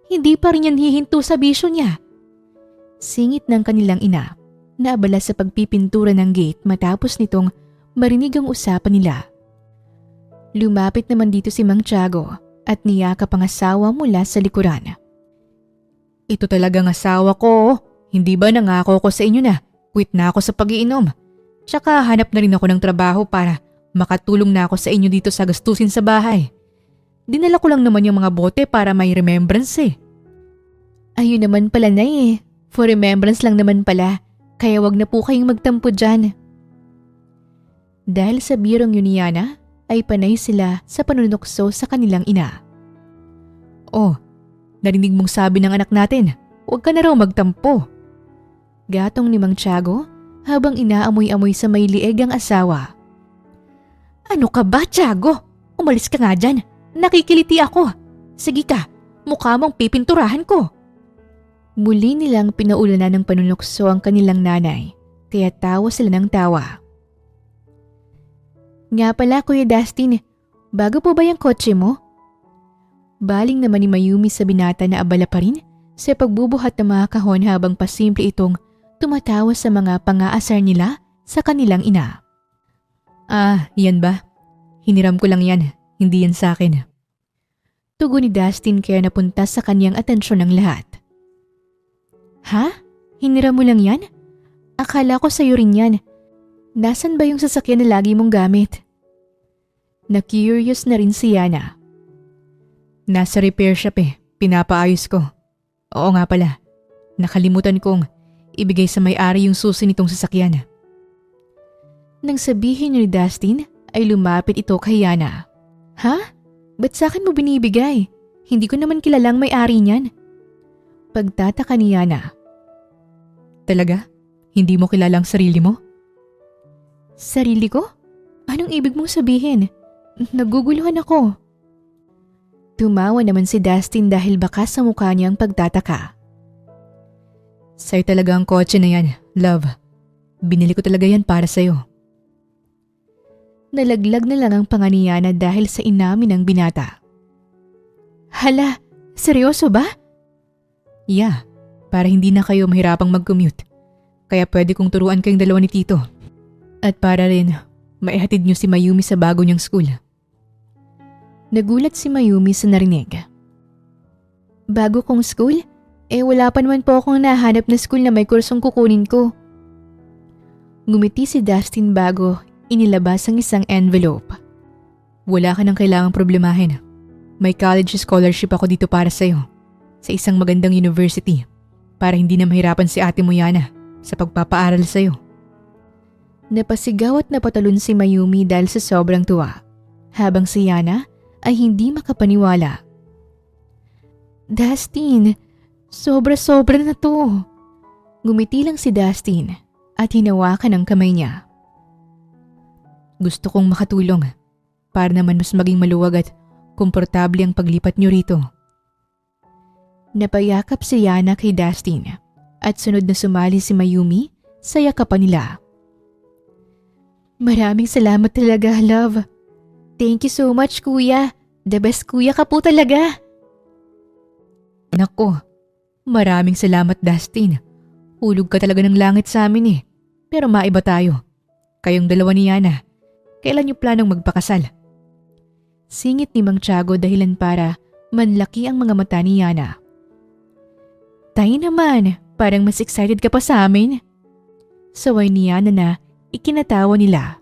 Hindi pa rin yan hihinto sa bisyo niya. Singit ng kanilang ina na abala sa pagpipintura ng gate matapos nitong marinig ang usapan nila. Lumapit naman dito si Mang Tiago at niyakap ang asawa mula sa likuran. Ito talagang asawa ko. Hindi ba nangako ko sa inyo na quit na ako sa pag-iinom? Tsaka hanap na rin ako ng trabaho para makatulong na ako sa inyo dito sa gastusin sa bahay. Dinala ko lang naman yung mga bote para may remembrance eh. Ayun naman pala na eh. For remembrance lang naman pala. Kaya wag na po kayong magtampo dyan. Dahil sa birong yun ni Yana, ay panay sila sa panunukso sa kanilang ina. Oh, narinig mong sabi ng anak natin, huwag ka na raw magtampo. Gatong ni Mang Tiago habang inaamoy-amoy sa may lieg ang asawa. Ano ka ba, Tiago? Umalis ka nga dyan. Nakikiliti ako. Sige ka, mukha mong pipinturahan ko. Muli nilang pinaulanan ng panunukso ang kanilang nanay, kaya tawa sila ng tawa. Nga pala, Kuya Dustin, bago po ba yung kotse mo? Baling naman ni Mayumi sa binata na abala pa rin sa pagbubuhat ng mga kahon habang pasimple itong tumatawa sa mga pang-aasar nila sa kanilang ina. Ah, yan ba? Hiniram ko lang yan, hindi yan sa akin. Tugon ni Dustin kaya napunta sa kanyang atensyon ng lahat. Ha? Hiniram mo lang yan? Akala ko sa'yo rin yan. Nasaan ba yung sasakyan na lagi mong gamit? Na-curious na rin si Yana. Nasa repair shop eh, pinapaayos ko. Oo nga pala, nakalimutan kong ibigay sa may-ari yung susi nitong sasakyan. Nang sabihin ni Dustin ay lumapit ito kay Yana. Ha? Ba't sa akin mo binibigay? Hindi ko naman kilalang may-ari niyan. Pagtataka ni Yana. Talaga? Hindi mo kilalang sarili mo? Sarili ko? Anong ibig mong sabihin? Naguguluhan ako. Tumawa naman si Dustin dahil baka sa mukha niya ang pagtataka. Sa'yo talaga ang kotse na yan, love. Binili ko talaga yan para sa'yo. Nalaglag na lang ang panga ni Yana dahil sa inamin ng binata. Hala, seryoso ba? Yeah, para hindi na kayo mahirapang mag-commute. Kaya pwede kong turuan kayong dalawa ni Tito. At para rin, maihatid niyo si Mayumi sa bago niyang school. Nagulat si Mayumi sa narinig. Bago kong school? Wala pa naman po akong nahanap na school na may kursong kukunin ko. Ngumiti si Dustin bago inilabas ang isang envelope. Wala ka nang kailangang problemahin. May college scholarship ako dito para sa'yo. Sa isang magandang university. Para hindi na mahirapan si ate mo Yana sa pagpapaaral sa'yo. Napasigaw at napatalon si Mayumi dahil sa sobrang tuwa. Habang si Yana ay hindi makapaniwala. Dustin, sobra-sobra na to. Ngumiti lang si Dustin at hinawakan ang kamay niya. Gusto kong makatulong para naman mas maging maluwag at komportable ang paglipat niyo rito. Napayakap si Yana kay Dustin at sunod na sumali si Mayumi sa yakapan nila. Maraming salamat talaga, love. Thank you so much, kuya. The best kuya ka po talaga. Nako, maraming salamat, Dustin. Hulog ka talaga ng langit sa amin eh. Pero maiba tayo. Kayong dalawa ni Yana, kailan niyo planong magpakasal? Singit ni Mang Tiago dahilan para manlaki ang mga mata ni Yana. Tayo naman, parang mas excited ka pa sa amin. Saway ni Yana na ikinatawa nila.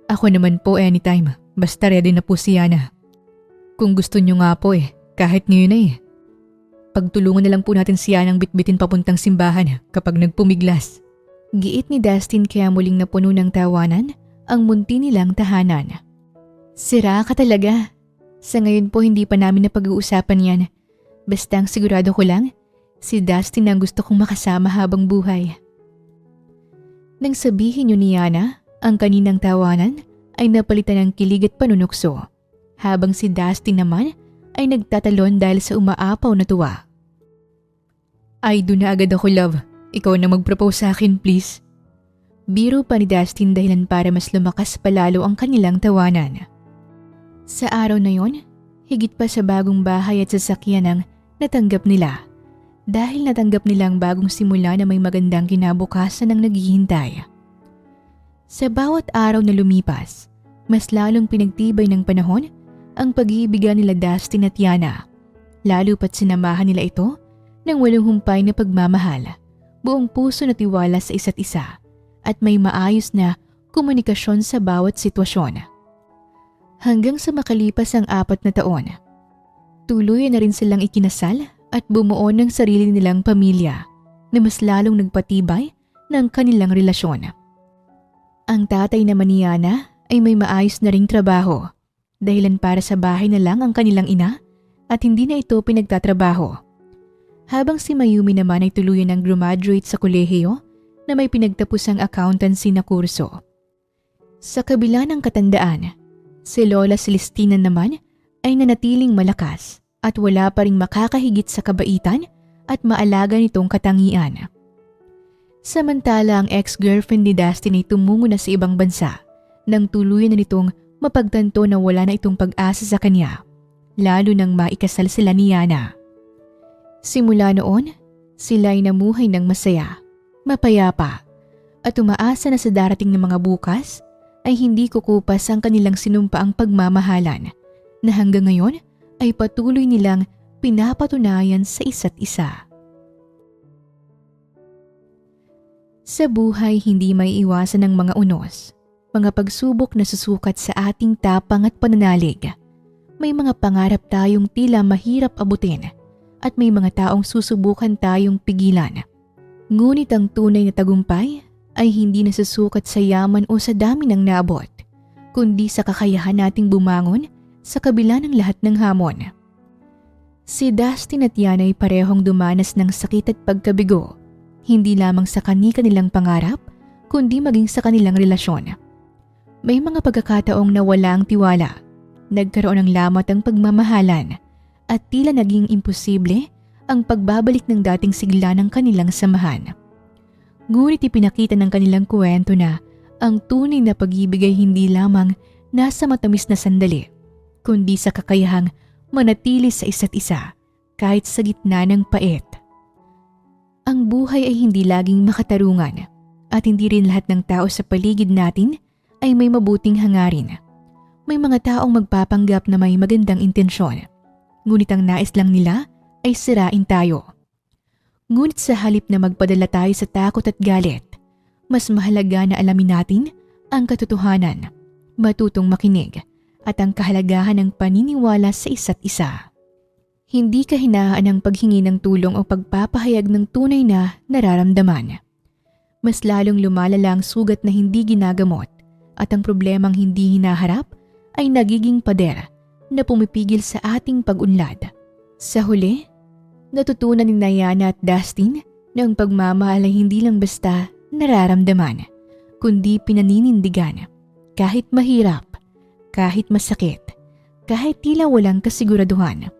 Ako naman po anytime, basta ready na po si Yana. Kung gusto niyo nga po kahit ngayon na Pagtulungan na lang po natin si Yanang bitbitin papuntang simbahan kapag nagpumiglas. Giit ni Dustin kaya muling napuno ng tawanan ang munti nilang tahanan. Sira ka talaga. Sa ngayon po hindi pa namin napag-uusapan yan. Basta ang sigurado ko lang, Si Dustin ang gusto kong makasama habang buhay. Nang sabihin niyo ni Yana, ang kaninang tawanan ay napalitan ng kilig at panunukso, habang si Dustin naman ay nagtatalon dahil sa umaapaw na tuwa. Ay, doon na agad ako, love. Ikaw na mag-propose sa akin, please. Biro pa ni Dustin dahilan para mas lumakas palalo ang kanilang tawanan. Sa araw na yon, higit pa sa bagong bahay at sasakyan ang natanggap nila. Dahil natanggap nilang bagong simula na may magandang kinabukasan ang naghihintay. Sa bawat araw na lumipas, mas lalong pinagtibay ng panahon ang pag-iibigan nila Dustin at Yana. Lalo pat sinamahan nila ito ng walang humpay na pagmamahal, buong puso na tiwala sa isa't isa, at may maayos na komunikasyon sa bawat sitwasyon. Hanggang sa makalipas ang 4 na taon, tuluyan na rin silang ikinasal at bumuo ng sarili nilang pamilya na mas lalong nagpatibay ng kanilang relasyon. Ang tatay naman ni Yana ay may maayos na ring trabaho, dahilan para sa bahay na lang ang kanilang ina at hindi na ito pinagtatrabaho. Habang si Mayumi naman ay tuluyan ng graduate sa kolehiyo na may pinagtapusang accountancy na kurso. Sa kabila ng katandaan, si Lola Celestina naman ay nanatiling malakas at wala pa ring makakahigit sa kabaitan at maalaga nitong katangian. Samantala ang ex-girlfriend ni Dustin ay tumungo na sa ibang bansa nang tuluyan na nitong mapagtanto na wala na itong pag-asa sa kanya, lalo nang maikasal sila ni Yana. Simula noon, sila ay namuhay ng masaya, mapayapa, at umaasa na sa darating na mga bukas ay hindi kukupas ang kanilang sinumpaang pagmamahalan na hanggang ngayon ay patuloy nilang pinapatunayan sa isa't isa. Sa buhay hindi may iwasan ng mga unos, mga pagsubok na susukat sa ating tapang at pananalig. May mga pangarap tayong tila mahirap abutin at may mga taong susubukan tayong pigilan. Ngunit ang tunay na tagumpay ay hindi nasusukat sa yaman o sa dami ng naabot, kundi sa kakayahan nating bumangon sa kabila ng lahat ng hamon. Si Dustin at Yana ay parehong dumanas ng sakit at pagkabigo, hindi lamang sa kani-kanilang pangarap, kundi maging sa kanilang relasyon. May mga pagkakataong nawala ang tiwala, nagkaroon ng lamat ang pagmamahalan, at tila naging imposible ang pagbabalik ng dating sigla ng kanilang samahan. Ngunit ipinakita ng kanilang kwento na ang tunay na pag-ibig ay hindi lamang nasa matamis na sandali, kundi sa kakayahang manatili sa isa't isa kahit sa gitna ng pait. Ang buhay ay hindi laging makatarungan at hindi rin lahat ng tao sa paligid natin ay may mabuting hangarin. May mga taong magpapanggap na may magandang intensyon, ngunit ang nais lang nila ay sirain tayo. Ngunit sa halip na magpadala tayo sa takot at galit, mas mahalaga na alamin natin ang katotohanan, matutong makinig, at ang kahalagahan ng paniniwala sa isa't isa. Hindi kahinaan ang paghingi ng tulong o pagpapahayag ng tunay na nararamdaman. Mas lalong lumalala ang sugat na hindi ginagamot at ang problemang hindi hinaharap ay nagiging pader na pumipigil sa ating pag-unlad. Sa huli, natutunan ni Yana at Dustin na ang pagmamahal ay hindi lang basta nararamdaman, kundi pinaninindigan. Kahit mahirap, kahit masakit, kahit tila walang kasiguraduhan.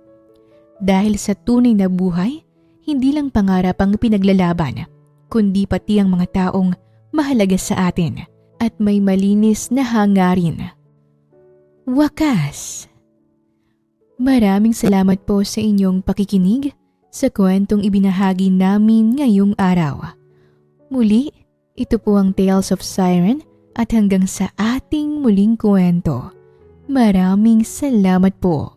Dahil sa tunay na buhay, hindi lang pangarap ang pinaglalaban, kundi pati ang mga taong mahalaga sa atin at may malinis na hangarin. Wakas! Maraming salamat po sa inyong pakikinig sa kwentong ibinahagi namin ngayong araw. Muli, ito po ang Tales of Siren at hanggang sa ating muling kwento. Maraming salamat po.